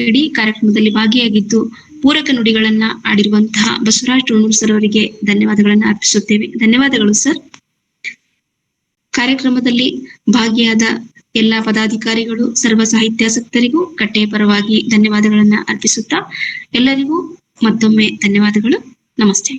ಇಡೀ ಕಾರ್ಯಕ್ರಮದಲ್ಲಿ ಭಾಗಿಯಾಗಿದ್ದು ಪೂರಕ ನುಡಿಗಳನ್ನ ಆಡಿರುವಂತಹ ಬಸವರಾಜ್ ಟೋಣೂರ್ ಸರ್ ಅವರಿಗೆ ಧನ್ಯವಾದಗಳನ್ನ ಅರ್ಪಿಸುತ್ತೇವೆ. ಧನ್ಯವಾದಗಳು ಸರ್. ಕಾರ್ಯಕ್ರಮದಲ್ಲಿ ಭಾಗಿಯಾದ ಎಲ್ಲಾ ಪದಾಧಿಕಾರಿಗಳು, ಸರ್ವ ಸಾಹಿತ್ಯಾಸಕ್ತರಿಗೂ ಕಟ್ಟೆಯ ಪರವಾಗಿ ಧನ್ಯವಾದಗಳನ್ನ ಅರ್ಪಿಸುತ್ತಾ ಎಲ್ಲರಿಗೂ ಮತ್ತೊಮ್ಮೆ ಧನ್ಯವಾದಗಳು. ನಮಸ್ತೆ.